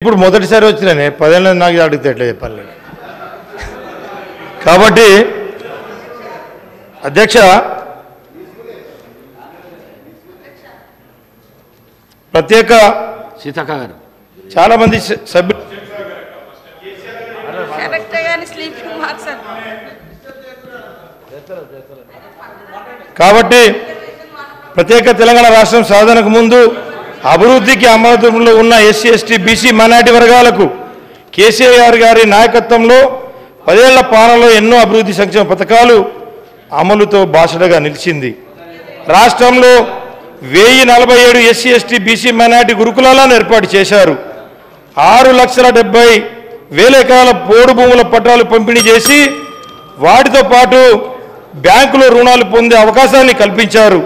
ఇప్పుడు మొదటిసారి వచ్చినానే 10 ఏళ్ళ నాకు అడిగితే ఎట్లా చెప్పాలి. కాబట్టి అధ్యక్ష ప్రత్యేక సీతక్క గారు చాలా మంది సభ్యులు కాబట్టి ప్రత్యేక తెలంగాణ రాష్ట్రం సాధనకు ముందు అభివృద్ధికి అమలులో ఉన్న ఎస్సీ ఎస్టీ బీసీ మైనారిటీ వర్గాలకు కేసీఆర్ గారి నాయకత్వంలో 10 ఏళ్ల పాలనలో ఎన్నో అభివృద్ధి సంక్షేమ పథకాలు అమలుతో బాసటగా నిలిచింది. రాష్ట్రంలో 1047 ఎస్సీ ఎస్టీ బీసీ మైనారిటీ గురుకులాలను ఏర్పాటు చేశారు. 6,70,000 ఎకరాల పోడు భూముల పట్టాలు పంపిణీ చేసి వాటితో పాటు బ్యాంకులో రుణాలు పొందే అవకాశాన్ని కల్పించారు.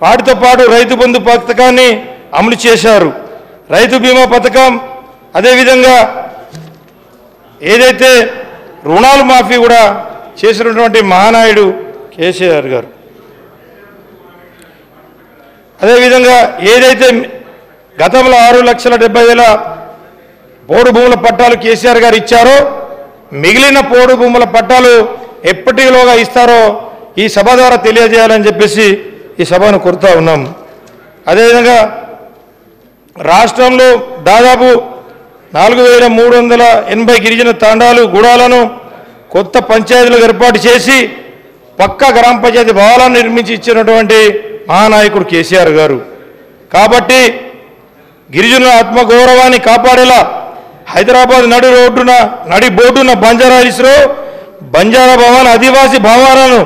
వాటితో పాటు రైతు బంధు పథకాన్ని అమలు చేశారు. రైతు బీమా పథకం, అదేవిధంగా ఏదైతే రుణాలు మాఫీ కూడా చేసినటువంటి మహానాయుడు కేసీఆర్ గారు. అదేవిధంగా ఏదైతే గతంలో 6,70,000 పోడు భూముల పట్టాలు కేసీఆర్ గారు ఇచ్చారో మిగిలిన పోడు భూముల పట్టాలు ఎప్పటిలోగా ఇస్తారో ఈ సభ ద్వారా తెలియజేయాలని చెప్పేసి ఈ సభను కోరుతా ఉన్నాం. అదేవిధంగా రాష్ట్రంలో దాదాపు 4,380 గిరిజన తాండాలు గూడాలను కొత్త పంచాయతీలు ఏర్పాటు చేసి పక్కా గ్రామ పంచాయతీ భవనాలను నిర్మించి ఇచ్చినటువంటి మహానాయకుడు కేసీఆర్ గారు. కాబట్టి గిరిజనుల ఆత్మగౌరవాన్ని కాపాడేలా హైదరాబాద్ నడి బోర్డున బంజారాహిల్స్లో బంజారా భవన్ ఆదివాసీ భవనాలను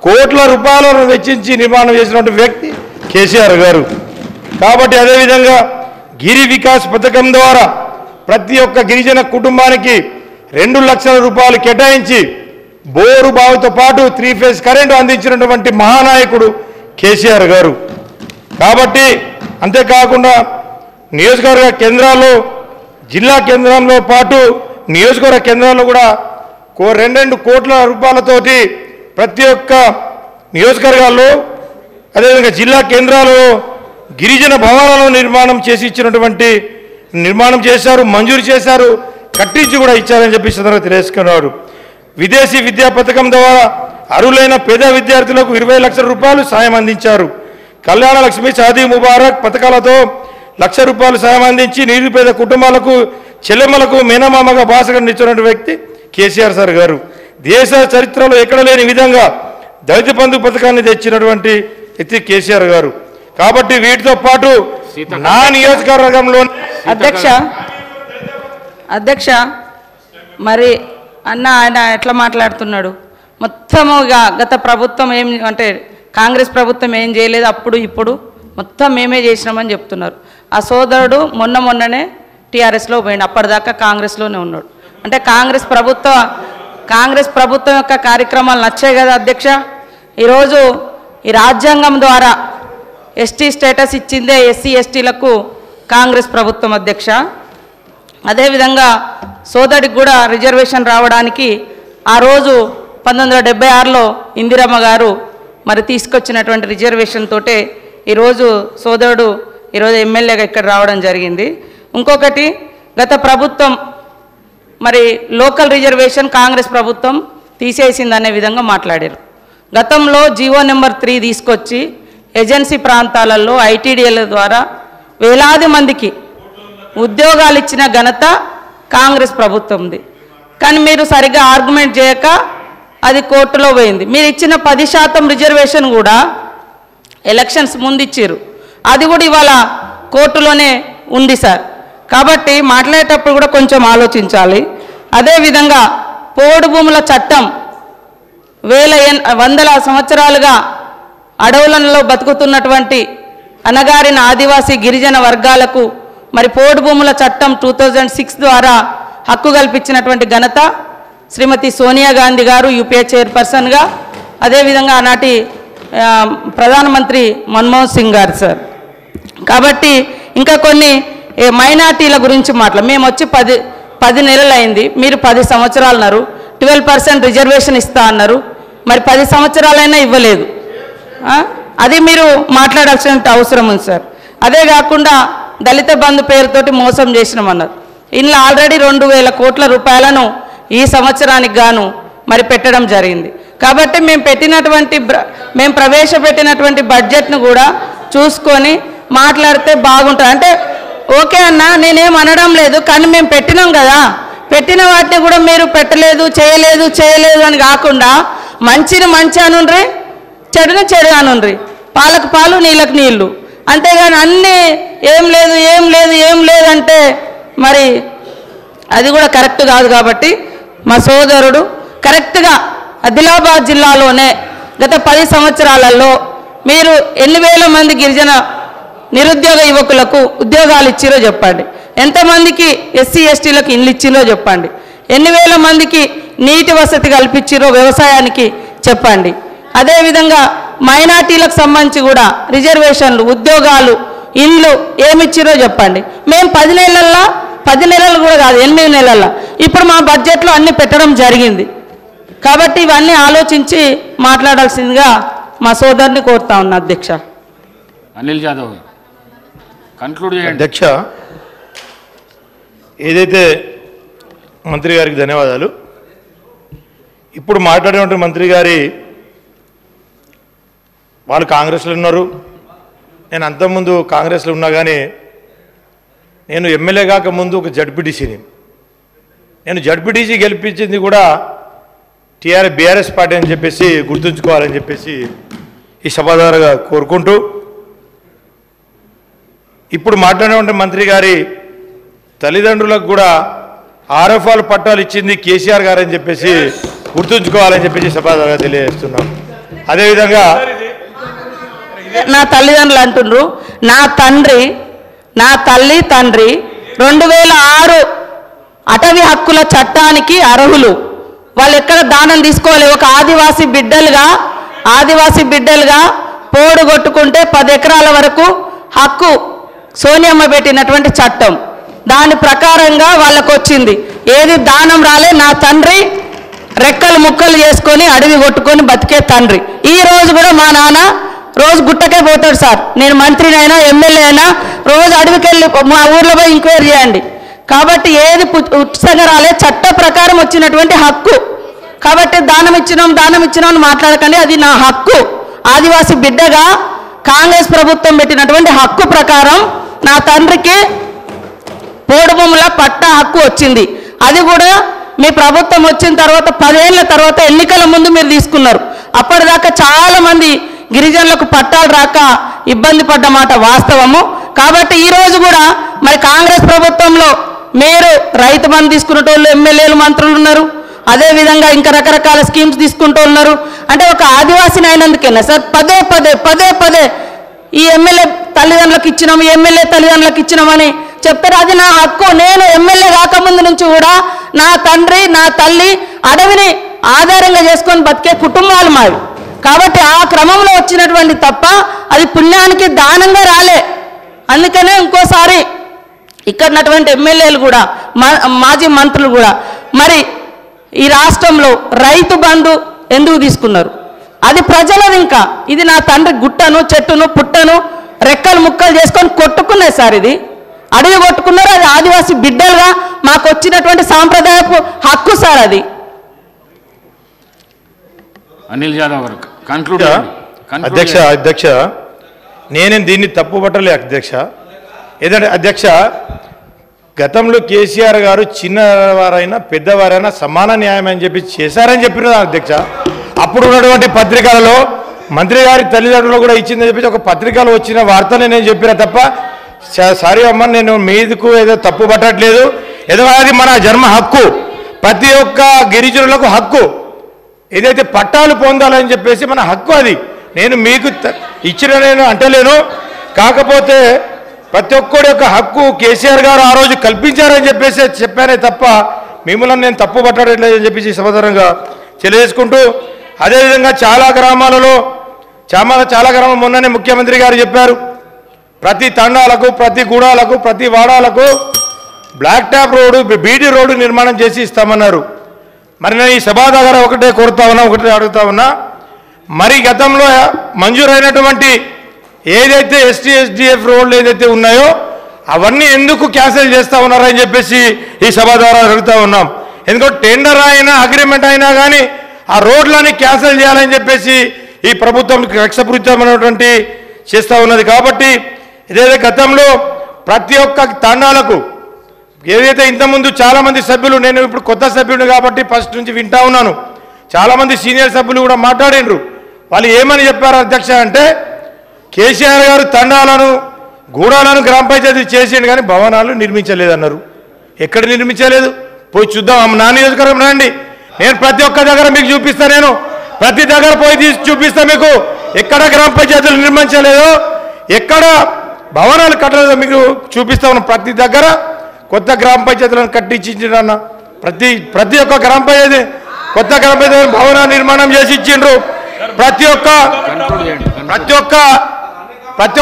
కోట్ల రూపాయలను వెచ్చించి నిర్మాణం చేసినటువంటి వ్యక్తి కేసీఆర్ గారు. కాబట్టి అదేవిధంగా గిరి వికాస్ పథకం ద్వారా ప్రతి ఒక్క గిరిజన కుటుంబానికి 2 లక్షల రూపాయలు కేటాయించి బోరు బావుతో పాటు 3 ఫేజ్ కరెంటు అందించినటువంటి మహానాయకుడు కేసీఆర్ గారు. కాబట్టి అంతేకాకుండా నియోజకవర్గ కేంద్రాల్లో జిల్లా కేంద్రంలో పాటు నియోజకవర్గ కేంద్రాల్లో కూడా 2 కోట్ల రూపాయలతోటి ప్రతి ఒక్క నియోజకవర్గాల్లో అదేవిధంగా జిల్లా కేంద్రాలలో గిరిజన భవనాలను నిర్మాణం చేశారు, మంజూరు చేశారు, కట్టించి కూడా ఇచ్చారని చెప్పి సందర్భంగా తెలియజేసుకున్నారు. విదేశీ విద్యా పథకం ద్వారా అర్హులైన పేద విద్యార్థులకు 20 లక్షల రూపాయలు సాయం అందించారు. కళ్యాణ లక్ష్మి, షాదీ ముబారక్ పథకాలతో 1 లక్ష రూపాయలు సాయం అందించి నిరుపేద కుటుంబాలకు చెల్లెమ్మలకు మేనమామగా బాసగా నిలిచినటువంటి వ్యక్తి కేసీఆర్ సార్ గారు. దేశ చరిత్రలో ఎక్కడ లేని విధంగా దళిత బంధు పథకాన్ని తెచ్చినటువంటి వ్యక్తి కేసీఆర్ గారు. కాబట్టి వీటితో పాటు నా నియోజకవర్గంలో అధ్యక్ష మరి ఆయన ఎట్లా మాట్లాడుతున్నాడు? మొత్తముగా గత ప్రభుత్వం ఏం అంటే కాంగ్రెస్ ప్రభుత్వం ఏం చేయలేదు, అప్పుడు ఇప్పుడు మొత్తం మేమే చేసినామని చెప్తున్నారు. ఆ సోదరుడు మొన్ననే టీఆర్ఎస్లో పోయిండు, అప్పటిదాకా కాంగ్రెస్లోనే ఉన్నాడు. అంటే కాంగ్రెస్ ప్రభుత్వం యొక్క కార్యక్రమాలు నచ్చాయి కదా అధ్యక్ష. ఈరోజు ఈ రాజ్యాంగం ద్వారా ఎస్టీ స్టేటస్ ఇచ్చిందే ఎస్సీ ఎస్టీలకు కాంగ్రెస్ ప్రభుత్వం అధ్యక్ష. అదేవిధంగా సోదరుడికి కూడా రిజర్వేషన్ రావడానికి ఆ రోజు 1976లో ఇందిరమ్మ గారు మరి తీసుకొచ్చినటువంటి రిజర్వేషన్ తోటే ఈరోజు సోదరుడు ఈరోజు ఎమ్మెల్యేగా ఇక్కడ రావడం జరిగింది. ఇంకొకటి గత ప్రభుత్వం మరి లోకల్ రిజర్వేషన్ కాంగ్రెస్ ప్రభుత్వం తీసేసిందనే విధంగా మాట్లాడారు. గతంలో జీవో నెంబర్ 3 తీసుకొచ్చి ఏజెన్సీ ప్రాంతాలలో ఐటీడీఎల ద్వారా వేలాది మందికి ఉద్యోగాలు ఇచ్చిన ఘనత కాంగ్రెస్ ప్రభుత్వంది. కానీ మీరు సరిగ్గా ఆర్గ్యుమెంట్ చేయక అది కోర్టులో పోయింది. మీరు ఇచ్చిన 10% రిజర్వేషన్ కూడా ఎలక్షన్స్ ముందు ఇచ్చారు, అది కూడా ఇవాళ కోర్టులోనే ఉంది సార్. కాబట్టి మాట్లాడేటప్పుడు కూడా కొంచెం ఆలోచించాలి. అదేవిధంగా పోడు భూముల చట్టం వందల సంవత్సరాలుగా అడవులలో బతుకుతున్నటువంటి అనగారిన ఆదివాసీ గిరిజన వర్గాలకు మరి పోడు భూముల చట్టం 2006 ద్వారా హక్కు కల్పించినటువంటి ఘనత శ్రీమతి సోనియా గాంధీ గారు యూపీఏ చైర్పర్సన్గా, అదేవిధంగా ఆనాటి ప్రధానమంత్రి మన్మోహన్ సింగ్ గారు సార్. కాబట్టి ఇంకా కొన్ని మైనార్టీల గురించి మేము వచ్చి 10 నెలలు అయింది, మీరు 10 సంవత్సరాలు అన్నారు. 12% రిజర్వేషన్ ఇస్తా అన్నారు, మరి 10 సంవత్సరాలైనా ఇవ్వలేదు. అది మీరు మాట్లాడాల్సిన అవసరం ఉంది సార్. అదే కాకుండా దళిత బంధు పేరుతోటి మోసం చేసినామన్నారు. ఇందులో ఆల్రెడీ 2,000 కోట్ల రూపాయలను ఈ సంవత్సరానికి గాను మరి పెట్టడం జరిగింది. కాబట్టి మేము ప్రవేశపెట్టినటువంటి బడ్జెట్ను కూడా చూసుకొని మాట్లాడితే బాగుంటుంది. అంటే ఓకే అన్న, నేనేం అనడం లేదు, కానీ మేము పెట్టినాం కదా, పెట్టిన వాటిని కూడా మీరు పెట్టలేదు, చేయలేదు అని కాకుండా మంచిని మంచి అనుండ్రి, చెడుని చెడు అనుండ్రి, పాలకు పాలు నీళ్ళకు నీళ్ళు, అంతేగాని అన్నీ ఏం లేదు అంటే మరి అది కూడా కరెక్ట్ కాదు. కాబట్టి మా సోదరుడు కరెక్ట్గా ఆదిలాబాద్ జిల్లాలోనే గత 10 సంవత్సరాలలో మీరు ఎన్ని వేల మంది గిరిజన నిరుద్యోగ యువకులకు ఉద్యోగాలు ఇచ్చిరో చెప్పండి, ఎంతమందికి ఎస్సీ ఎస్టీలకు ఇల్లు ఇచ్చిరో చెప్పండి, ఎన్ని వేల మందికి నీటి వసతి కల్పించిరో వ్యవసాయానికి చెప్పండి. అదేవిధంగా మైనార్టీలకు సంబంధించి కూడా రిజర్వేషన్లు, ఉద్యోగాలు, ఇండ్లు ఏమిచ్చిరో చెప్పండి. మేము 10 నెలలు కూడా కాదు, 8 నెలల్లో ఇప్పుడు మా బడ్జెట్లో అన్ని పెట్టడం జరిగింది. కాబట్టి ఇవన్నీ ఆలోచించి మాట్లాడాల్సిందిగా మా సోదరుని కోరుతా ఉన్నా అధ్యక్ష. అనిల్ జాదవ్ కన్క్లూడ్ చేయండి. అధ్యక్ష, ఏదైతే మంత్రి గారికి ధన్యవాదాలు. ఇప్పుడు మాట్లాడినటువంటి మంత్రి గారి వాళ్ళు కాంగ్రెస్లో ఉన్నారు, నేను అంతకుముందు కాంగ్రెస్లో ఉన్నా, కానీ నేను ఎమ్మెల్యే కాకముందు ఒక జడ్పీటీసీని, నేను జడ్పీటీసీ గెలిపించింది కూడా బీఆర్ఎస్ పార్టీ అని చెప్పేసి గుర్తుంచుకోవాలని చెప్పేసి ఈ సభ ద్వారా కోరుకుంటూ, ఇప్పుడు మాట్లాడినటువంటి మంత్రి గారి తల్లిదండ్రులకు కూడా RFL పట్టాలు ఇచ్చింది కేసీఆర్ గారు అని చెప్పేసి గుర్తుంచుకోవాలని చెప్పేసి సభ ద్వారా తెలియజేస్తున్నాం. అదేవిధంగా నా తల్లిదండ్రులు అంటుండ్రు, నా తల్లి తండ్రి 2006 అటవీ హక్కుల చట్టానికి అర్హులు. వాళ్ళు ఎక్కడ దానం తీసుకోవాలి. ఒక ఆదివాసీ బిడ్డలుగా పోడు కొట్టుకుంటే 10 ఎకరాల వరకు హక్కు సోనియమ్మ పెట్టినటువంటి చట్టం, దాని ప్రకారంగా వాళ్ళకు వచ్చింది. ఏది దానం రాలే. నా తండ్రి రెక్కలు ముక్కలు చేసుకొని అడవి కొట్టుకొని బతికే తండ్రి. ఈ రోజు కూడా మా నాన్న రోజు గుట్టకే పోతాడు సార్. నేను మంత్రినైనా ఎమ్మెల్యే అయినా రోజు అడవికి వెళ్ళి మా ఊర్లో పోయి ఎంక్వైరీ చేయండి. కాబట్టి ఏది ఉచితంగా రాలే, చట్ట ప్రకారం వచ్చినటువంటి హక్కు. కాబట్టి దానం ఇచ్చినాం అని మాట్లాడకండి, అది నా హక్కు. ఆదివాసీ బిడ్డగా కాంగ్రెస్ ప్రభుత్వం పెట్టినటువంటి హక్కు ప్రకారం నా తండ్రికి పోడు భూముల పట్టా హక్కు వచ్చింది. అది కూడా మీ ప్రభుత్వం వచ్చిన తర్వాత 10 ఏళ్ల తర్వాత ఎన్నికల ముందు మీరు తీసుకున్నారు. అప్పటిదాకా చాలామంది గిరిజనులకు పట్టాలు రాక ఇబ్బంది పడ్డ మాట వాస్తవము. కాబట్టి ఈరోజు కూడా మరి కాంగ్రెస్ ప్రభుత్వంలో మీరు రైతు బంధు తీసుకునేటోళ్ళు ఎమ్మెల్యేలు, మంత్రులు ఉన్నారు. అదేవిధంగా ఇంకా రకరకాల స్కీమ్స్ తీసుకుంటూ ఉన్నారు. అంటే ఒక ఆదివాసిని అయినందుకేనా సార్ పదే ఈ ఎమ్మెల్యే తల్లిదండ్రులకు ఇచ్చినామని చెప్తారు. అది నా హక్కు. నేను ఎమ్మెల్యే కాకముందు నుంచి కూడా నా తండ్రి నా తల్లి అడవిని ఆధారంగా చేసుకొని బతికే కుటుంబాలు మావి. కాబట్టి ఆ క్రమంలో వచ్చినటువంటి తప్ప అది పుణ్యానికి దానంగా రాలే. అందుకనే ఇంకోసారి ఇక్కడున్నటువంటి ఎమ్మెల్యేలు కూడా మాజీ మంత్రులు కూడా మరి ఈ రాష్ట్రంలో రైతు బంధు ఎందుకు తీసుకున్నారు? అది ప్రజలది. ఇంకా ఇది నా తండ్రి గుట్టను, చెట్టును, పుట్టను రెక్కలు ముక్కలు చేసుకొని కొట్టుకున్నాయి సార్. ఇది అడవి కొట్టుకున్నారు. అది ఆదివాసీ బిడ్డలుగా మాకు వచ్చినటువంటి సాంప్రదాయపు హక్కు సార్ అది. అనిల్ యాదవ్ గారు కన్క్లూడ్. అధ్యక్ష నేనేం దీన్ని తప్పు పట్టలే అధ్యక్ష. ఏదంటే అధ్యక్ష, గతంలో కేసీఆర్ గారు చిన్నవారైనా పెద్దవారైనా సమాన న్యాయం అని చెప్పి చేశారని చెప్పిన అధ్యక్ష. అప్పుడు ఉన్నటువంటి పత్రికలలో మంత్రి గారి తల్లిదండ్రులు కూడా ఇచ్చిందని చెప్పి ఒక పత్రికలో వచ్చిన వార్తనే నేను చెప్పిన తప్ప, సారీ అమ్మ, నేను మీదకు ఏదో తప్పు పట్టట్లేదు. ఏదో అది మన జన్మ హక్కు, ప్రతి ఒక్క గిరిజనులకు హక్కు. ఏదైతే పట్టాలు పొందాలని చెప్పేసి మన హక్కు, అది నేను మీకు ఇచ్చిన నేను అంటలేను. కాకపోతే ప్రతి ఒక్కడి యొక్క హక్కు కేసీఆర్ గారు ఆ రోజు కల్పించారని చెప్పేసి చెప్పానే తప్ప మిమ్మల్ని నేను తప్పు పట్టట్లేదు అని చెప్పేసి సమాధానంగా తెలియజేసుకుంటూ, అదేవిధంగా చాలా గ్రామాలలో చాలా గ్రామాలు మొన్ననే ముఖ్యమంత్రి గారు చెప్పారు, ప్రతి తండాలకు, ప్రతి గూడాలకు, ప్రతి వాడాలకు black top road, BT road నిర్మాణం చేసి ఇస్తామన్నారు. మరి నేను ఈ సభా దగ్గర ఒకటే అడుగుతా ఉన్నా, మరి గతంలో మంజూరైనటువంటి ఏదైతే ST SDF రోడ్లు ఏదైతే ఉన్నాయో అవన్నీ ఎందుకు క్యాన్సిల్ చేస్తూ ఉన్నారని చెప్పేసి ఈ సభ ద్వారా అడుగుతూ ఉన్నాం. ఎందుకంటే టెండర్ అయినా అగ్రిమెంట్ అయినా కానీ ఆ రోడ్లని క్యాన్సిల్ చేయాలని చెప్పేసి ఈ ప్రభుత్వం కక్షపూరితమైనటువంటి చేస్తూ ఉన్నది. కాబట్టి ఇదైతే గతంలో ప్రతి ఒక్క తండాలకు ఏదైతే ఇంతకుముందు చాలామంది సభ్యులు, నేను ఇప్పుడు కొత్త సభ్యుడు కాబట్టి ఫస్ట్ నుంచి వింటా ఉన్నాను, చాలామంది సీనియర్ సభ్యులు కూడా మాట్లాడినరు. వాళ్ళు ఏమని చెప్పారు అధ్యక్ష అంటే, కేసీఆర్ గారు తండాలను గూడాలను గ్రామ పంచాయతీ చేసిండు కానీ భవనాలు నిర్మించలేదన్నారు. ఎక్కడ నిర్మించలేదు పోయి చూద్దాం, నా నియోజకవర్గం రండి, నేను ప్రతి ఒక్క దగ్గర మీకు చూపిస్తా, నేను ప్రతి దగ్గర పోయి తీసి చూపిస్తా మీకు. ఎక్కడ గ్రామ పంచాయతీలు నిర్మించలేదో, ఎక్కడ భవనాలు కట్టలేదో మీకు చూపిస్తా ఉన్నాం. ప్రతి దగ్గర కొత్త గ్రామ పంచాయతీలను కట్టించిండ్రన్న, ప్రతి ఒక్క గ్రామ పంచాయతీ కొత్త గ్రామ పంచాయతీ భవన నిర్మాణం చేసి ఇచ్చిండ్రు. ప్రతి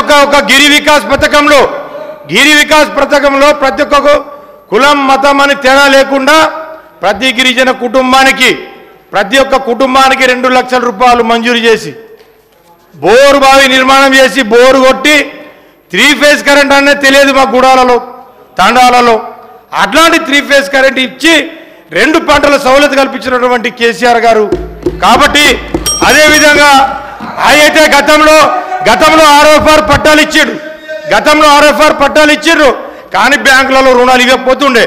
ఒక్క గిరి వికాస్ పథకంలో ప్రతి ఒక్క కులం మతం అని తేడా లేకుండా ప్రతి గిరిజన కుటుంబానికి ప్రతి ఒక్క కుటుంబానికి 2 లక్షల రూపాయలు మంజూరు చేసి బోరు బావి నిర్మాణం చేసి బోరు కొట్టి 3 ఫేజ్ కరెంట్ అనేది తెలియదు మా గూడాలలో తాండాలలో అట్లాంటి 3 ఫేజ్ కరెంట్ ఇచ్చి 2 పంటల సౌలత కల్పించినటువంటి కేసీఆర్ గారు. కాబట్టి అదేవిధంగా అయితే గతంలో ఆర్ఎఫ్ఆర్ పట్టాలు ఇచ్చిండ్రు కానీ బ్యాంకులలో రుణాలు ఇవ్వకపోతుండే.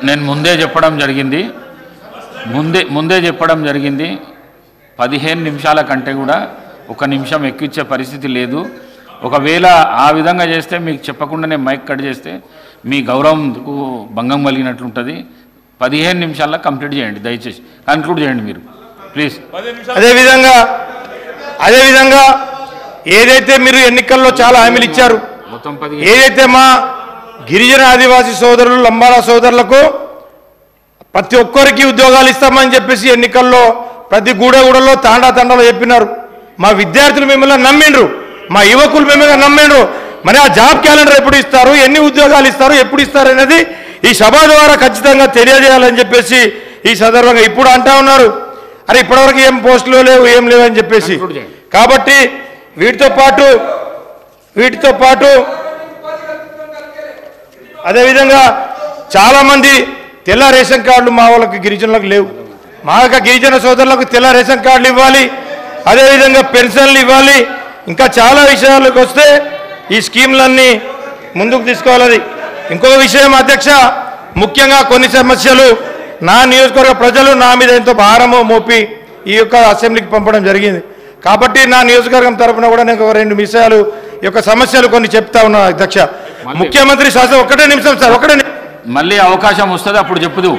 నేను ముందే చెప్పడం జరిగింది 15 నిమిషాల కంటే కూడా 1 నిమిషం ఎక్కించే పరిస్థితి లేదు. ఒకవేళ ఆ విధంగా చేస్తే మీకు చెప్పకుండానే మైక్ కట్ చేస్తే మీ గౌరవంకు భంగం కలిగినట్లుంటుంది. 15 నిమిషాల్లో కంప్లీట్ చేయండి, దయచేసి కన్క్లూడ్ చేయండి మీరు ప్లీజ్. అదేవిధంగా ఏదైతే మీరు ఎన్నికల్లో చాలా హామీలు ఇచ్చారు, ఏదైతే మా గిరిజన ఆదివాసీ సోదరులు లంబాడా సోదరులకు ప్రతి ఒక్కరికి ఉద్యోగాలు ఇస్తామని చెప్పేసి ఎన్నికల్లో ప్రతి గూడలో తండాలో చెప్పినారు. మా విద్యార్థులు మిమ్మల్ని నమ్మిండ్రు, మా యువకులు మిమ్మల్ని నమ్మిండ్రు. మరి ఆ జాబ్ క్యాలెండర్ ఎప్పుడు ఇస్తారు, ఎన్ని ఉద్యోగాలు ఇస్తారు, ఎప్పుడు ఇస్తారు అనేది ఈ సభ ద్వారా ఖచ్చితంగా తెలియజేయాలని చెప్పేసి ఈ సందర్భంగా ఇప్పుడు అంటా ఉన్నారు, అరే ఇప్పటివరకు ఏం పోస్టులు లేవు ఏం లేవు అని చెప్పేసి. కాబట్టి వీటితో పాటు అదేవిధంగా చాలామంది తెల్ల రేషన్ కార్డులు మా వాళ్ళకి గిరిజనులకు లేవు. మా యొక్క గిరిజన సోదరులకు తెల్ల రేషన్ కార్డులు ఇవ్వాలి, అదేవిధంగా పెన్షన్లు ఇవ్వాలి. ఇంకా చాలా విషయాలకు వస్తే ఈ స్కీమ్లన్నీ ముందుకు తీసుకోవాలి. ఇంకొక విషయం అధ్యక్ష, ముఖ్యంగా కొన్ని సమస్యలు నా నియోజకవర్గ ప్రజలు నా మీద ఎంతో భారము మోపి ఈ యొక్క అసెంబ్లీకి పంపడం జరిగింది. కాబట్టి నా నియోజకవర్గం తరఫున కూడా నేను 2 విషయాలు ఈ యొక్క సమస్యలు కొన్ని చెప్తా ఉన్నా అధ్యక్ష. ముఖ్యమంత్రి శాసనం 1 నిమిషం సార్, మళ్ళీ అవకాశం వస్తుంది అప్పుడు చెప్పుదు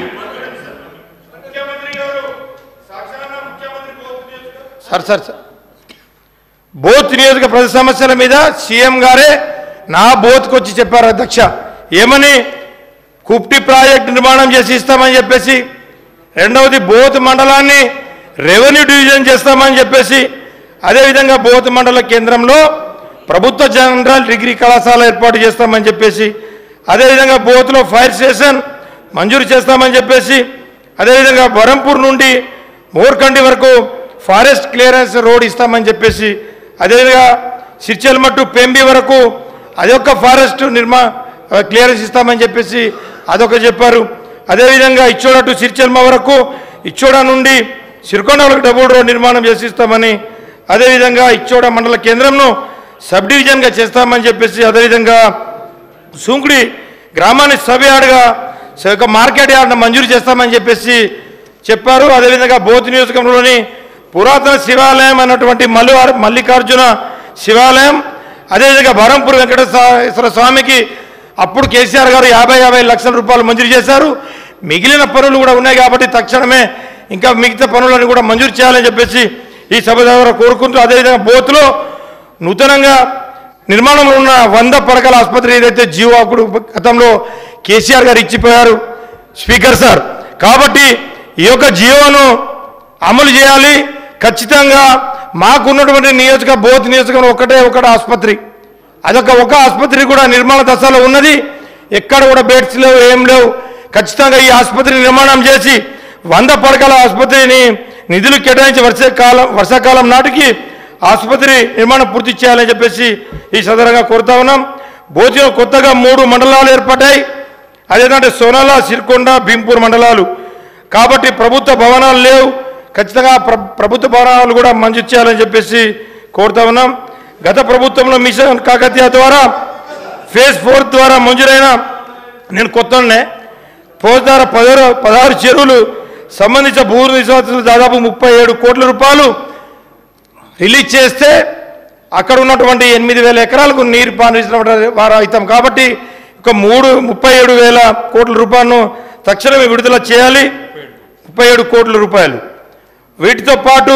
సార్. బోత్ నియోజక ప్రజల సమస్యల మీద సీఎం గారే నా బోత్కి వచ్చి చెప్పారు అధ్యక్ష. ఏమని, కుప్టి ప్రాజెక్టు నిర్మాణం చేసి ఇస్తామని చెప్పేసి, రెండవది బోత్ మండలాన్ని రెవెన్యూ డివిజన్ చేస్తామని చెప్పేసి, అదేవిధంగా బోత్ మండల కేంద్రంలో ప్రభుత్వ జనరల్ డిగ్రీ కళాశాల ఏర్పాటు చేస్తామని చెప్పేసి, అదేవిధంగా బోత్లో ఫైర్ స్టేషన్ మంజూరు చేస్తామని చెప్పేసి, అదేవిధంగా బరంపూర్ నుండి మోర్కండి వరకు ఫారెస్ట్ క్లియరెన్స్ రోడ్ ఇస్తామని చెప్పేసి, అదేవిధంగా సిర్చల్ మట్టు పెంబి వరకు అదొక ఫారెస్ట్ క్లియరెన్స్ ఇస్తామని చెప్పేసి అదొక చెప్పారు. అదేవిధంగా ఇచ్చోడ టు సిర్చల్మ వరకు, ఇచ్చోడ నుండి సిరికొండ వరకు డబుల్ రోడ్ నిర్మాణం చేసిస్తామని, అదేవిధంగా ఇచ్చోడ మండల కేంద్రంను సబ్ డివిజన్గా చేస్తామని చెప్పేసి, అదేవిధంగా సుంకుడి గ్రామాన్ని సబ్ యార్డ్గా ఒక మార్కెట్ యార్డ్ను మంజూరు చేస్తామని చెప్పేసి చెప్పారు. అదేవిధంగా బోత్ నియోజకవర్గంలోని పురాతన శివాలయం అన్నటువంటి మల్లికార్జున శివాలయం, అదేవిధంగా బరంపూర్ వెంకటేశ్వర స్వామికి అప్పుడు కేసీఆర్ గారు 50 లక్షల రూపాయలు మంజూరు చేశారు. మిగిలిన పనులు కూడా ఉన్నాయి కాబట్టి తక్షణమే ఇంకా మిగతా పనులను కూడా మంజూరు చేయాలని చెప్పేసి ఈ సభ ద్వారా కోరుకుంటూ, అదేవిధంగా బోత్లో నూతనంగా నిర్మాణంలో ఉన్న 100 పడకల ఆసుపత్రి ఏదైతే జీవో అప్పుడు గతంలో కేసీఆర్ గారు ఇచ్చిపోయారు స్పీకర్ సార్. కాబట్టి ఈ యొక్క జీవోను అమలు చేయాలి ఖచ్చితంగా. మాకున్నటువంటి బోత్ నియోజకవర్గంలో ఒకటే ఆసుపత్రి, ఒక ఆసుపత్రి కూడా నిర్మాణ దశలో ఉన్నది. ఎక్కడ కూడా బెడ్స్ లేవు, ఏం లేవు. ఖచ్చితంగా ఈ ఆసుపత్రి నిర్మాణం చేసి 100 పడకల ఆసుపత్రిని నిధులు కేటాయించి వర్షాకాలం నాటికి ఆసుపత్రి నిర్మాణం పూర్తి చేయాలని చెప్పేసి ఈ సందర్భంగా కోరుతా ఉన్నాం. భోజనం కొత్తగా 3 మండలాలు ఏర్పడ్డాయి. అదేంటంటే సోనాల, సిరికొండ, భీంపూర్ మండలాలు. కాబట్టి ప్రభుత్వ భవనాలు లేవు. ఖచ్చితంగా ప్రభుత్వ భవనాలు కూడా మంజూరు చేయాలని చెప్పేసి కోరుతా ఉన్నాం. గత ప్రభుత్వంలో మిషన్ కాకతీయ ద్వారా ఫేజ్ 4 ద్వారా మంజూరైన నేను కొత్తనే ఫోజ్ ద్వారా 16 చెరువులు సంబంధించిన భూ నివాసులు దాదాపు 37 కోట్ల రూపాయలు రిలీజ్ చేస్తే అక్కడ ఉన్నటువంటి 8,000 ఎకరాలకు నీరు పారించిన వారు అవుతాం. కాబట్టి ఒక 37,000 కోట్ల రూపాయలను తక్షణమే విడుదల చేయాలి. 37 కోట్ల రూపాయలు. వీటితో పాటు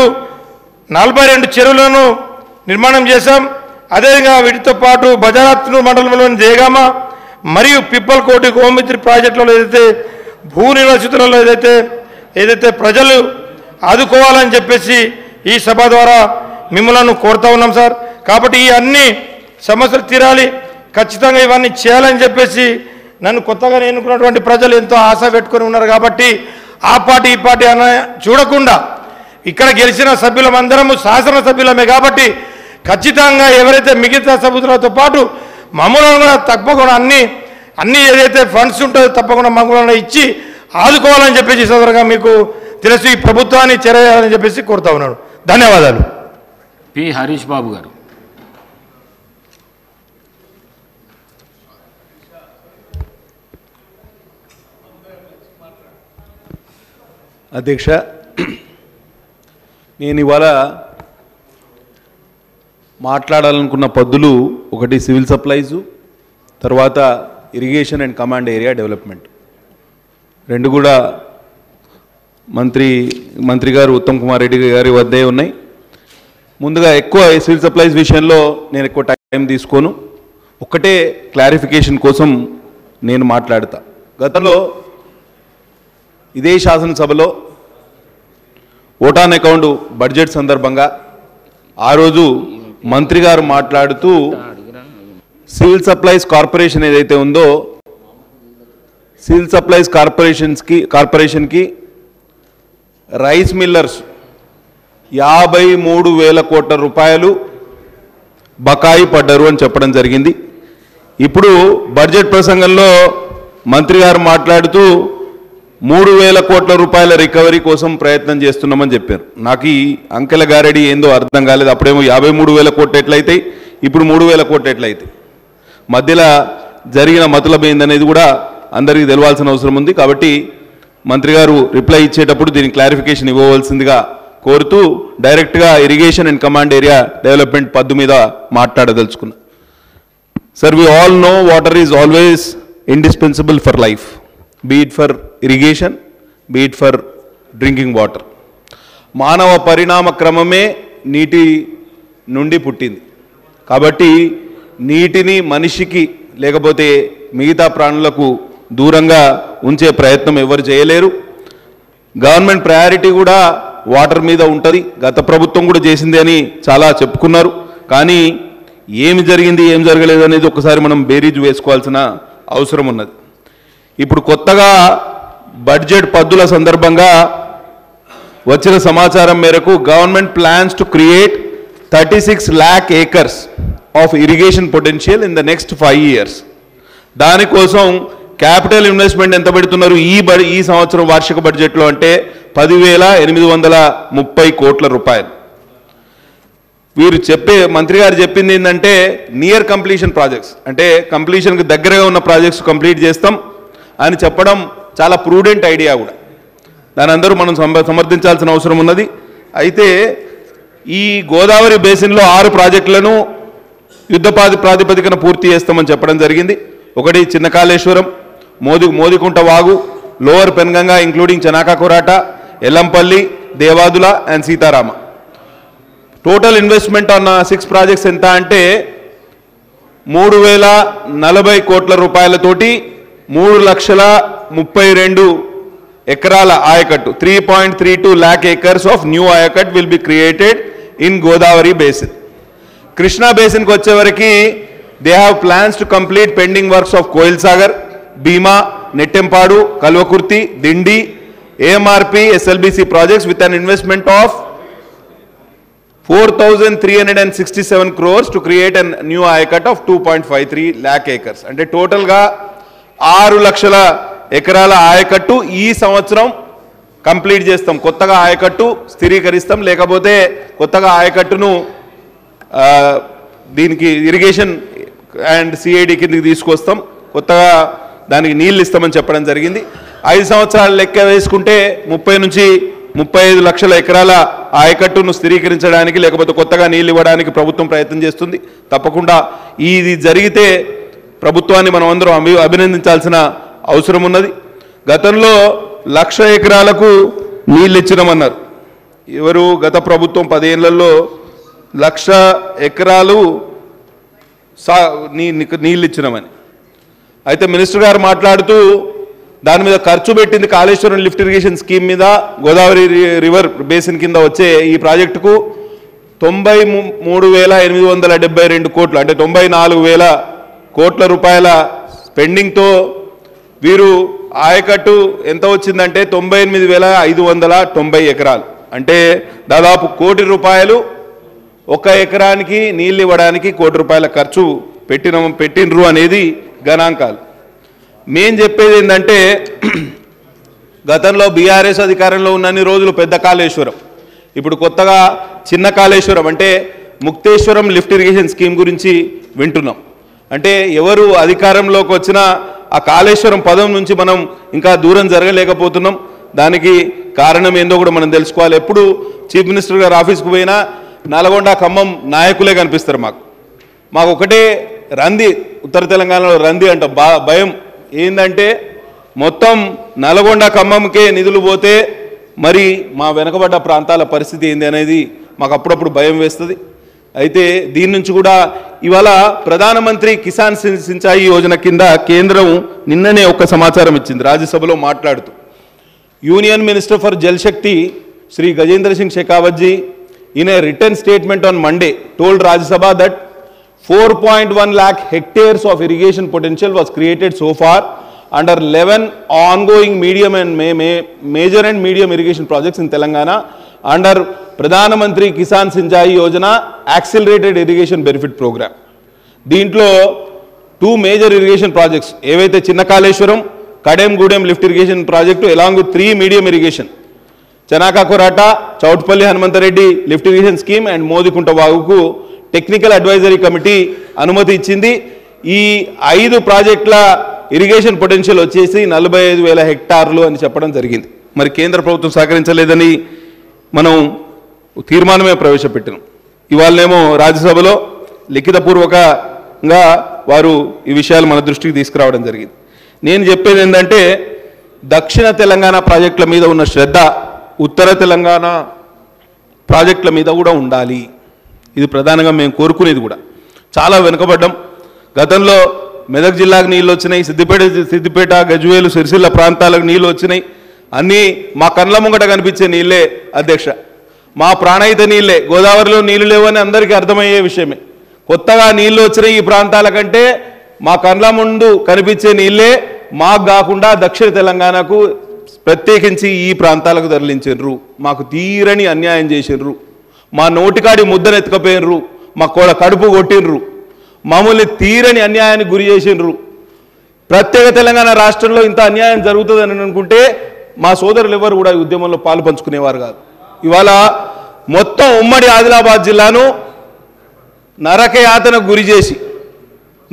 42 చెరువులను నిర్మాణం చేశాం. అదేవిధంగా వీటితో పాటు బజారత్ మండలంలోని దేగామ మరియు పిప్పల్కోటి గోమిత్రి ప్రాజెక్టులలో ఏదైతే భూ నివాసితులలో ఏదైతే ప్రజలు ఆదుకోవాలని చెప్పేసి ఈ సభ ద్వారా మిమ్మల్ని కోరుతా ఉన్నాం సార్. కాబట్టి ఈ అన్ని సమస్యలు తీరాలి, ఖచ్చితంగా ఇవన్నీ చేయాలని చెప్పేసి నన్ను కొత్తగా ఎన్నుకున్నటువంటి ప్రజలు ఎంతో ఆశ పెట్టుకొని ఉన్నారు. కాబట్టి ఆ పార్టీ ఈ పార్టీ అన్న చూడకుండా ఇక్కడ గెలిచిన సభ్యులమందరము శాసనసభ్యులమే. కాబట్టి ఖచ్చితంగా ఎవరైతే మిగతా సభ్యులతో పాటు మమ్మల్ని కూడా తప్పకుండా అన్ని ఏదైతే ఫండ్స్ ఉంటుందో తప్పకుండా మమ్మల్ని ఇచ్చి ఆదుకోవాలని చెప్పేసి సోదరుగా మీకు తెలుసు. ఈ ప్రభుత్వాన్ని చేయాలని చెప్పేసి కోరుతా ఉన్నాను. ధన్యవాదాలు. పి హరీష్ బాబు గారు. అధ్యక్ష, నేను ఇవాళ మాట్లాడాలనుకున్న పద్దులు ఒకటి సివిల్ సప్లైజు, తర్వాత irrigation and command area development. రెండు కూడా మంత్రి గారు ఉత్తమ్ కుమార్ రెడ్డి గారి వద్దే ఉన్నాయి. ముందుగా ఎక్కువ సివిల్ సప్లైస్ విషయంలో నేను ఎక్కువ టైం తీసుకోను. ఒక్కటే క్లారిఫికేషన్ కోసం నేను మాట్లాడతా. గతంలో ఇదే శాసనసభలో ఓట్ ఆన్ అకౌంట్ బడ్జెట్ సందర్భంగా ఆ రోజు మంత్రి గారు మాట్లాడుతూ సివిల్ సప్లైస్ కార్పొరేషన్ ఏదైతే ఉందో సివిల్ సప్లైస్ కార్పొరేషన్కి రైస్ మిల్లర్స్ 53,000 కోట్ల రూపాయలు బకాయి పడ్డారు అని చెప్పడం జరిగింది. ఇప్పుడు బడ్జెట్ ప్రసంగంలో మంత్రి గారు మాట్లాడుతూ 3,000 కోట్ల రూపాయల రికవరీ కోసం ప్రయత్నం చేస్తున్నామని చెప్పారు. నాకు ఈ అంకెల గారడి ఏందో అర్థం కాలేదు. అప్పుడేమో 53,000 కోట్లు ఎట్లయితాయి, ఇప్పుడు 3,000 కోట్లు ఎట్లయితాయి, మధ్యలో జరిగిన మతలబ్ ఏందనేది కూడా అందరికీ తెలవాల్సిన అవసరం ఉంది. కాబట్టి మంత్రి గారు రిప్లై ఇచ్చేటప్పుడు దీనికి క్లారిఫికేషన్ ఇవ్వవలసిందిగా కోరుతూ డైరెక్ట్గా irrigation and command area development పద్దు మీద మాట్లాడదలుచుకున్నా. Sir, we all know water is always indispensable for life, be it for irrigation, be it for drinking water. మానవ పరిణామ క్రమమే నీటి నుండి పుట్టింది. కాబట్టి నీటిని మనిషికి లేకపోతే మిగతా ప్రాణులకు దూరంగా ఉంచే ప్రయత్నం ఎవరు చేయలేరు. గవర్నమెంట్ ప్రయారిటీ కూడా వాటర్ మీద ఉంటుంది. గత ప్రభుత్వం కూడా చేసింది అని చాలా చెప్పుకున్నారు. కానీ ఏమి జరిగింది ఏం జరగలేదు అనేది ఒకసారి మనం బేరీజు వేసుకోవాల్సిన అవసరం ఉన్నది. ఇప్పుడు కొత్తగా బడ్జెట్ పద్దుల సందర్భంగా వచ్చిన సమాచారం మేరకు government plans to create 36 lakh acres of irrigation potential in the next 5 years. దానికోసం క్యాపిటల్ ఇన్వెస్ట్మెంట్ ఎంత పెడుతున్నారు ఈ సంవత్సరం వార్షిక బడ్జెట్లో అంటే 10,830 కోట్ల రూపాయలు. వీరు మంత్రి గారు చెప్పింది ఏంటంటే నియర్ కంప్లీషన్ ప్రాజెక్ట్స్, అంటే కంప్లీషన్కి దగ్గరగా ఉన్న ప్రాజెక్ట్స్ కంప్లీట్ చేస్తాం అని చెప్పడం చాలా ప్రూడెంట్ ఐడియా కూడా. దాని అందరూ మనం సమర్థించాల్సిన అవసరం ఉన్నది. అయితే ఈ గోదావరి బేసిన్లో 6 ప్రాజెక్టులను యుద్ధ ప్రాతిపదికన పూర్తి చేస్తామని చెప్పడం జరిగింది. ఒకటి చిన్న Kaleshwaram, Modikunta Vagu, lower Penganga including Chanaka Korata, Yellampalli, Devadula and Sitarama. Total investment on 6 projects ఎంత అంటే 3,040 కోట్ల రూపాయలతోటి 3,32,000 ఎకరాల ఆయకట్టు 3.32 lakh acres of new ayacut will be created in Godavari basin. Krishna బేసిన్కి వచ్చేవరకు they have plans to complete pending works of Koil Sagar, Bhima, Nettempadu, Kalwakurthy, Dindi, AMRP SLBC projects with an investment of 4,367 crores to create a new ayacut of 2.53 lakh acres. అంటే టోటల్గా 6 లక్షల ఎకరాల ఆయకట్టు ఈ సంవత్సరం complete చేస్తాం. కొత్తగా ఆయకట్టు స్థిరీకరిస్తాం, లేకపోతే కొత్తగా ఆయకట్టును దీనికి ఇరిగేషన్ అండ్ సిఐడి కిందకి తీసుకొస్తాం, కొత్తగా దానికి నీళ్ళు ఇస్తామని చెప్పడం జరిగింది. 5 సంవత్సరాలు లెక్క వేసుకుంటే 30 నుంచి 35 లక్షల ఎకరాల ఆయకట్టును స్థిరీకరించడానికి లేకపోతే కొత్తగా నీళ్ళు ఇవ్వడానికి ప్రభుత్వం ప్రయత్నం చేస్తుంది. తప్పకుండా ఇది జరిగితే ప్రభుత్వాన్ని మనం అందరం అభినందించాల్సిన అవసరం ఉన్నది. గతంలో 1,00,000 ఎకరాలకు నీళ్ళు ఇచ్చినామన్నారు. ఎవరు? గత ప్రభుత్వం 10 ఏళ్లలో 1,00,000 ఎకరాలు నీళ్ళు ఇచ్చినామని. అయితే మినిస్టర్ గారు మాట్లాడుతూ దాని మీద ఖర్చు పెట్టింది కాళేశ్వరం లిఫ్ట్ ఇరిగేషన్ స్కీమ్ మీద, గోదావరి రివర్ బేసిన్ కింద వచ్చే ఈ ప్రాజెక్టుకు 93,872 కోట్లు, అంటే 94,000 కోట్ల రూపాయల స్పెండింగ్తో వీరు ఆయకట్టు ఎంత వచ్చిందంటే 98,590 ఎకరాలు, అంటే దాదాపు ₹1 కోటి ఒక ఎకరానికి నీళ్ళు ఇవ్వడానికి ₹1 కోటి ఖర్చు పెట్టినరు అనేది గణాంకాలు. మేం చెప్పేది ఏంటంటే గతంలో బీఆర్ఎస్ అధికారంలో ఉన్నన్ని రోజులు పెద్ద కాళేశ్వరం, ఇప్పుడు కొత్తగా చిన్న కాళేశ్వరం అంటే ముక్తేశ్వరం లిఫ్ట్ ఇరిగేషన్ స్కీమ్ గురించి వింటున్నాం. అంటే ఎవరు అధికారంలోకి వచ్చినా ఆ కాళేశ్వరం పదం నుంచి మనం ఇంకా దూరం జరగలేకపోతున్నాం. దానికి కారణం ఏందో కూడా మనం తెలుసుకోవాలి. ఎప్పుడు చీఫ్ మినిస్టర్ గారు ఆఫీస్కి పోయినా నల్గొండ ఖమ్మం నాయకులే కనిపిస్తారు. మాకు ఒకటే రంది, ఉత్తర తెలంగాణలో రంది అంట భయం ఏంటంటే మొత్తం నల్గొండ ఖమ్మంకే నిధులు పోతే మరి మా వెనకబడ్డ ప్రాంతాల పరిస్థితి ఏంది అనేది మాకు అప్పుడప్పుడు భయం వేస్తుంది. అయితే దీని నుంచి కూడా ఇవాళ ప్రధానమంత్రి కిసాన్ సించాయి యోజన కింద కేంద్రం నిన్ననే ఒక సమాచారం ఇచ్చింది రాజ్యసభలో మాట్లాడుతూ. Union minister for Jal Shakti Shri Gajendra Singh Shekhawat ji in a written statement on Monday told Rajya Sabha that 4.1 lakh hectares of irrigation potential was created so far under 11 ongoing medium and major and medium irrigation projects in Telangana under Pradhan Mantri Kisan Sinchai Yojana Accelerated Irrigation Benefit Program. దీంట్లో 2 major irrigation projects ఏవైతే చిన్న Kaleshwaram Kadem Gudem lift irrigation project along with 3 medium irrigation Chanaka Korata Chowtpalli Hanumantha Reddy lift irrigation scheme and Modikunta వాగుకు technical advisory committee అనుమతి ఇచ్చింది. ఈ 5 ప్రాజెక్టుల irrigation potential వచ్చేసి 45,000 హెక్టార్లు అని చెప్పడం జరిగింది. మరి కేంద్ర ప్రభుత్వం సహకరించలేదని మనం తీర్మానమే ప్రవేశపెట్టినాం. ఇవాళనేమో రాజ్యసభలో లిఖితపూర్వకంగా వారు ఈ విషయాలు మన దృష్టికి తీసుకురావడం జరిగింది. నేను చెప్పేది ఏంటంటే దక్షిణ తెలంగాణ ప్రాజెక్టుల మీద ఉన్న శ్రద్ధ ఉత్తర తెలంగాణ ప్రాజెక్టుల మీద కూడా ఉండాలి. ఇది ప్రధానంగా మేము కోరుకునేది కూడా. చాలా వెనుకబడ్డం. గతంలో మెదక్ జిల్లాకు నీళ్ళు వచ్చినాయి, సిద్దిపేట గజ్వేలు సిరిసిల్ల ప్రాంతాలకు నీళ్ళు వచ్చినాయి. అన్నీ మా కళ్ళ ముంగట కనిపించే నీళ్ళే అధ్యక్ష, మా ప్రాణహిత నీళ్ళే. గోదావరిలో నీళ్లు లేవని అందరికీ అర్థమయ్యే విషయమే. కొత్తగా నీళ్ళు వచ్చిన ఈ ప్రాంతాల కంటే మా కళ్ళ ముందు కనిపించే నీళ్ళే మాకు కాకుండా దక్షిణ తెలంగాణకు ప్రత్యేకించి ఈ ప్రాంతాలకు తరలించారు. మాకు తీరని అన్యాయం చేసిర్రు. మా నోటికాడి ముద్దను ఎత్తుకపోయినరు, మా కడుపు కొట్టినరు, మామూలు తీరని అన్యాయానికి గురి చేసినరు. ప్రత్యేక తెలంగాణ రాష్ట్రంలో ఇంత అన్యాయం జరుగుతుందని అనుకుంటే మా సోదరులు ఎవరు కూడా ఈ ఉద్యమంలో పాలు పంచుకునేవారు కాదు. ఇవాళ మొత్తం ఉమ్మడి ఆదిలాబాద్ జిల్లాను నరకయాతనకు గురి చేసి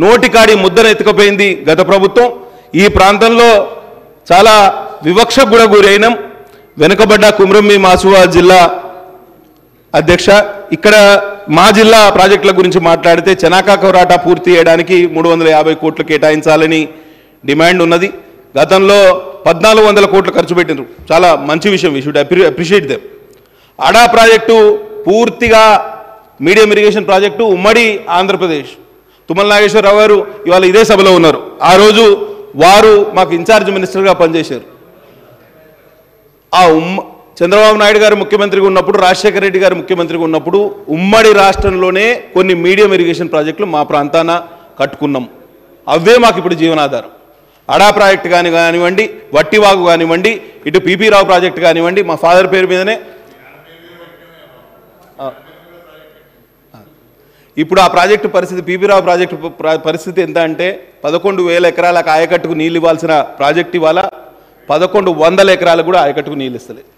నోటికాడి ముద్దను ఎత్తుకపోయింది గత ప్రభుత్వం. ఈ ప్రాంతంలో చాలా వివక్షకు కూడా గురైనాం. వెనుకబడ్డ కుమ్రంభీ మాసువాద్ జిల్లా అధ్యక్ష, ఇక్కడ మా జిల్లా ప్రాజెక్టుల గురించి మాట్లాడితే చనాకా కొరాటా పూర్తి చేయడానికి 350 కోట్లు కేటాయించాలని డిమాండ్ ఉన్నది. గతంలో 1,400 కోట్లు ఖర్చు పెట్టినారు. చాలా మంచి విషయం, వీ షుడ్ అప్రిషియేట్ దెమ్. అడా ప్రాజెక్టు పూర్తిగా మీడియం ఇరిగేషన్ ప్రాజెక్టు ఉమ్మడి ఆంధ్రప్రదేశ్. తుమ్మల నాగేశ్వరరావు గారు ఇవాళ ఇదే సభలో ఉన్నారు. ఆ రోజు వారు మాకు ఇన్ఛార్జ్ మినిస్టర్గా పనిచేశారు. చంద్రబాబు నాయుడు గారు ముఖ్యమంత్రిగా ఉన్నప్పుడు, రాజశేఖర రెడ్డి గారు ముఖ్యమంత్రిగా ఉన్నప్పుడు ఉమ్మడి రాష్ట్రంలోనే కొన్ని మీడియం ఇరిగేషన్ ప్రాజెక్టులు మా ప్రాంతాన కట్టుకున్నాం. అవే మాకు ఇప్పుడు జీవనాధారం. అడా ప్రాజెక్టు కానివ్వండి, వట్టివాగు కానివ్వండి, ఇటు పిపి రావు ప్రాజెక్ట్ కానివ్వండి, మా ఫాదర్ పేరు మీదనే ఇప్పుడు ఆ ప్రాజెక్టు పరిస్థితి, పిపి రావు ప్రాజెక్టు పరిస్థితి ఎంత అంటే 11,000 ఎకరాలకు ఆయకట్టుకు నీళ్ళు ఇవ్వాల్సిన ప్రాజెక్ట్ ఇవాళ 1,100 ఎకరాలకు కూడా ఆయకట్టుకు నీళ్ళు ఇస్తలేదు.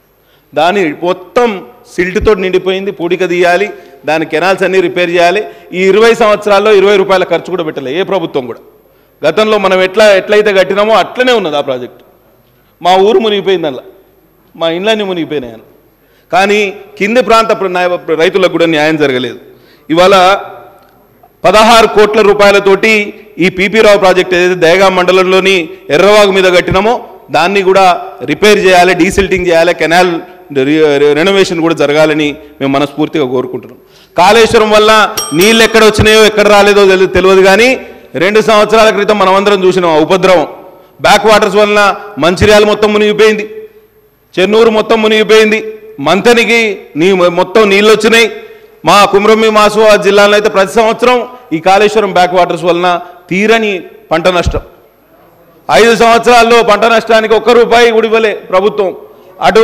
దాని మొత్తం సిల్ట్తో నిండిపోయింది, పూడిక తీయాలి, దాని కెనాల్స్ అన్నీ రిపేర్ చేయాలి. ఈ 20 సంవత్సరాల్లో 20 రూపాయల ఖర్చు కూడా పెట్టలేదు ఏ ప్రభుత్వం కూడా. గతంలో మనం ఎట్లయితే కట్టినామో అట్లనే ఉన్నది ఆ ప్రాజెక్టు. మా ఊరు మునిగిపోయింది, అలా మా ఇండ్లన్నీ మునిగిపోయినాయని. కానీ కింది ప్రాంత రైతులకు కూడా న్యాయం జరగలేదు. ఇవాళ 16 కోట్ల రూపాయలతోటి ఈ పిపి రావు ప్రాజెక్ట్ ఏదైతే దయగాం మండలంలోని ఎర్రవాగు మీద కట్టినామో దాన్ని కూడా రిపేర్ చేయాలి, డీసిల్టింగ్ చేయాలి, కెనాల్ రెనోవేషన్ కూడా జరగాలని మేము మనస్ఫూర్తిగా కోరుకుంటున్నాం. కాళేశ్వరం వల్ల నీళ్ళు ఎక్కడ వచ్చినాయో ఎక్కడ రాలేదో తెలియదు, కానీ 2 సంవత్సరాల క్రితం మనమందరం చూసినాం ఉపద్రవం. బ్యాక్ వాటర్స్ వలన మంచిర్యాల మొత్తం మునిగిపోయింది, చెన్నూరు మొత్తం మునిగిపోయింది, మంతనికి మొత్తం నీళ్ళు వచ్చినాయి. మా కుమ్రంభీం ఆసిఫాబాద్ జిల్లాలో అయితే ప్రతి సంవత్సరం ఈ కాళేశ్వరం బ్యాక్ వాటర్స్ వలన తీరని పంట నష్టం. 5 సంవత్సరాల్లో పంట నష్టానికి ₹1 కూడా ఇవ్వలే ప్రభుత్వం. అటు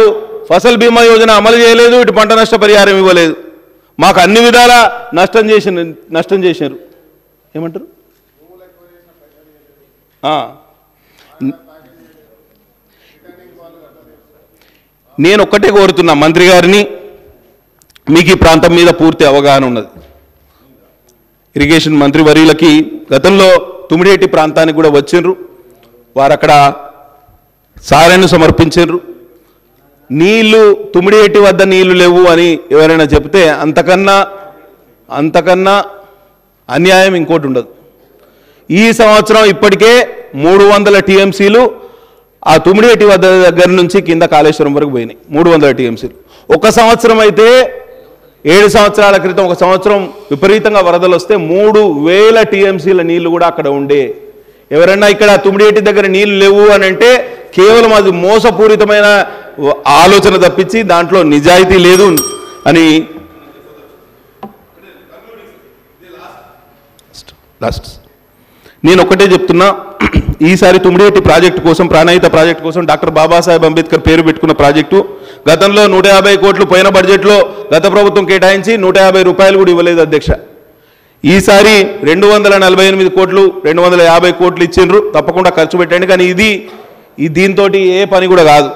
ఫసల్ బీమా యోజన అమలు చేయలేదు, ఇటు పంట నష్ట పరిహారం ఇవ్వలేదు. మాకు అన్ని విధాల నష్టం చేశారు. ఏమంటారు? నేను ఒక్కటే కోరుతున్నా మంత్రి గారిని, మీకు ఈ ప్రాంతం మీద పూర్తి అవగాహన ఉన్నది. ఇరిగేషన్ మంత్రి వర్యులకి గతంలో తుమ్మిడేటి ప్రాంతానికి కూడా వచ్చిండ్రు, వారు అక్కడ సారాన్ని సమర్పించారు. నీళ్లు తుమ్మిడేటి వద్ద నీళ్లు లేవు అని ఎవరైనా చెప్తే అంతకన్నా అన్యాయం ఇంకోటి ఉండదు. ఈ సంవత్సరం ఇప్పటికే 300 టీఎంసీలు ఆ తుమ్మిడేటి వద్ద దగ్గర నుంచి కింద కాళేశ్వరం వరకు పోయినాయి. 300 టీఎంసీలు. ఒక సంవత్సరం అయితే 7 సంవత్సరాల క్రితం ఒక సంవత్సరం విపరీతంగా వరదలు వస్తే 3,000 టీఎంసీల నీళ్లు కూడా అక్కడ ఉండే. ఎవరన్నా ఇక్కడ తుమ్మిడేటి దగ్గర నీళ్లు లేవు అని అంటే కేవలం అది మోసపూరితమైన ఆలోచన తప్పించి దాంట్లో నిజాయితీ లేదు అని. నేను ఒకటే చెప్తున్నా, ఈసారి తుమ్మిడేటి ప్రాజెక్టు కోసం, ప్రాణహిత ప్రాజెక్టు కోసం డాక్టర్ బాబాసాహెబ్ అంబేద్కర్ పేరు పెట్టుకున్న ప్రాజెక్టు గతంలో 150 కోట్లు పోయిన బడ్జెట్లో గత ప్రభుత్వం కేటాయించి ₹150 కూడా ఇవ్వలేదు అధ్యక్ష. ఈసారి 248 కోట్లు 250 కోట్లు ఇచ్చిండ్రు, తప్పకుండా ఖర్చు పెట్టండి. కానీ దీంతో ఏ పని కూడా కాదు.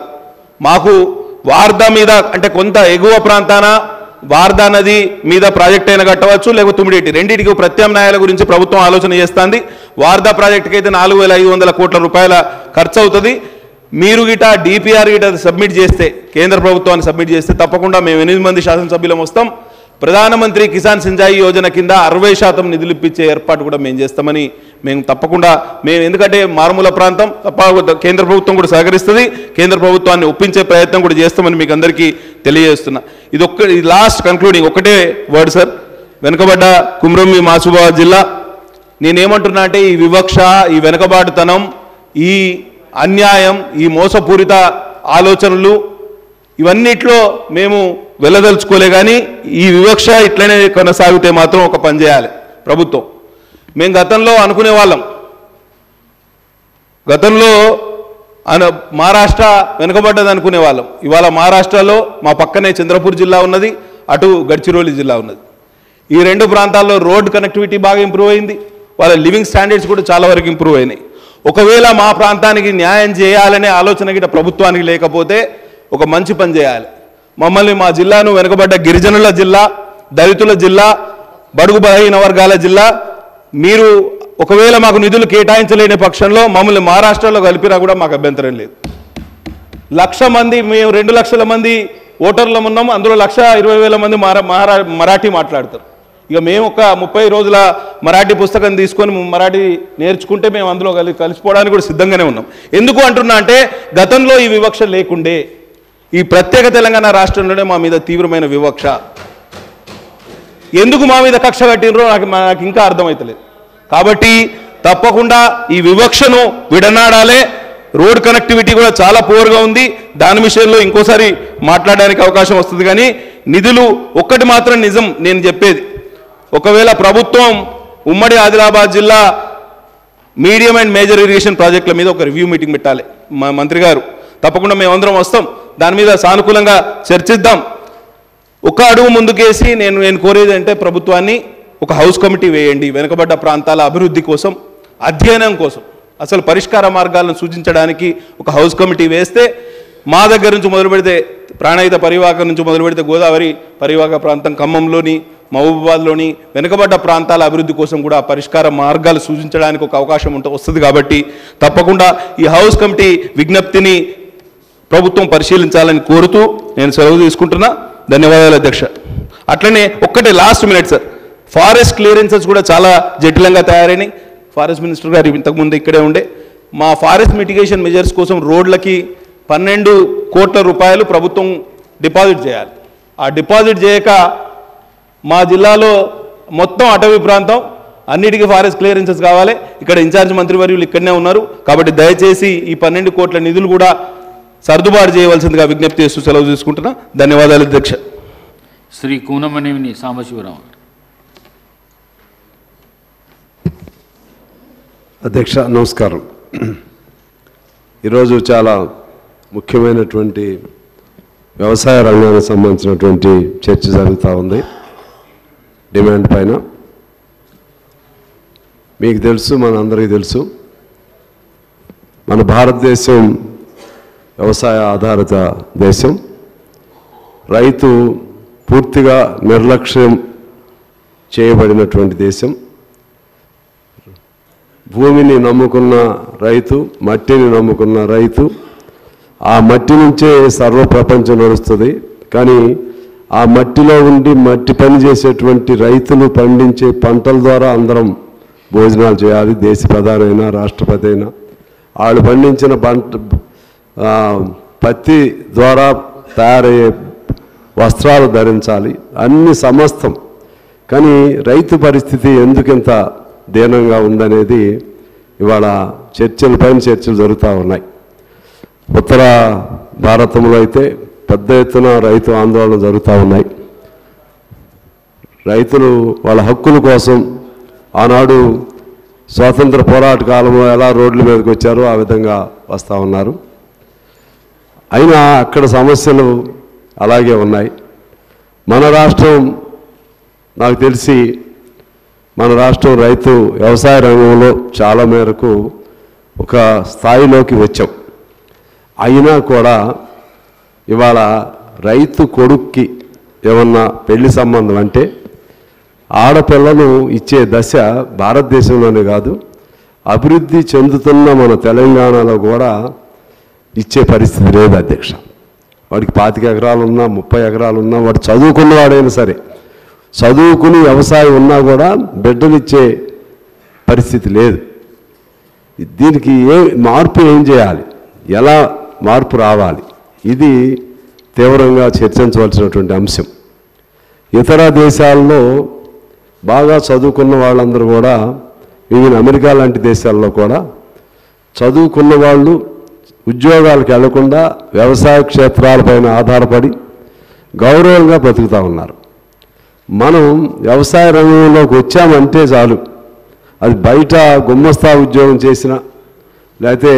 మాకు వార్దా మీద అంటే కొంత ఎగువ ప్రాంతాన వార్దా నది మీద ప్రాజెక్ట్ అయినా కట్టవచ్చు, లేకపోతే తుమ్మిడేటి, రెండింటికి ప్రత్యామ్నాయాల గురించి ప్రభుత్వం ఆలోచన చేస్తుంది. వార్దా ప్రాజెక్టుకి అయితే 4,500 కోట్ల రూపాయల ఖర్చు అవుతుంది. మీరు గిట డిపిఆర్ గిట సబ్మిట్ చేస్తే, కేంద్ర ప్రభుత్వాన్ని సబ్మిట్ చేస్తే తప్పకుండా మేము 8 మంది శాసనసభ్యులం వస్తాం. ప్రధానమంత్రి కిసాన్ సించాయి యోజన కింద 60% నిధులు ఇప్పించే ఏర్పాటు కూడా మేము చేస్తామని తప్పకుండా ఎందుకంటే మారుమూల ప్రాంతం కేంద్ర ప్రభుత్వం కూడా సహకరిస్తుంది, కేంద్ర ప్రభుత్వాన్ని ఒప్పించే ప్రయత్నం కూడా చేస్తామని మీకు అందరికీ తెలియజేస్తున్నా. ఇది లాస్ట్ కన్క్లూడింగ్ ఒకటే వర్డ్ సార్. వెనుకబడ్డ కుమ్రంభీం ఆసిఫాబాద్ జిల్లా, నేనేమంటున్నా అంటే ఈ వివక్ష, ఈ వెనుకబాటుతనం, ఈ అన్యాయం, ఈ మోసపూరిత ఆలోచనలు ఇవన్నిట్లో మేము వెళ్ళదలుచుకోలే. కానీ ఈ వివక్ష ఇట్లనే కొనసాగితే మాత్రం ఒక పని చేయాలి ప్రభుత్వం. మేము గతంలో అనుకునే వాళ్ళం, గతంలో మహారాష్ట్ర వెనుకబడ్డది అనుకునే వాళ్ళం. ఇవాళ మహారాష్ట్రలో మా పక్కనే చంద్రపూర్ జిల్లా ఉన్నది, అటు గడ్చిరోలి జిల్లా ఉన్నది. ఈ 2 ప్రాంతాల్లో రోడ్ కనెక్టివిటీ బాగా ఇంప్రూవ్ అయింది, వాళ్ళ లివింగ్ స్టాండర్డ్స్ కూడా చాలా వరకు ఇంప్రూవ్ అయినాయి. ఒకవేళ మా ప్రాంతానికి న్యాయం చేయాలనే ఆలోచన గిట్ట ప్రభుత్వానికి లేకపోతే ఒక మంచి పని చేయాలి. మమ్మల్ని, మా జిల్లాను వెనుకబడ్డ గిరిజనుల జిల్లా, దళితుల జిల్లా, బడుగు బలహీన వర్గాల జిల్లా, మీరు ఒకవేళ మాకు నిధులు కేటాయించలేని పక్షంలో మమ్మల్ని మహారాష్ట్రలో కలిపినా కూడా మాకు అభ్యంతరం లేదు. 1,00,000 మంది, మేము 2 లక్షల మంది ఓటర్లు ఉన్నాము, అందులో 1,20,000 మంది మరాఠీ మాట్లాడతారు. ఇక మేము ఒక 30 రోజుల మరాఠీ పుస్తకం తీసుకొని మరాఠీ నేర్చుకుంటే మేము అందులో కలిసిపోవడానికి కూడా సిద్ధంగానే ఉన్నాం. ఎందుకు అంటున్నా అంటే గతంలో ఈ వివక్ష లేకుండే, ఈ ప్రత్యేక తెలంగాణ రాష్ట్రంలోనే మా మీద తీవ్రమైన వివక్ష. ఎందుకు మా మీద కక్ష కట్టినరో నాకు ఇంకా అర్థమవుతలేదు. కాబట్టి తప్పకుండా ఈ వివక్షను విడనాడాలే. రోడ్ కనెక్టివిటీ కూడా చాలా పూర్గా ఉంది, దాని విషయంలో ఇంకోసారి మాట్లాడడానికి అవకాశం వస్తుంది. కానీ నిధులు ఒక్కటి మాత్రం నిజం నేను చెప్పేది, ఒకవేళ ప్రభుత్వం ఉమ్మడి ఆదిలాబాద్ జిల్లా మీడియం అండ్ మేజర్ ఇరిగేషన్ ప్రాజెక్టుల మీద ఒక రివ్యూ మీటింగ్ పెట్టాలి మా మంత్రి గారు. తప్పకుండా మేమందరం వస్తాం, దాని మీద సానుకూలంగా చర్చిద్దాం. ఒక అడుగు ముందుకేసి నేను కోరేది అంటే ప్రభుత్వాన్ని ఒక హౌస్ కమిటీ వేయండి, వెనుకబడ్డ ప్రాంతాల అభివృద్ధి కోసం, అధ్యయనం కోసం, అసలు పరిష్కార మార్గాలను సూచించడానికి ఒక హౌస్ కమిటీ వేస్తే మా దగ్గర నుంచి మొదలు పెడితే ప్రాణహిత పరివాహక నుంచి మొదలు పెడితే గోదావరి పరివాహక ప్రాంతం, ఖమ్మంలోని, మహబూబాబాద్లోని వెనుకబడ్డ ప్రాంతాల అభివృద్ధి కోసం కూడా పరిష్కార మార్గాలు సూచించడానికి ఒక అవకాశం వస్తుంది. కాబట్టి తప్పకుండా ఈ హౌస్ కమిటీ విజ్ఞప్తిని ప్రభుత్వం పరిశీలించాలని కోరుతూ నేను సెలవు తీసుకుంటున్నా. ధన్యవాదాలు అధ్యక్ష. అట్లనే ఒక్కటే last minute sir, forest clearances కూడా చాలా జటిలంగా తయారైనాయి. ఫారెస్ట్ మినిస్టర్ గారు ఇంతకుముందు ఇక్కడే ఉండే, మా ఫారెస్ట్ మిటిగేషన్ మెజర్స్ కోసం రోడ్లకి 12 కోట్ల రూపాయలు ప్రభుత్వం డిపాజిట్ చేయాలి. ఆ డిపాజిట్ చేయక మా జిల్లాలో మొత్తం అటవీ ప్రాంతం అన్నిటికీ ఫారెస్ట్ క్లియరెన్సెస్ కావాలి. ఇక్కడ ఇన్ఛార్జ్ మంత్రివర్యులు ఇక్కడనే ఉన్నారు. కాబట్టి దయచేసి ఈ 12 కోట్ల నిధులు కూడా సర్దుబాటు చేయవలసిందిగా విజ్ఞప్తి చేస్తూ సెలవు తీసుకుంటున్నా. ధన్యవాదాలు అధ్యక్ష. శ్రీ కూనమనేని సాంబశివరావు. అధ్యక్ష నమస్కారం. ఈరోజు చాలా ముఖ్యమైనటువంటి వ్యవసాయ రంగానికి సంబంధించినటువంటి చర్చ జరుగుతూ ఉంది. డిమాండ్ పైన మీకు తెలుసు, మన అందరికీ తెలుసు, మన భారతదేశం వ్యవసాయ ఆధారిత దేశం. రైతు పూర్తిగా నిర్లక్ష్యం చేయబడినటువంటి దేశం. భూమిని నమ్ముకున్న రైతు, మట్టిని నమ్ముకున్న రైతు, ఆ మట్టి నుంచే సర్వ ప్రపంచం నడుస్తుంది. కానీ ఆ మట్టిలో ఉండి మట్టి పని చేసేటువంటి రైతులు పండించే పంటల ద్వారా అందరం భోజనాలు చేయాలి. దేశ ప్రధాని అయినా రాష్ట్రపతి అయినా వాళ్ళు పండించిన పత్తి ద్వారా తయారయ్యే వస్త్రాలు ధరించాలి, అన్ని సమస్తం. కానీ రైతు పరిస్థితి ఎందుకింత దీనంగా ఉందనేది ఇవాళ చర్చలపైన చర్చలు జరుగుతూ ఉన్నాయి. ఉత్తర భారతంలో అయితే పెద్ద ఎత్తున రైతు ఆందోళన జరుగుతూ ఉన్నాయి. రైతులు వాళ్ళ హక్కుల కోసం ఆనాడు స్వాతంత్ర పోరాట కాలంలో ఎలా రోడ్ల మీదకి వచ్చారో ఆ విధంగా వస్తూ ఉన్నారు. అయినా అక్కడ సమస్యలు అలాగే ఉన్నాయి. మన రాష్ట్రం, నాకు తెలిసి మన రాష్ట్రం రైతు వ్యవసాయ రంగంలో చాలా మేరకు ఒక స్థాయిలోకి వచ్చాం. అయినా కూడా ఇవాళ రైతు కొడుక్కి ఏమన్నా పెళ్లి సంబంధం అంటే ఆడపిల్లను ఇచ్చే దశ భారతదేశంలోనే కాదు, అభివృద్ధి చెందుతున్న మన తెలంగాణలో కూడా ఇచ్చే పరిస్థితి లేదు అధ్యక్ష. వాడికి 25 ఎకరాలు ఉన్నా, 30 ఎకరాలు ఉన్నా, వాడు చదువుకున్నవాడైనా సరే, చదువుకుని వ్యవసాయం ఉన్నా కూడా బిడ్డలిచ్చే పరిస్థితి లేదు. దీనికి మార్పు ఏం చేయాలి, ఎలా మార్పు రావాలి, ఇది తీవ్రంగా చర్చించవలసినటువంటి అంశం. ఇతర దేశాల్లో బాగా చదువుకున్న వాళ్ళందరూ కూడా, ఈవెన్ అమెరికా లాంటి దేశాల్లో కూడా చదువుకున్న వాళ్ళు ఉద్యోగాలకు వెళ్లకుండా వ్యవసాయ క్షేత్రాలపైన ఆధారపడి గౌరవంగా బ్రతుకుతూ ఉన్నారు. మనం వ్యవసాయ రంగంలోకి వచ్చామంటే చాలు, అది బయట గుమ్మస్తా ఉద్యోగం చేసినా, లేకపోతే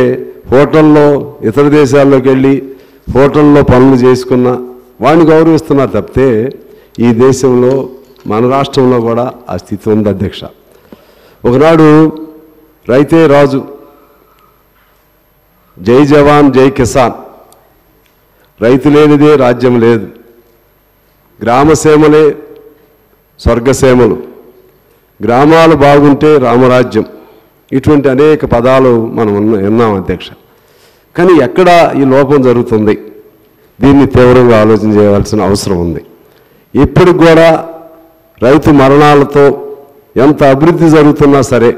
హోటల్లో ఇతర దేశాల్లోకి వెళ్ళి హోటల్లో పనులు చేసుకున్న వాడిని గౌరవిస్తున్నారు తప్పితే ఈ దేశంలో మన రాష్ట్రంలో కూడా ఆ స్థితి ఉంది అధ్యక్ష. ఒకనాడు రైతే రాజు, జై జవాన్ జై కిసాన్, రైతు లేనిదే రాజ్యం లేదు, గ్రామసీమలే స్వర్గసీమలు, గ్రామాలు బాగుంటే రామరాజ్యం, ఇటువంటి అనేక పదాలు మనం విన్నాం అధ్యక్ష. కానీ ఎక్కడ ఈ లోపం జరుగుతుంది, దీన్ని తీవ్రంగా ఆలోచన చేయవలసిన అవసరం ఉంది. ఇప్పటికి కూడా రైతు మరణాలతో ఎంత అభివృద్ధి జరుగుతున్నా సరే,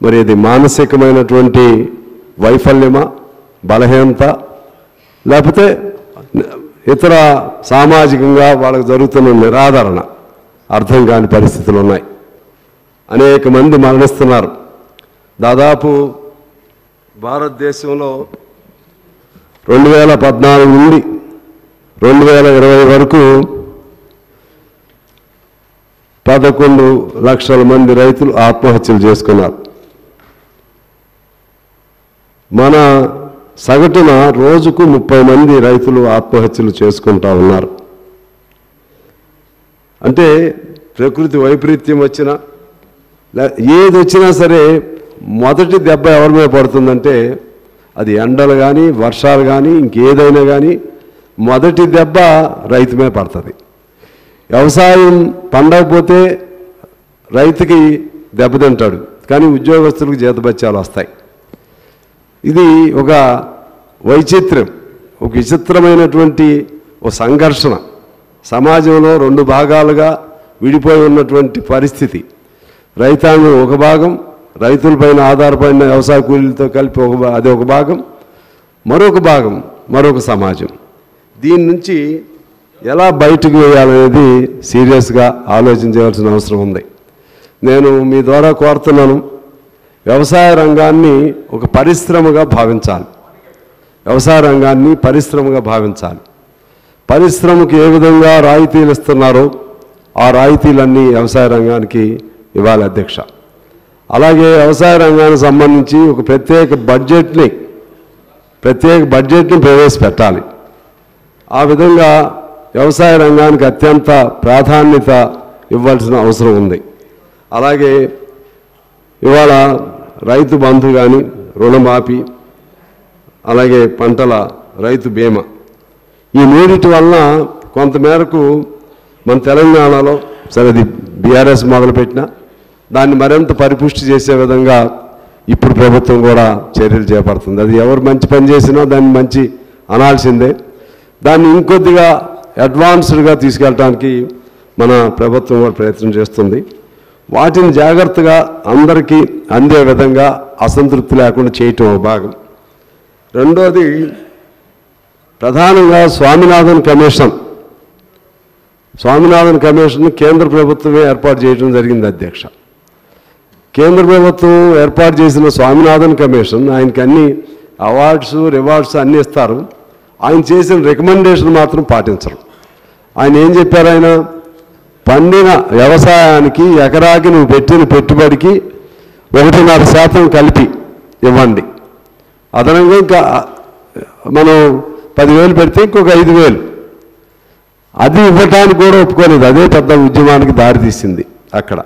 మరి ఇది మానసికమైనటువంటి వైఫల్యమా, బలహీనత, లేకపోతే ఇతర సామాజికంగా వాళ్ళకు జరుగుతున్న నిరాదరణ, అర్థం కాని పరిస్థితులు ఉన్నాయి. అనేక మంది మరణిస్తున్నారు. దాదాపు భారతదేశంలో 2014 నుండి 2020 వరకు 11 లక్షల మంది రైతులు ఆత్మహత్యలు చేసుకున్నారు. మన సగటున రోజుకు 30 మంది రైతులు ఆత్మహత్యలు చేసుకుంటా ఉన్నారు. అంటే ప్రకృతి వైపరీత్యం వచ్చినా ఏది వచ్చినా సరే మొదటి దెబ్బ ఎవరి మీద పడుతుందంటే అది ఎండలు కానీ వర్షాలు కానీ ఇంకేదైనా కానీ మొదటి దెబ్బ రైతు మీద పడుతుంది. వ్యవసాయం పండకపోతే రైతుకి దెబ్బతింటాడు, కానీ ఉద్యోగస్తులకు జీతభత్యాలు వస్తాయి. ఇది ఒక వైచిత్రం, ఒక విచిత్రమైనటువంటి ఒక సంఘర్షణ. సమాజంలో 2 భాగాలుగా విడిపోయి ఉన్నటువంటి పరిస్థితి. రైతాంగం ఒక భాగం, రైతులపైన ఆధారపడిన వ్యవసాయ కూలీలతో కలిపి అది ఒక భాగం, మరొక భాగం మరొక సమాజం. దీని నుంచి ఎలా బయటకు వేయాలనేది సీరియస్గా ఆలోచించవలసిన అవసరం ఉంది. నేను మీ ద్వారా కోరుతున్నాను, వ్యవసాయ రంగాన్ని ఒక పరిశ్రమగా భావించాలి. వ్యవసాయ రంగాన్ని పరిశ్రమగా భావించాలి. పరిశ్రమకు ఏ విధంగా రాయితీలు ఇస్తున్నారో ఆ రాయితీలన్నీ వ్యవసాయ రంగానికి ఇవ్వాలి అధ్యక్ష. అలాగే వ్యవసాయ రంగానికి సంబంధించి ఒక ప్రత్యేక బడ్జెట్ని ప్రవేశపెట్టాలి. ఆ విధంగా వ్యవసాయ రంగానికి అత్యంత ప్రాధాన్యత ఇవ్వాల్సిన అవసరం ఉంది. అలాగే ఇవాళ రైతు బంధు కానీ, రుణమాఫీ, అలాగే పంటల రైతు బీమా, ఈ మూడిటి వలన కొంతమేరకు మన తెలంగాణలో సరే అది బీఆర్ఎస్ మొదలుపెట్టినా దాన్ని మరింత పరిపుష్టి చేసే విధంగా ఇప్పుడు ప్రభుత్వం కూడా చర్యలు చేపడుతుంది. అది ఎవరు మంచి పని చేసినా దాన్ని మంచి అనాల్సిందే. దాన్ని ఇంకొద్దిగా అడ్వాన్స్డ్గా తీసుకెళ్ళడానికి మన ప్రభుత్వం కూడా ప్రయత్నం చేస్తుంది. వాటిని జాగ్రత్తగా అందరికీ అందే విధంగా అసంతృప్తి లేకుండా చేయటం ఒక భాగం. రెండోది ప్రధానంగా స్వామినాథన్ కమిషన్ కేంద్ర ప్రభుత్వమే ఏర్పాటు చేయడం జరిగింది అధ్యక్ష. కేంద్ర ప్రభుత్వం ఏర్పాటు చేసిన స్వామినాథన్ కమిషన్ ఆయనకి అన్ని అవార్డ్స్ రివార్డ్స్ అన్నీ ఇస్తారు. ఆయన చేసిన రికమెండేషన్ మాత్రం పాటించరు. ఆయన ఏం చెప్పారు, ఆయన పండిన వ్యవసాయానికి ఎకరాకి నువ్వు పెట్టిన పెట్టుబడికి 1.5% కలిపి ఇవ్వండి, అదనంగా ఇంకా మనం 10,000 పెడితే ఇంకొక 5,000 అది ఇవ్వటానికి కూడా ఒప్పుకోలేదు. అదే పెద్ద ఉద్యమానికి దారితీసింది అక్కడ.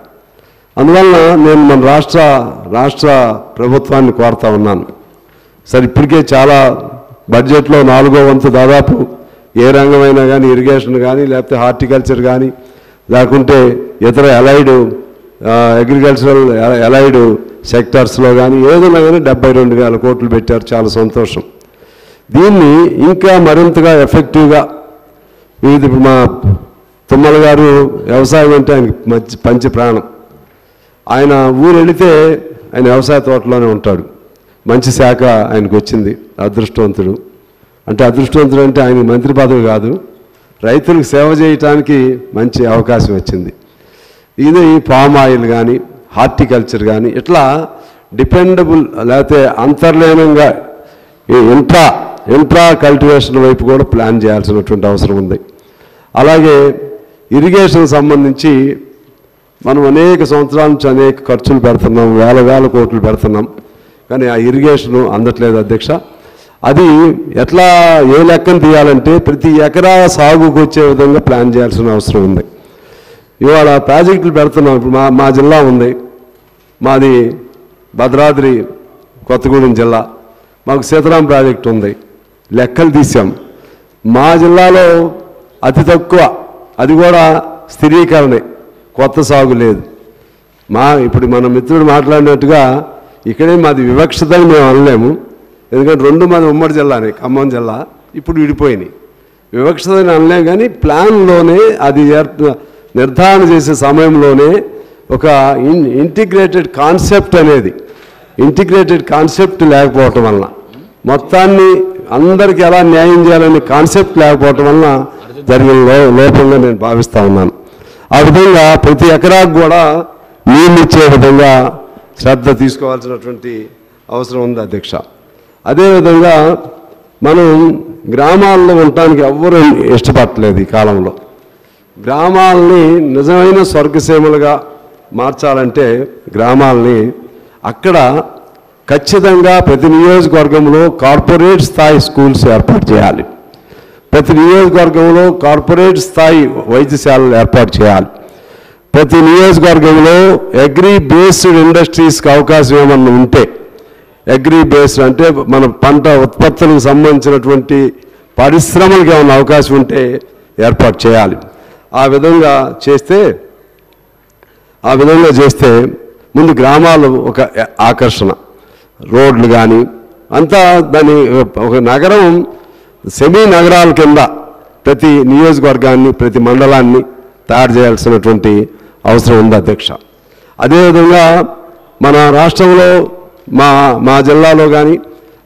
అందువలన నేను మన రాష్ట్ర ప్రభుత్వాన్ని కోరుతా ఉన్నాను. సరే ఇప్పటికే చాలా బడ్జెట్లో 4వ వంతు దాదాపు ఏ రంగమైనా కానీ, ఇరిగేషన్ కానీ, లేకపోతే హార్టికల్చర్ కానీ, లేకుంటే ఇతర అగ్రికల్చరల్ అలైడ్ సెక్టార్స్లో కానీ ఏదైనా కానీ 72,000 కోట్లు పెట్టారు. చాలా సంతోషం. దీన్ని ఇంకా మరింతగా ఎఫెక్టివ్గా ఇది మా తుమ్మల గారు వ్యవసాయం అంటే ఆయనకి పంచి ప్రాణం. ఆయన ఊరు వెళితే ఆయన వ్యవసాయ తోటలోనే ఉంటాడు. మంచి శాఖ ఆయనకు వచ్చింది. అదృష్టవంతుడు అంటే ఆయనకు మంత్రి పదవి కాదు, రైతులకు సేవ చేయటానికి మంచి అవకాశం వచ్చింది. ఇది పామ్ ఆయిల్ కానీ, హార్టికల్చర్ కానీ, ఇట్లా డిపెండబుల్ లేకపోతే అంతర్లీనంగా ఇంట్రా కల్టివేషన్ వైపు కూడా ప్లాన్ చేయాల్సినటువంటి అవసరం ఉంది. అలాగే ఇరిగేషన్ సంబంధించి మనం అనేక సంవత్సరాల నుంచి అనేక ఖర్చులు పెడుతున్నాం, వేల కోట్లు పెడుతున్నాం, కానీ ఆ ఇరిగేషను అందట్లేదు అధ్యక్ష. అది ఎట్లా ఏ లెక్కను తీయాలంటే ప్రతి ఎకరా సాగుకు వచ్చే విధంగా ప్లాన్ చేయాల్సిన అవసరం ఉంది. ఇవాళ ప్రాజెక్టులు పెడుతున్నాం. ఇప్పుడు మా జిల్లా ఉంది, మాది భద్రాద్రి కొత్తగూడెం జిల్లా. మాకు సీతారాం ప్రాజెక్టు ఉంది. లెక్కలు తీసాం. మా జిల్లాలో అతి తక్కువ, అది కూడా స్థిరీకరణే, కొత్త సాగు లేదు. ఇప్పుడు మన మిత్రుడు మాట్లాడినట్టుగా ఇక్కడే మాది వివక్షతని మేము అనలేము. ఎందుకంటే 2 మాది ఉమ్మడి జిల్లానే, ఖమ్మం జిల్లా. ఇప్పుడు విడిపోయినాయి. వివక్షతని అనలేము, కానీ ప్లాన్లోనే అది నిర్ధారణ చేసే సమయంలోనే ఒక ఇంటిగ్రేటెడ్ కాన్సెప్ట్ లేకపోవటం వలన, మొత్తాన్ని అందరికీ ఎలా న్యాయం చేయాలనే కాన్సెప్ట్ లేకపోవటం వలన జరిగిన లోపంగా నేను భావిస్తూ ఉన్నాను. ఆ విధంగా ప్రతి ఎకరాకు కూడా నీళ్ళు ఇచ్చే విధంగా శ్రద్ధ తీసుకోవాల్సినటువంటి అవసరం ఉంది అధ్యక్ష. అదేవిధంగా మనం గ్రామాల్లో ఉండటానికి ఎవ్వరూ ఇష్టపడలేదు ఈ కాలంలో. గ్రామాలని నిజమైన స్వర్గసీమలుగా మార్చాలంటే గ్రామాలని అక్కడ ఖచ్చితంగా ప్రతి నియోజకవర్గంలో కార్పొరేట్ స్థాయి స్కూల్స్ ఏర్పాటు చేయాలి. ప్రతి నియోజకవర్గంలో కార్పొరేట్ స్థాయి వైద్యశాలలు ఏర్పాటు చేయాలి. ప్రతి నియోజకవర్గంలో అగ్రి బేస్డ్ ఇండస్ట్రీస్కి అవకాశం ఏమన్నా ఉంటే, అగ్రి బేస్డ్ అంటే మన పంట ఉత్పత్తులకు సంబంధించినటువంటి పరిశ్రమలకు ఏమైనా అవకాశం ఉంటే ఏర్పాటు చేయాలి. ఆ విధంగా చేస్తే ముందు గ్రామాలు ఒక ఆకర్షణ, రోడ్లు కానీ అంతా దాని ఒక నగరం సెమీ నగరాల కింద ప్రతి నియోజకవర్గాన్ని ప్రతి మండలాన్ని తయారు చేయాల్సినటువంటి అవసరం ఉంది అధ్యక్ష. అదేవిధంగా మన రాష్ట్రంలో మా జిల్లాలో కానీ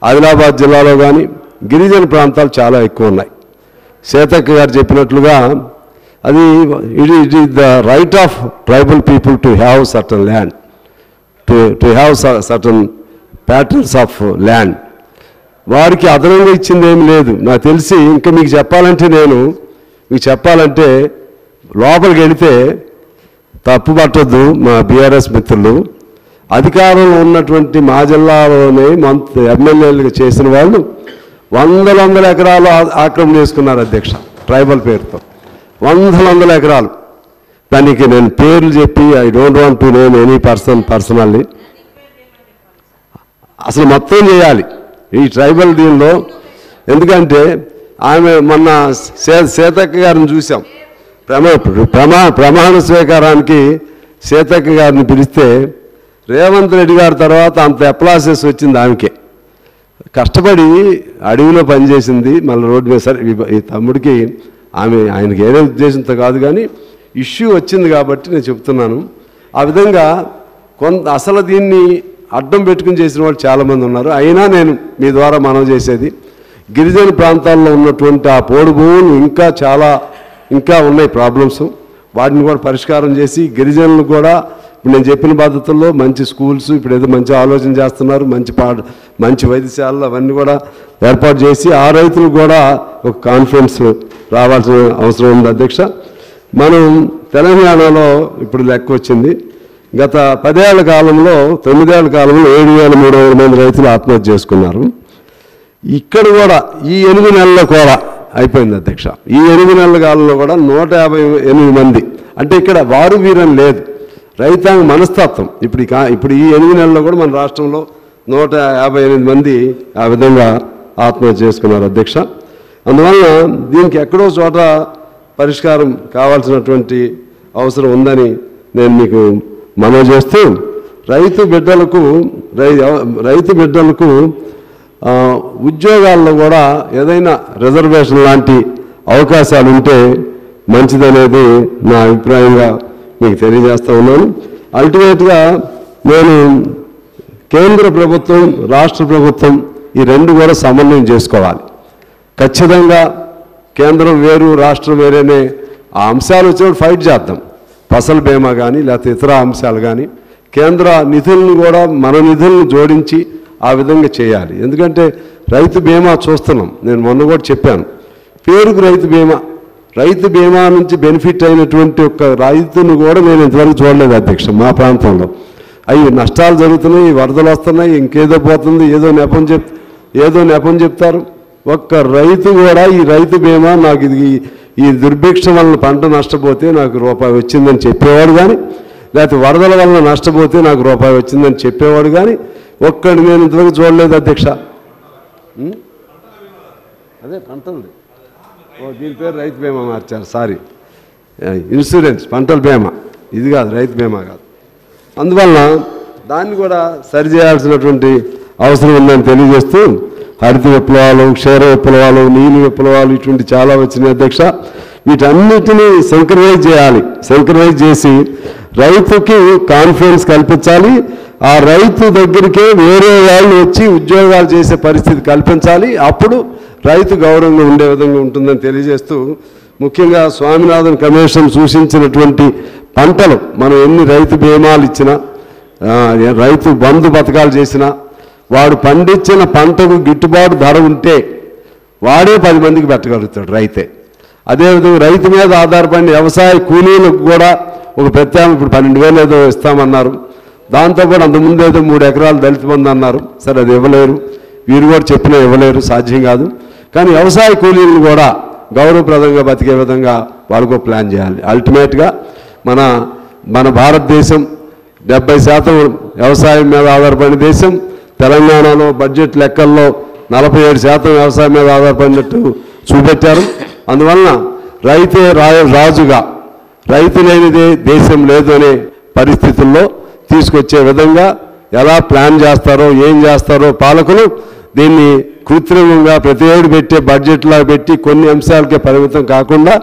ఆదిలాబాద్ జిల్లాలో కానీ గిరిజన ప్రాంతాలు చాలా ఎక్కువ ఉన్నాయి. సీతక్క గారు చెప్పినట్లుగా అది it is the right of tribal people to have certain land, to have certain patterns of land. వారికి అదనంగా ఇచ్చింది ఏమి లేదు నాకు తెలిసి. ఇంకా మీకు చెప్పాలంటే లోపలికి వెళితే తప్పు పట్టొద్దు మా బీఆర్ఎస్ మిత్రులు, అధికారంలో ఉన్నటువంటి మా జిల్లాలోనే ఎమ్మెల్యేలుగా చేసిన వాళ్ళు వందల ఎకరాలు ఆక్రమణ చేసుకున్నారు అధ్యక్ష, ట్రైబల్ పేరుతో వందల ఎకరాలు. దానికి నేను పేర్లు చెప్పి I don't want to name any personally అసలు మొత్తం చేయాలి ఈ ట్రైబల్ దీనిలో. ఎందుకంటే ఆమె మొన్న సీతక్క గారిని చూసాం, ప్రమాణ స్వీకారానికి సీతక్క గారిని పిలిస్తే రేవంత్ రెడ్డి గారి తర్వాత అంత అప్లాసెస్ వచ్చింది ఆమెకే. కష్టపడి అడవిలో పనిచేసింది, మళ్ళీ రోడ్డు మీద. సరే ఈ తమ్ముడికి ఆయనకి ఏదో ఉద్దేశంతో కాదు కానీ ఇష్యూ వచ్చింది కాబట్టి నేను చెప్తున్నాను. ఆ విధంగా అసలు దీన్ని అడ్డం పెట్టుకుని చేసిన వాళ్ళు చాలామంది ఉన్నారు. అయినా నేను మీ ద్వారా మనవి చేసేది, గిరిజన ప్రాంతాల్లో ఉన్నటువంటి ఆ పోడు భూములు ఇంకా ఉన్నాయి ప్రాబ్లమ్స్, వాటిని కూడా పరిష్కారం చేసి గిరిజనులు కూడా నేను చెప్పిన పద్ధతుల్లో మంచి స్కూల్స్, ఇప్పుడు ఏదో మంచి ఆలోచన చేస్తున్నారు, మంచి వైద్యశాలలు అవన్నీ కూడా ఏర్పాటు చేసి ఆ రైతులకు కూడా ఒక కాన్ఫిడెన్స్ రావాల్సిన అవసరం ఉంది అధ్యక్ష. మనం తెలంగాణలో ఇప్పుడు లెక్క వచ్చింది, గత 9 ఏళ్ల కాలంలో 7,300 మంది రైతులు ఆత్మహత్య చేసుకున్నారు. ఇక్కడ కూడా ఈ 8 నెలల్లో కూడా అయిపోయింది అధ్యక్ష. ఈ 8 నెలల కాలంలో కూడా 158 మంది, అంటే ఇక్కడ వారు వీరని లేదు, రైతాంగ మనస్తత్వం. ఇప్పుడు ఈ 8 నెలల్లో కూడా మన రాష్ట్రంలో 158 మంది ఆ విధంగా ఆత్మహత్య చేసుకున్నారు అధ్యక్ష. అందువల్ల దీనికి ఎక్కడో చోట పరిష్కారం కావాల్సినటువంటి అవసరం ఉందని నేను మీకు మనవి చేస్తూ, రైతు బిడ్డలకు ఉద్యోగాల్లో కూడా ఏదైనా రిజర్వేషన్ లాంటి అవకాశాలు ఉంటే మంచిదనేది నా అభిప్రాయంగా మీకు తెలియజేస్తూ ఉన్నాను. అల్టిమేట్గా నేను కేంద్ర ప్రభుత్వం రాష్ట్ర ప్రభుత్వం ఈ రెండు కూడా సమన్వయం చేసుకోవాలి. ఖచ్చితంగా కేంద్రం వేరు రాష్ట్రం వేరేనే ఆ అంశాలు వచ్చినప్పుడు ఫైట్ చేద్దాం. ఫసల్ బీమా కానీ లేకపోతే ఇతర అంశాలు కానీ కేంద్ర నిధులను కూడా మన నిధులను జోడించి ఆ విధంగా చేయాలి. ఎందుకంటే రైతు బీమా చూస్తున్నాం, నేను మొన్న కూడా చెప్పాను, పేరుకు రైతు బీమా నుంచి బెనిఫిట్ అయినటువంటి ఒక రైతును కూడా నేను ఇంతవరకు చూడలేదు అధ్యక్ష. మా ప్రాంతంలో అవి నష్టాలు జరుగుతున్నాయి, వరదలు వస్తున్నాయి, ఇంకేదో పోతుంది, ఏదో నెపం చెప్తారు. ఒక్క రైతు కూడా ఈ రైతు బీమా నాకు ఈ దుర్భిక్షం వలన పంట నష్టపోతే నాకు రూపాయి వచ్చిందని చెప్పేవాడు కానీ, లేకపోతే వరదల వలన నష్టపోతే నాకు రూపాయి వచ్చిందని చెప్పేవాడు కానీ ఒక్కడి నేను ఇంతవరకు చూడలేదు అధ్యక్ష. అదే పంటలు దీని పేరు రైతు బీమా మార్చారు, సారీ ఇన్సూరెన్స్ పంటల బీమా, ఇది కాదు రైతు బీమా కాదు. అందువల్ల దాన్ని కూడా సరిచేయాల్సినటువంటి అవసరం ఉందని తెలియజేస్తూ, హరిత విప్లవాలు, క్షీర విప్లవాలు, నీలి విప్లవాలు ఇటువంటి చాలా వచ్చినాయి అధ్యక్ష. వీటన్నిటినీ సింక్రనైజ్ చేసి రైతుకి కాన్ఫిడెన్స్ కల్పించాలి. ఆ రైతు దగ్గరికే వేరే వాళ్ళు వచ్చి ఉద్యోగాలు చేసే పరిస్థితి కల్పించాలి. అప్పుడు రైతు గౌరవంగా ఉండే విధంగా ఉంటుందని తెలియజేస్తూ, ముఖ్యంగా స్వామినాథన్ కమిషన్ సూచించినటువంటి పంటలు మనం ఎన్ని రైతు బీమాలు ఇచ్చినా, రైతు బంధు పథకాలు చేసినా, వాడు పండించిన పంటకు గిట్టుబాటు ధర ఉంటే వాడే 10 మందికి పెట్టగలుగుతాడు రైతే. అదేవిధంగా రైతు మీద ఆధారపడిన వ్యవసాయ కూలీలకు కూడా ఒక ప్రత్యామ్నాయం, ఇప్పుడు 12,000 ఏదో ఇస్తామన్నారు, దాంతోపాటు అంతకుముందు ఏదో 3 ఎకరాలు దళిత బంధు అన్నారు. సరే, అది ఇవ్వలేరు, వీరు కూడా చెప్పినా ఇవ్వలేరు, సాధ్యం కాదు. కానీ వ్యవసాయ కూలీలను కూడా గౌరవప్రదంగా బతికే విధంగా వాళ్ళకు ప్లాన్ చేయాలి. అల్టిమేట్గా మన భారతదేశం 70% వ్యవసాయం మీద ఆధారపడిన దేశం. తెలంగాణలో బడ్జెట్ లెక్కల్లో 47% వ్యవసాయం మీద ఆధారపడినట్టు చూపెట్టారు. అందువలన రైతే రాజుగా, రైతు లేనిదే దేశం లేదు అనే పరిస్థితుల్లో తీసుకొచ్చే విధంగా ఎలా ప్లాన్ చేస్తారో, ఏం చేస్తారో పాలకులు దీన్ని కృత్రిమంగా ప్రతి ఏడు పెట్టే బడ్జెట్లా పెట్టి కొన్ని అంశాలకే పరిమితం కాకుండా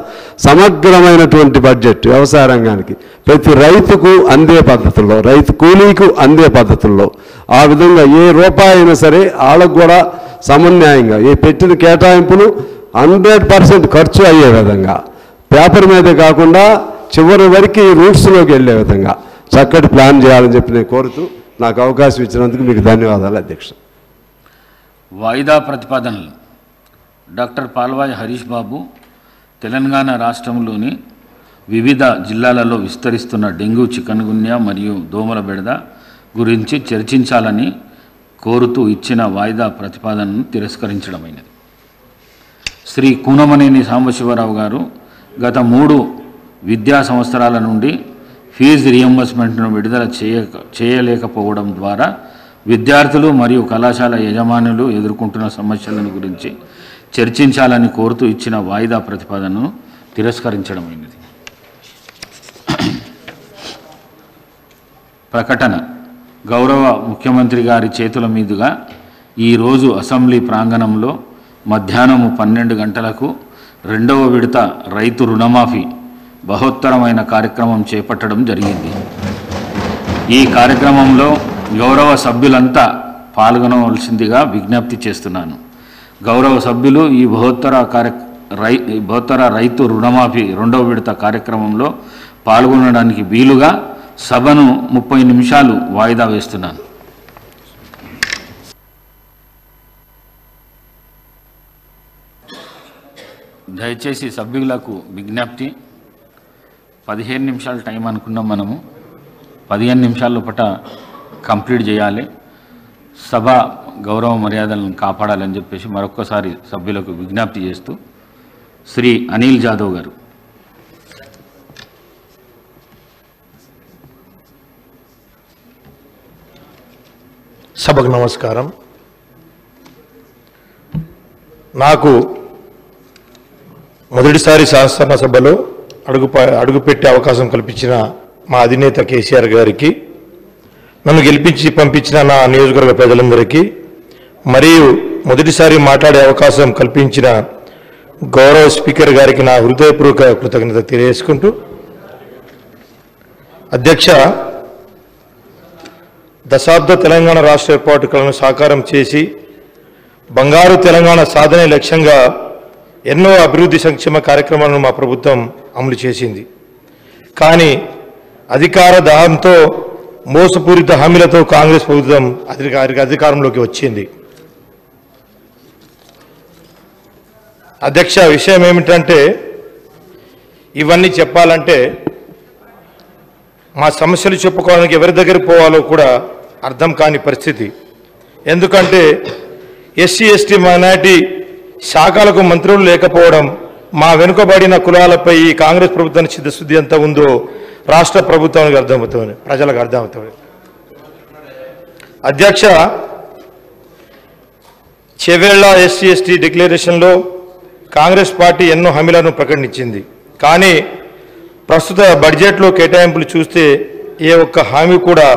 సమగ్రమైనటువంటి బడ్జెట్ వ్యవసాయ రంగానికి ప్రతి రైతుకు అందే పద్ధతుల్లో, రైతు కూలీకు అందే పద్ధతుల్లో, ఆ విధంగా ఏ రూపాయి అయినా సరే వాళ్ళకు కూడా సమన్యాయంగా ఏ పెట్టిన కేటాయింపులు 100% ఖర్చు అయ్యే విధంగా, పేపర్ మీదే కాకుండా చివరి వరకు రూట్స్లోకి వెళ్ళే విధంగా చక్కటి ప్లాన్ చేయాలని చెప్పి నేను కోరుతూ నాకు అవకాశం ఇచ్చినందుకు మీకు ధన్యవాదాలు అధ్యక్ష. వాయిదా ప్రతిపాదనలు. డాక్టర్ పాల్వాయి హరీష్ బాబు తెలంగాణ రాష్ట్రంలోని వివిధ జిల్లాలలో విస్తరిస్తున్న డెంగ్యూ, చికన్గున్యా మరియు దోమల బెడద గురించి చర్చించాలని కోరుతూ ఇచ్చిన వాయిదా ప్రతిపాదనను తిరస్కరించడమైనది. శ్రీ కూనమనేని సాంబశివరావు గారు గత 3 విద్యా సంవత్సరాల నుండి ఫీజు రియంబర్స్మెంట్ను విడుదల చేయలేకపోవడం ద్వారా విద్యార్థులు మరియు కళాశాల యజమానులు ఎదుర్కొంటున్న సమస్యలను గురించి చర్చించాలని కోరుతూ ఇచ్చిన వాయిదా ప్రతిపాదనను తిరస్కరించడమైనది. ప్రకటన. గౌరవ ముఖ్యమంత్రి గారి చేతుల మీదుగా ఈరోజు అసెంబ్లీ ప్రాంగణంలో మధ్యాహ్నం 12 గంటలకు 2వ విడత రైతు రుణమాఫీ బహోత్తరమైన కార్యక్రమం చేపట్టడం జరిగింది. ఈ కార్యక్రమంలో గౌరవ సభ్యులంతా పాల్గొనవలసిందిగా విజ్ఞప్తి చేస్తున్నాను. గౌరవ సభ్యులు ఈ బహోత్తర రైతు రుణమాఫీ 2వ విడత కార్యక్రమంలో పాల్గొనడానికి వీలుగా సభను 30 నిమిషాలు వాయిదా వేస్తున్నాను. దయచేసి సభ్యులకు విజ్ఞప్తి, 15 నిమిషాల టైం అనుకున్నాం మనము, 15 నిమిషాల లోపల కంప్లీట్ చేయాలి. సభ గౌరవ మర్యాదలను కాపాడాలని చెప్పేసి మరొక్కసారి సభ్యులకు విజ్ఞప్తి చేస్తూ శ్రీ అనిల్ జాదవ్ గారు. సభకు నమస్కారం. నాకు మొదటిసారి శాసనసభలో అడుగుపెట్టే అవకాశం కల్పించిన మా అధినేత కేసీఆర్ గారికి, నన్ను గెలిపించి పంపించిన నా నియోజకవర్గ ప్రజలందరికీ, మరియు మొదటిసారి మాట్లాడే అవకాశం కల్పించిన గౌరవ స్పీకర్ గారికి నా హృదయపూర్వక కృతజ్ఞత తెలియజేసుకుంటూ, అధ్యక్ష, దశాబ్ద తెలంగాణ రాష్ట్ర ఏర్పాటు కలను సాకారం చేసి బంగారు తెలంగాణ సాధనే లక్ష్యంగా ఎన్నో అభివృద్ధి సంక్షేమ కార్యక్రమాలను మా ప్రభుత్వం అమలు చేసింది. కానీ అధికార దాహంతో మోసపూరిత హామీలతో కాంగ్రెస్ ప్రభుత్వం అధికారంలోకి వచ్చింది. అధ్యక్ష, విషయం ఏమిటంటే, ఇవన్నీ చెప్పాలంటే మా సమస్యలు చెప్పుకోవడానికి ఎవరి దగ్గర పోవాలో కూడా అర్థం కాని పరిస్థితి. ఎందుకంటే ఎస్సీ ఎస్టీ మైనారిటీ శాఖలకు మంత్రులు లేకపోవడం, మా వెనుకబడిన కులాలపై ఈ కాంగ్రెస్ ప్రభుత్వానికి చిత్తశుద్ధి ఎంత ఉందో రాష్ట్ర ప్రభుత్వానికి అర్థమవుతుంది, ప్రజలకు అర్థమవుతుంది. అధ్యక్ష, Chevella SC ST డిక్లరేషన్లో Congress party ఎన్నో హామీలను ప్రకటించింది. కానీ ప్రస్తుత బడ్జెట్లో కేటాయింపులు చూస్తే ఏ ఒక్క హామీ కూడా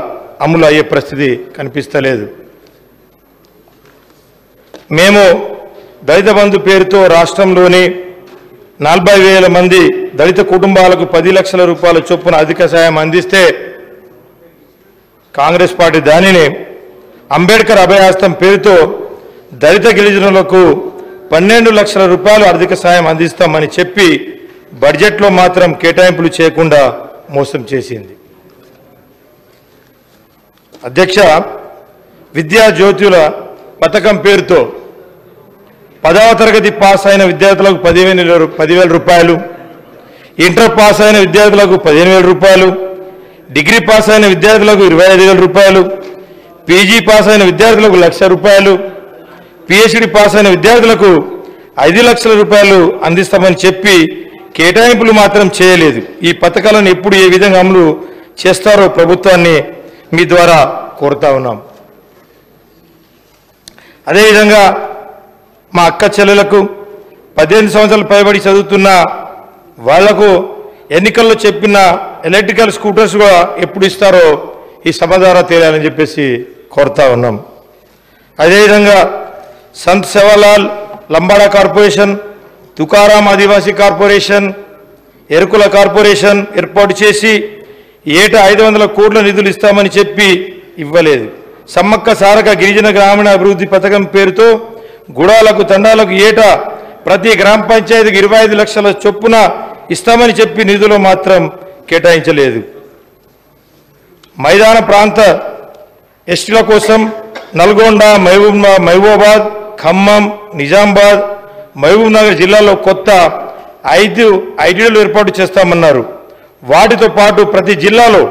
అమలు అయ్యే పరిస్థితి కనిపిస్తలేదు. మేము దళిత బంధు పేరుతో రాష్ట్రంలోని 40,000 మంది దళిత కుటుంబాలకు 10 లక్షల రూపాయల చొప్పున అధిక సాయం అందిస్తే, కాంగ్రెస్ పార్టీ దానిని అంబేద్కర్ అభయహస్తం పేరుతో దళిత గిరిజనులకు 12 లక్షల రూపాయలు ఆర్థిక సాయం అందిస్తామని చెప్పి బడ్జెట్లో మాత్రం కేటాయింపులు చేయకుండా మోసం చేసింది. అధ్యక్ష, విద్యా జ్యోతుల పథకం పేరుతో 10వ తరగతి పాస్ అయిన విద్యార్థులకు 10,000 రూపాయలు, ఇంటర్ పాస్ అయిన విద్యార్థులకు 15,000 రూపాయలు, డిగ్రీ పాస్ అయిన విద్యార్థులకు 25,000 రూపాయలు, పీజీ పాస్ అయిన విద్యార్థులకు 1,00,000 రూపాయలు, పిహెచ్డి పాస్ అయిన విద్యార్థులకు 5 లక్షల రూపాయలు అందిస్తామని చెప్పి కేటాయింపులు మాత్రం చేయలేదు. ఈ పథకాలను ఎప్పుడు ఏ విధంగా అమలు చేస్తారో ప్రభుత్వాన్ని మీ ద్వారా కోరుతా ఉన్నాం. అదేవిధంగా మా అక్క చెల్లెలకు 18 సంవత్సరాలు పైబడి చదువుతున్న వాళ్లకు ఎన్నికల్లో చెప్పిన ఎలక్ట్రికల్ స్కూటర్స్ కూడా ఎప్పుడు ఇస్తారో ఈ సభ ద్వారా తేలాలని చెప్పేసి కోరుతా ఉన్నాం. అదేవిధంగా సంత్ సేవాలాల్ లంబాడా కార్పొరేషన్, తుకారాం ఆదివాసీ కార్పొరేషన్, ఎరుకుల కార్పొరేషన్ ఏర్పాటు చేసి ఏటా 500 కోట్ల నిధులు ఇస్తామని చెప్పి ఇవ్వలేదు. సమ్మక్క సారక గిరిజన గ్రామీణ అభివృద్ధి పథకం పేరుతో గుడాలకు తండాలకు ఏటా ప్రతి గ్రామ పంచాయతీకి 25 లక్షల చొప్పున ఇస్తామని చెప్పి నిధులు మాత్రం కేటాయించలేదు. మైదాన ప్రాంత ఎస్టీల కోసం నల్గొండ, మహబూబాబాద్, ఖమ్మం, నిజామాబాద్, మహబూబ్ నగర్ జిల్లాలో కొత్త 5 ఐటీడీలు ఏర్పాటు చేస్తామన్నారు. వాటితో పాటు ప్రతి జిల్లాలో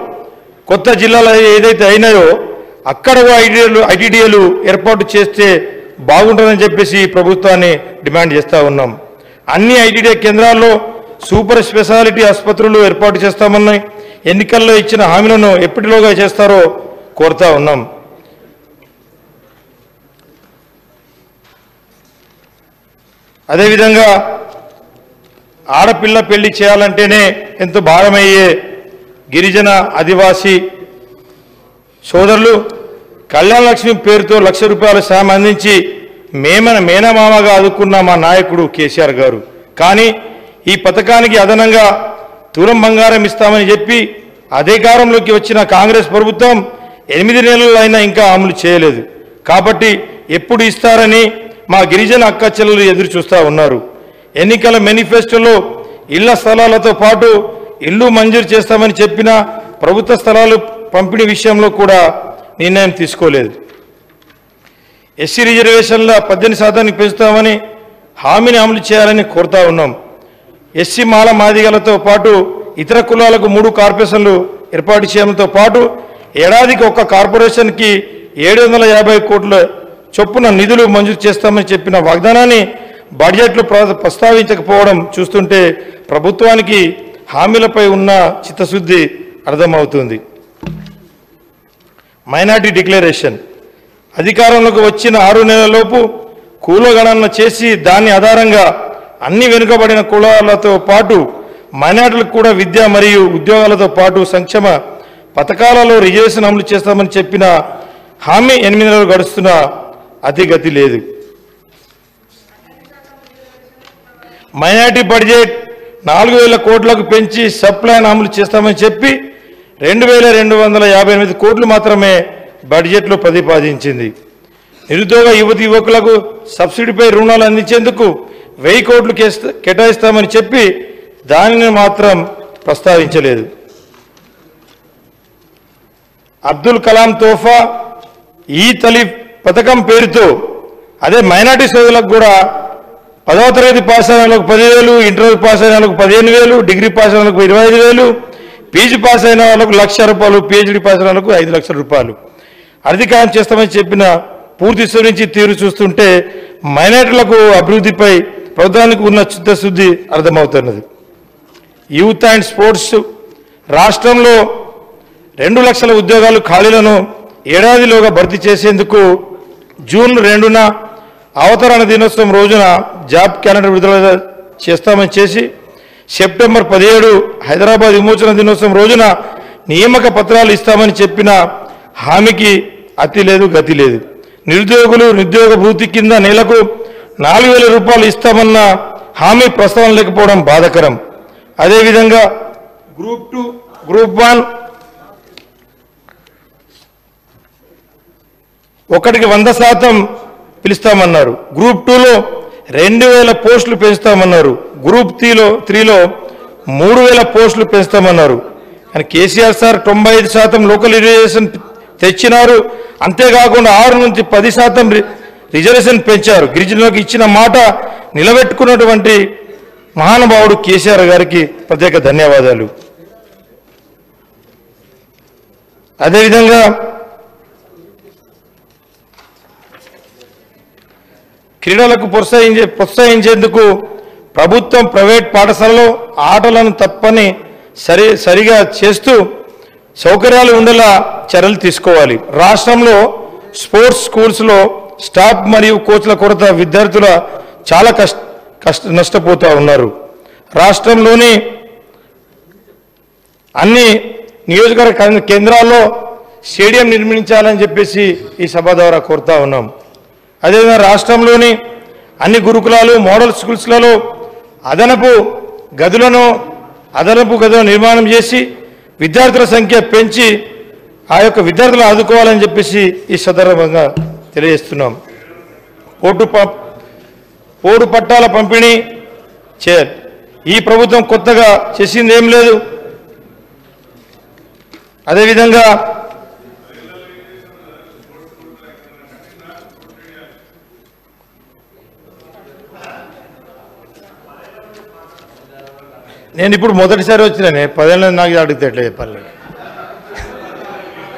కొత్త జిల్లాలు ఏదైతే అయినాయో అక్కడ ఐటీడీలు ఏర్పాటు చేస్తే బాగుంటుందని చెప్పేసి ప్రభుత్వాన్ని డిమాండ్ చేస్తూ ఉన్నాం. అన్ని ఐటీడీ కేంద్రాల్లో సూపర్ స్పెషాలిటీ ఆసుపత్రులు ఏర్పాటు చేస్తామన్నాయి. ఎన్నికల్లో ఇచ్చిన హామీలను ఎప్పటిలోగా చేస్తారో కోరుతా ఉన్నాం. అదేవిధంగా ఆడపిల్ల పెళ్లి చేయాలంటేనే ఎంతో భారమయ్యే గిరిజన ఆదివాసీ సోదరులు కళ్యాణ లక్ష్మి పేరుతో 1,00,000 రూపాయల సాయం అందించి మేనమామగా ఆదుకున్న మా నాయకుడు కేసీఆర్ గారు. కానీ ఈ పథకానికి అదనంగా తులం బంగారం ఇస్తామని చెప్పి అధికారంలోకి వచ్చిన కాంగ్రెస్ ప్రభుత్వం 8 నెలలు అయినా ఇంకా అమలు చేయలేదు. కాబట్టి ఎప్పుడు ఇస్తారని మా గిరిజన అక్క చెల్లెలు ఎదురు చూస్తూ ఉన్నారు. ఎన్నికల మేనిఫెస్టోలో ఇళ్ల స్థలాలతో పాటు ఇల్లు మంజూరు చేస్తామని చెప్పిన ప్రభుత్వ స్థలాలు పంపిణీ విషయంలో కూడా నిర్ణయం తీసుకోలేదు. ఎస్సీ రిజర్వేషన్ల 18% పెంచుతామని హామీని అమలు చేయాలని కోరుతా ఉన్నాం. ఎస్సీ మాల మాదిగలతో పాటు ఇతర కులాలకు 3 కార్పొరేషన్లు ఏర్పాటు చేయడంతో పాటు ఏడాదికి ఒక కార్పొరేషన్కి 750 కోట్ల చొప్పున నిధులు మంజూరు చేస్తామని చెప్పిన వాగ్దానాన్ని బడ్జెట్లో ప్రస్తావించకపోవడం చూస్తుంటే ప్రభుత్వానికి హామీలపై ఉన్న చిత్తశుద్ధి అర్థమవుతుంది. మైనార్టీ డిక్లరేషన్ అధికారంలోకి వచ్చిన 6 నెలలలోపు కులగణన చేసి దాని ఆధారంగా అన్ని వెనుకబడిన కులాలతో పాటు మైనార్టీలకు కూడా విద్య మరియు ఉద్యోగాలతో పాటు సంక్షేమ పథకాలలో రిజర్వేషన్ అమలు చేస్తామని చెప్పిన హామీ 8 నెలలు గడుస్తున్న అతిగతి లేదు. మైనార్టీ బడ్జెట్ 4,000 కోట్లకు పెంచి సప్లైన్ అమలు చేస్తామని చెప్పి 2,258 కోట్లు మాత్రమే బడ్జెట్లో ప్రతిపాదించింది. నిరుద్యోగ యువకులకు సబ్సిడీపై రుణాలు అందించేందుకు 1000 కోట్లు కేటాయిస్తామని చెప్పి దానిని మాత్రం ప్రస్తావించలేదు. అబ్దుల్ కలాం తోఫా ఈ తలీఫ్ పథకం పేరుతో అదే మైనార్టీ సోదరులకు కూడా 10వ తరగతి పాస్ అయిన వాళ్ళకు 10,000, ఇంటర్ పాస్ అయిన వాళ్ళకు 15,000, డిగ్రీ పాస్ అయిన వాళ్ళకు 25,000, పీజీ పాస్ అయిన వాళ్ళకు 1,00,000 రూపాయలు, పిహెచ్డి పాస్ అయిన వాళ్ళకు 5 లక్షల రూపాయలు అధికారం చేస్తామని చెప్పిన పూర్తి నుంచి తీరు చూస్తుంటే మైనార్టీలకు అభివృద్ధిపై ప్రభుత్వానికి ఉన్న చిత్తశుద్ధి అర్థమవుతున్నది. యూత్ అండ్ స్పోర్ట్స్ రాష్ట్రంలో 2 లక్షల ఉద్యోగాలు ఖాళీలను ఏడాదిలోగా భర్తీ చేసేందుకు జూన్ 2న అవతరణ దినోత్సవం రోజున జాబ్ క్యాలెండర్ విడుదల చేస్తామని చేసి సెప్టెంబర్ 17 హైదరాబాద్ విమోచన దినోత్సవం రోజున నియామక పత్రాలు ఇస్తామని చెప్పిన హామీకి అతి లేదు గతి లేదు. నిరుద్యోగులు నిరుద్యోగ భృతి కింద నెలకు 4,000 రూపాయలు ఇస్తామన్న హామీ ప్రస్తావన లేకపోవడం బాధాకరం. అదేవిధంగా గ్రూప్ 2, గ్రూప్ 1 ఒకటికి 100% పిలుస్తామన్నారు. గ్రూప్ 2లో 2,000 పోస్టులు పెంచుతామన్నారు. గ్రూప్ 3లో 3,000 పోస్టులు పెంచుతామన్నారు. కానీ కేసీఆర్ సార్ 95% లోకల్ రిజర్వేషన్ తెచ్చినారు. అంతేకాకుండా 6 నుంచి 10% రిజర్వేషన్ పెంచారు. గిరిజనులకు ఇచ్చిన మాట నిలబెట్టుకున్నటువంటి మహానుభావుడు కేసీఆర్ గారికి ప్రత్యేక ధన్యవాదాలు. అదేవిధంగా క్రీడలకు ప్రోత్సహించేందుకు ప్రభుత్వం ప్రైవేట్ పాఠశాలలో ఆటలను తప్పని సరిగా చేస్తూ సౌకర్యాలు ఉండేలా చర్యలు తీసుకోవాలి. రాష్ట్రంలో స్పోర్ట్స్ స్కూల్స్లో స్టాఫ్ మరియు కోచ్ల కొరత విద్యార్థుల చాలా నష్టపోతూ ఉన్నారు. రాష్ట్రంలోని అన్ని నియోజకవర్గ కేంద్రాల్లో స్టేడియం నిర్మించాలని చెప్పేసి ఈ సభ ద్వారా కోరుతా ఉన్నాం. అదేవిధంగా రాష్ట్రంలోని అన్ని గురుకులాలు మోడల్ స్కూల్స్లలో అదనపు గదులను నిర్మాణం చేసి విద్యార్థుల సంఖ్య పెంచి ఆ యొక్క విద్యార్థులను ఆదుకోవాలని చెప్పేసి ఈ సందర్భంగా తెలియజేస్తున్నాం. పోడు పట్టాల పంపిణీ చేయాలి. ఈ ప్రభుత్వం కొత్తగా చేసింది ఏం లేదు. అదేవిధంగా నేను ఇప్పుడు మొదటిసారి వచ్చినానే 10 ఏళ్ళ నాకు అడిగితే ఎట్లా చెప్పాలి.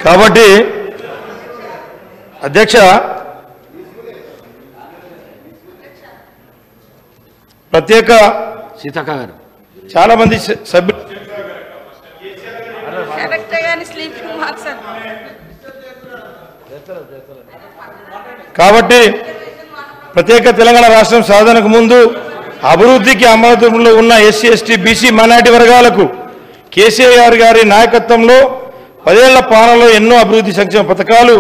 కాబట్టి అధ్యక్ష ప్రత్యేక సీతక్క గారు చాలా మంది సభ్యులు కాబట్టి ప్రత్యేక తెలంగాణ రాష్ట్రం సాధనకు ముందు అభివృద్ధికి అమలులో ఉన్న ఎస్సీ ఎస్టీ బీసీ మైనారిటీ వర్గాలకు కేసీఆర్ గారి నాయకత్వంలో 10 ఏళ్ల పాలనలో ఎన్నో అభివృద్ధి సంక్షేమ పథకాలు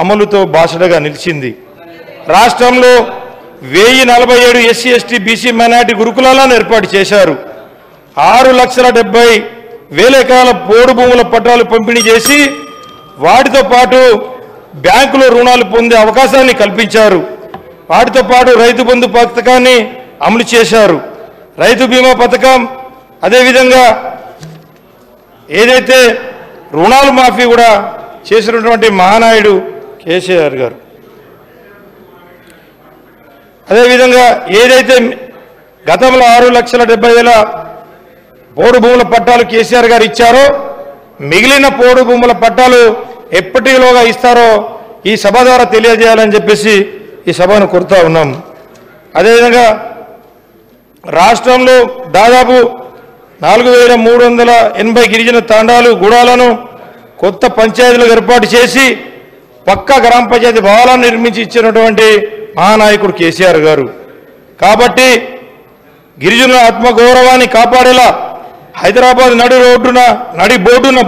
అమలుతో బాసటగా నిలిచింది. రాష్ట్రంలో 1047 ఎస్సీ ఎస్టీ బీసీ మైనారిటీ గురుకులాలను ఏర్పాటు చేశారు. 6,70,000 ఎకరాల పోడు భూముల పట్టాలు పంపిణీ చేసి వాటితో పాటు బ్యాంకులో రుణాలు పొందే అవకాశాన్ని కల్పించారు. వాటితో పాటు రైతు బంధు పథకాన్ని అమలు చేశారు. రైతు బీమా పథకం, అదేవిధంగా ఏదైతే రుణాలు మాఫీ కూడా చేసినటువంటి మహానాయుడు కేసీఆర్ గారు. అదేవిధంగా ఏదైతే గతంలో 6,70,000 పోడు భూముల పట్టాలు కేసీఆర్ గారు ఇచ్చారో మిగిలిన పోడు భూముల పట్టాలు ఎప్పటిలోగా ఇస్తారో ఈ సభ ద్వారా తెలియజేయాలని చెప్పేసి ఈ సభను కోరుతా ఉన్నాం. అదేవిధంగా రాష్ట్రంలో దాదాపు 4,380 గిరిజన తాండాలు గూడాలను కొత్త పంచాయతీలు ఏర్పాటు చేసి పక్కా గ్రామ పంచాయతీ భవనాలను నిర్మించి ఇచ్చినటువంటి మహానాయకుడు కేసీఆర్ గారు. కాబట్టి గిరిజనుల ఆత్మగౌరవాన్ని కాపాడేలా హైదరాబాద్ నడి బోర్డున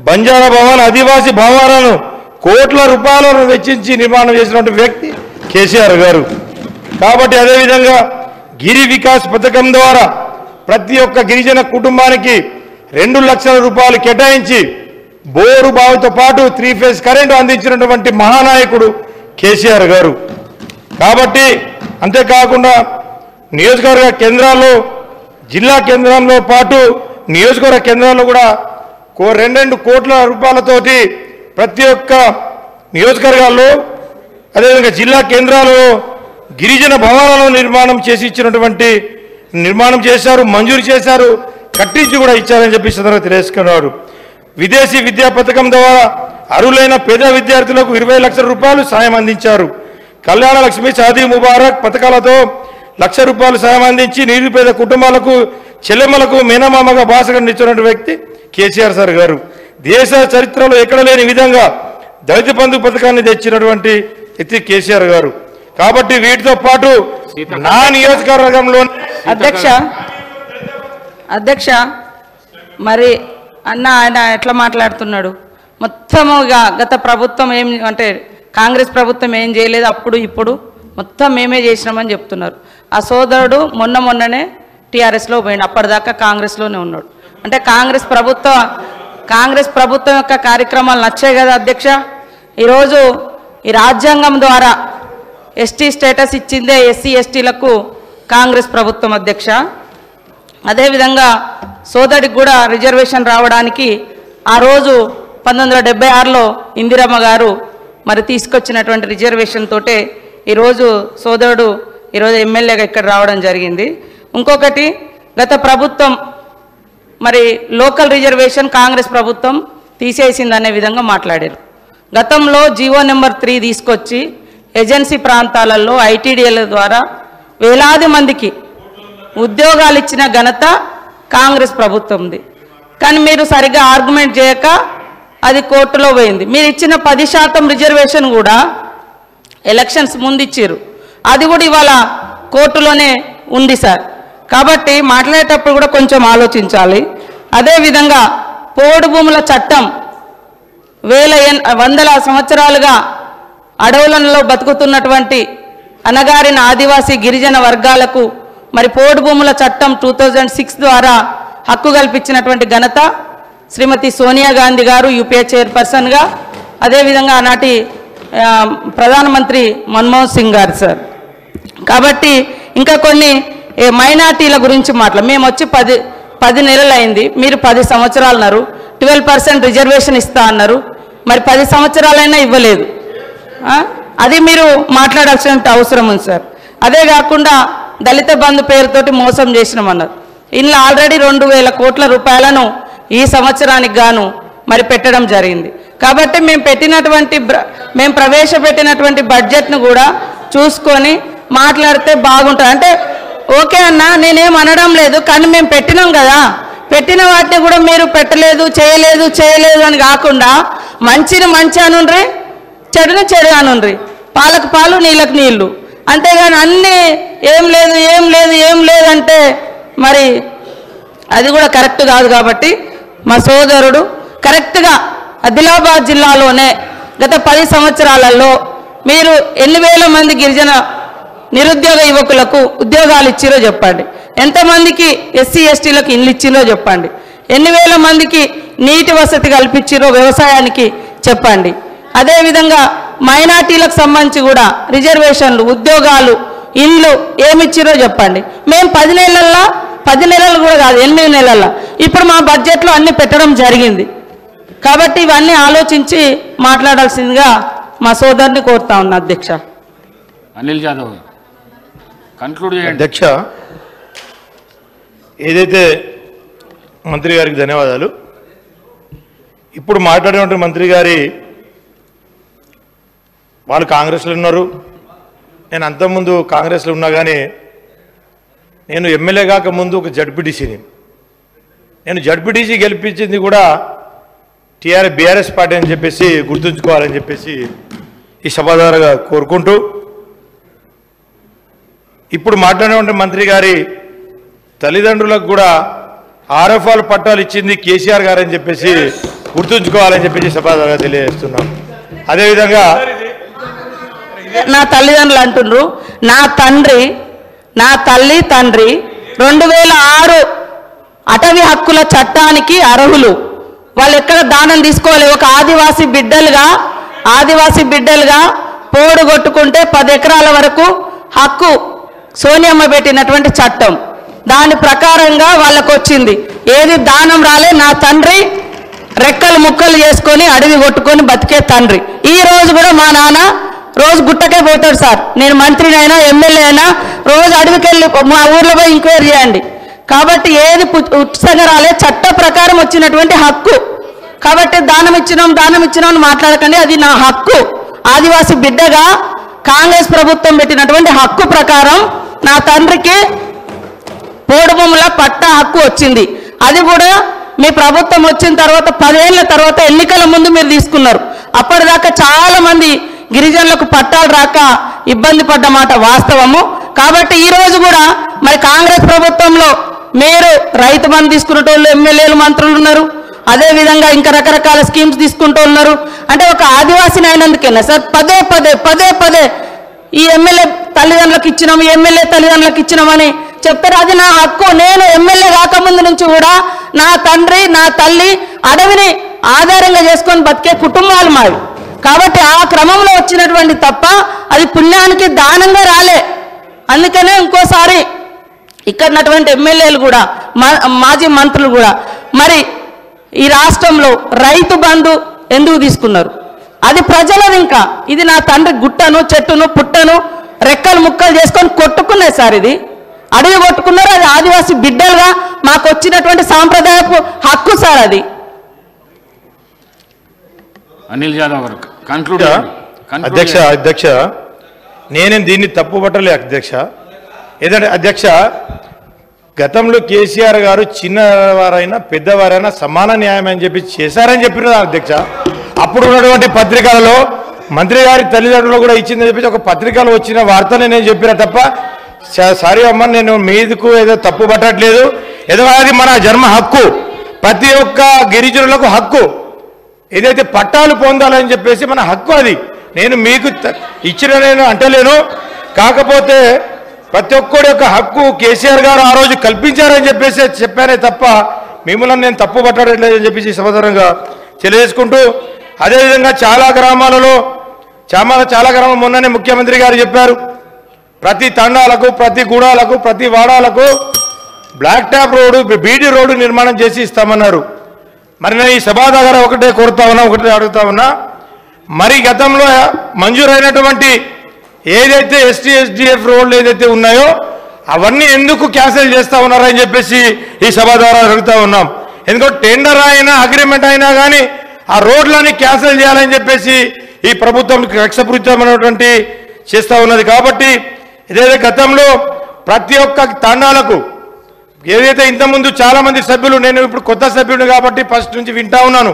బంజారా భవన్ ఆదివాసీ భవనాలను కోట్ల రూపాయలను వెచ్చించి నిర్మాణం చేసినటువంటి వ్యక్తి కేసీఆర్ గారు. కాబట్టి అదేవిధంగా గిరి వికాస్ పథకం ద్వారా ప్రతి ఒక్క గిరిజన కుటుంబానికి 2 లక్షల రూపాయలు కేటాయించి బోరు బావుతో పాటు 3 ఫేజ్ కరెంటు అందించినటువంటి మహానాయకుడు కేసీఆర్ గారు. కాబట్టి అంతేకాకుండా నియోజకవర్గ కేంద్రాల్లో జిల్లా కేంద్రంలో పాటు నియోజకవర్గ కేంద్రాల్లో కూడా 2 కోట్ల రూపాయలతోటి ప్రతి ఒక్క నియోజకవర్గాల్లో అదేవిధంగా జిల్లా కేంద్రాలలో గిరిజన భవనాలను నిర్మాణం చేశారు, మంజూరు చేశారు, కట్టించి కూడా ఇచ్చారని చెప్పి సందర్భంగా తెలియజేసుకున్నారు. విదేశీ విద్యా పథకం ద్వారా అర్హులైన పేద విద్యార్థులకు 20 లక్షల రూపాయలు సాయం అందించారు. కళ్యాణ లక్ష్మి, షాదీ ముబారక్ పథకాలతో 1 లక్ష రూపాయలు సాయం అందించి నిరుపేద కుటుంబాలకు చెల్లెమ్మలకు మేనమామగా బాసగా నిలిచినటువంటి వ్యక్తి కేసీఆర్ సార్ గారు. దేశ చరిత్రలో ఎక్కడ లేని విధంగా దళిత బంధు పథకాన్ని తెచ్చినటువంటి వ్యక్తి కేసీఆర్ గారు. కాబట్టి వీటితో పాటు నా నియోజకవర్గంలో అధ్యక్ష మరి ఆయన ఎట్లా మాట్లాడుతున్నాడు? మొత్తముగా గత ప్రభుత్వం అంటే కాంగ్రెస్ ప్రభుత్వం ఏం చేయలేదు, అప్పుడు ఇప్పుడు మొత్తం మేమే చేసినామని చెప్తున్నారు. ఆ సోదరుడు మొన్ననే టీఆర్ఎస్లో పోయిండు, అప్పటిదాకా కాంగ్రెస్లోనే ఉన్నాడు. అంటే కాంగ్రెస్ ప్రభుత్వం యొక్క కార్యక్రమాలు నచ్చాయి కదా అధ్యక్ష. ఈరోజు ఈ రాజ్యాంగం ద్వారా ఎస్టీ స్టేటస్ ఇచ్చిందే ఎస్సీ ఎస్టీలకు కాంగ్రెస్ ప్రభుత్వం అధ్యక్ష. అదేవిధంగా సోదరికి కూడా రిజర్వేషన్ రావడానికి ఆ రోజు 1976లో ఇందిరమ్మ గారు మరి తీసుకొచ్చినటువంటి రిజర్వేషన్ తోటే ఈరోజు సోదరుడు ఈరోజు ఎమ్మెల్యేగా ఇక్కడ రావడం జరిగింది. ఇంకొకటి గత ప్రభుత్వం మరి లోకల్ రిజర్వేషన్ కాంగ్రెస్ ప్రభుత్వం తీసేసిందనే విధంగా మాట్లాడారు. గతంలో జీవో నెంబర్ 3 తీసుకొచ్చి ఏజెన్సీ ప్రాంతాలలో ఐటీడీఏల ద్వారా వేలాది మందికి ఉద్యోగాలు ఇచ్చిన ఘనత కాంగ్రెస్ ప్రభుత్వంది. కానీ మీరు సరిగ్గా ఆర్గ్యుమెంట్ చేయక అది కోర్టులో పోయింది. మీరు ఇచ్చిన 10% రిజర్వేషన్ కూడా ఎలక్షన్స్ ముందు ఇచ్చారు, అది కూడా ఇవాళ కోర్టులోనే ఉంది సార్. కాబట్టి మాట్లాడేటప్పుడు కూడా కొంచెం ఆలోచించాలి. అదేవిధంగా పోడు భూముల చట్టం వందల సంవత్సరాలుగా అడవులలో బతుకుతున్నటువంటి అనగారిన ఆదివాసీ గిరిజన వర్గాలకు మరి పోడు భూముల చట్టం 2006 ద్వారా హక్కు కల్పించినటువంటి ఘనత శ్రీమతి సోనియా గాంధీ గారు యూపీఏ చైర్పర్సన్గా, అదేవిధంగా ఆనాటి ప్రధానమంత్రి మన్మోహన్ సింగ్ గారు సార్. కాబట్టి ఇంకా కొన్ని మైనార్టీల గురించి మేము వచ్చి 10 నెలలు అయింది, మీరు 10 సంవత్సరాలు అన్నారు. 12% రిజర్వేషన్ ఇస్తా అన్నారు, మరి 10 సంవత్సరాలైనా ఇవ్వలేదు. అది మీరు మాట్లాడాల్సిన అవసరం ఉంది సార్. అదే కాకుండా దళిత బంధు పేరుతోటి మోసం చేసినామన్నారు. ఇందులో ఆల్రెడీ 2,000 కోట్ల రూపాయలను ఈ సంవత్సరానికి గాను మరి పెట్టడం జరిగింది. కాబట్టి మేము ప్రవేశపెట్టినటువంటి బడ్జెట్ను కూడా చూసుకొని మాట్లాడితే బాగుంటుంది. అంటే ఓకే అన్న, నేనేం అనడం లేదు, కానీ మేము పెట్టినాం కదా, పెట్టిన వాటిని కూడా మీరు పెట్టలేదు, చేయలేదు అని కాకుండా మంచిని మంచి అనుండ్రి, చెడుని చెడు అనుండ్రి, పాలకు పాలు నీళ్ళకు నీళ్ళు, అంతేగాని అన్నీ ఏం లేదు అంటే మరి అది కూడా కరెక్ట్ కాదు. కాబట్టి మా సోదరుడు కరెక్ట్గా ఆదిలాబాద్ జిల్లాలోనే గత 10 సంవత్సరాలలో మీరు ఎన్ని వేల మంది గిరిజన నిరుద్యోగ యువకులకు ఉద్యోగాలు ఇచ్చిరో చెప్పండి, ఎంతమందికి ఎస్సీ ఎస్టీలకు ఇల్లు ఇచ్చిరో చెప్పండి, ఎన్ని వేల మందికి నీటి వసతి కల్పించిరో వ్యవసాయానికి చెప్పండి. అదేవిధంగా మైనార్టీలకు సంబంధించి కూడా రిజర్వేషన్లు, ఉద్యోగాలు, ఇల్లు ఏమిచ్చిరో చెప్పండి. మేము 10 నెలలు కూడా కాదు, 8 నెలల్లో ఇప్పుడు మా బడ్జెట్లో అన్ని పెట్టడం జరిగింది. కాబట్టి ఇవన్నీ ఆలోచించి మాట్లాడాల్సిందిగా మా సోదరుని కోరుతా ఉన్నా అధ్యక్ష. అనిల్ జాదవ్ కన్క్లూడ్ చేయండి. అధ్యక్ష, ఏదైతే మంత్రి గారికి ధన్యవాదాలు. ఇప్పుడు మాట్లాడినటువంటి మంత్రి గారి వాళ్ళు కాంగ్రెస్లో ఉన్నారు, నేను అంతకుముందు కాంగ్రెస్లో ఉన్నా, కానీ నేను ఎమ్మెల్యే కాకముందు ఒక జడ్పీటీసీని, నేను జడ్పీటీసీ గెలిపించింది కూడా బీఆర్ఎస్ పార్టీ అని చెప్పేసి గుర్తుంచుకోవాలని చెప్పేసి ఈ సభ ద్వారా కోరుకుంటూ, ఇప్పుడు మాట్లాడినటువంటి మంత్రి గారి తల్లిదండ్రులకు కూడా ఆర్ఎఫ్ఆర్ పట్టాలు ఇచ్చింది కేసీఆర్ గారు అని చెప్పేసి గుర్తుంచుకోవాలని చెప్పేసి సభ ద్వారా తెలియజేస్తున్నాం. అదేవిధంగా నా తల్లిదండ్రులు అంటుండ్రు, నా తల్లి తండ్రి 2006 అటవీ హక్కుల చట్టానికి అర్హులు. వాళ్ళు ఎక్కడ దానం తీసుకోవాలి. ఒక ఆదివాసీ బిడ్డలుగా పోడు కొట్టుకుంటే 10 ఎకరాల వరకు హక్కు సోనియమ్మ పెట్టినటువంటి చట్టం, దాని ప్రకారంగా వాళ్ళకు వచ్చింది. ఏది దానం రాలే. నా తండ్రి రెక్కలు ముక్కలు చేసుకొని అడవి కొట్టుకొని బతికే తండ్రి. ఈ రోజు కూడా మా నాన్న రోజు గుట్టకే పోతాడు సార్. నేను మంత్రినైనా ఎమ్మెల్యే అయినా రోజు అడవికి వెళ్ళి మా ఊర్లో పోయి ఎంక్వైరీ చేయండి. కాబట్టి ఏది ఉచితంగా రాలే, చట్ట ప్రకారం వచ్చినటువంటి హక్కు. కాబట్టి దానం ఇచ్చినాం అని మాట్లాడకండి, అది నా హక్కు. ఆదివాసీ బిడ్డగా కాంగ్రెస్ ప్రభుత్వం పెట్టినటువంటి హక్కు ప్రకారం నా తండ్రికి పోడు భూముల పట్టా హక్కు వచ్చింది. అది కూడా మీ ప్రభుత్వం వచ్చిన తర్వాత 10 ఏళ్ల తర్వాత ఎన్నికల ముందు మీరు తీసుకున్నారు. అప్పటిదాకా చాలా మంది గిరిజనులకు పట్టాలు రాక ఇబ్బంది పడ్డ మాట వాస్తవము. కాబట్టి ఈ రోజు కూడా మరి కాంగ్రెస్ ప్రభుత్వంలో మీరు రైతు బంధు తీసుకునేటోళ్ళు ఎమ్మెల్యేలు మంత్రులు ఉన్నారు, అదేవిధంగా ఇంకా రకరకాల స్కీమ్స్ తీసుకుంటూ ఉన్నారు. అంటే ఒక ఆదివాసిని అయినందుకేనా సార్ పదే ఈ ఎమ్మెల్యే తల్లిదండ్రులకు ఇచ్చినామని చెప్తారు. అది నా హక్కు. నేను ఎమ్మెల్యే కాకముందు నుంచి కూడా నా తండ్రి నా తల్లి అడవిని ఆధారంగా చేసుకొని బతికే కుటుంబాలు మావి. కాబట్టి ఆ క్రమంలో వచ్చినటువంటి తప్ప అది పుణ్యానికి దానంగా రాలే. అందుకనే ఇంకోసారి ఇక్కడటువంటి ఎమ్మెల్యేలు కూడా మాజీ మంత్రులు కూడా మరి ఈ రాష్ట్రంలో రైతు బంధు ఎందుకు తీసుకున్నారు? అది ప్రజలది. ఇంకా ఇది నా తండ్రి గుట్టను చెట్టును పుట్టను రెక్కలు ముక్కలు చేసుకొని కొట్టుకున్నారు సార్. ఇది అడవి కొట్టుకున్నారు. అది ఆదివాసీ బిడ్డలుగా మాకు వచ్చినటువంటి సాంప్రదాయపు హక్కు సార్. అది అనిల్ జాదవ్ గారు కన్క్లూడ్. అధ్యక్ష నేనేం దీన్ని తప్పు పట్టలే అధ్యక్ష. ఏదంటే అధ్యక్ష, గతంలో కేసీఆర్ గారు చిన్నవారైనా పెద్దవారైనా సమాన న్యాయం అని చెప్పి చేశారని చెప్పిన అధ్యక్ష. అప్పుడు ఉన్నటువంటి పత్రికలలో మంత్రి గారి తల్లిదండ్రులు కూడా ఇచ్చిందని చెప్పి ఒక పత్రికలో వచ్చిన వార్తనే నేను చెప్పినా తప్ప సారీ అమ్మ, నేను మీదకు ఏదో తప్పు పట్టట్లేదు. ఏదో అది మన జన్మ హక్కు, ప్రతి ఒక్క గిరిజనులకు హక్కు, ఏదైతే పట్టాలు పొందాలని చెప్పేసి మన హక్కు. అది నేను మీకు ఇచ్చిన నేను అంటలేను. కాకపోతే ప్రతి ఒక్కడి యొక్క హక్కు కేసీఆర్ గారు ఆ రోజు కల్పించారని చెప్పేసి చెప్పానే తప్ప మిమ్మల్ని నేను తప్పు పట్టట్లేదని చెప్పేసి సమాధానంగా తెలియజేసుకుంటూ, అదేవిధంగా చాలా గ్రామాలలో చాలా గ్రామాలు మొన్ననే ముఖ్యమంత్రి గారు చెప్పారు, ప్రతి తండాలకు, ప్రతి గూడాలకు, ప్రతి వాడాలకు black top road, BT road నిర్మాణం చేసి ఇస్తామన్నారు. మరి నేను ఈ సభా దగ్గర ఒకటే కోరుతా ఉన్నా, ఒకటే అడుగుతా ఉన్నా, మరి గతంలో మంజూరైనటువంటి ఏదైతే ఎస్టీఎస్డిఎఫ్ రోడ్లు ఏదైతే ఉన్నాయో అవన్నీ ఎందుకు క్యాన్సిల్ చేస్తా ఉన్నారని చెప్పేసి ఈ సభ ద్వారా అడుగుతా ఉన్నాం. ఎందుకంటే టెండర్ అయినా అగ్రిమెంట్ అయినా కానీ ఆ రోడ్లని క్యాన్సిల్ చేయాలని చెప్పేసి ఈ ప్రభుత్వం కక్షపూరితమైనటువంటి చేస్తూ ఉన్నది. కాబట్టి ఇదైతే గతంలో ప్రతి ఒక్క తండాలకు ఏదైతే ఇంతకుముందు చాలామంది సభ్యులు, నేను ఇప్పుడు కొత్త సభ్యుడు కాబట్టి ఫస్ట్ నుంచి వింటా ఉన్నాను,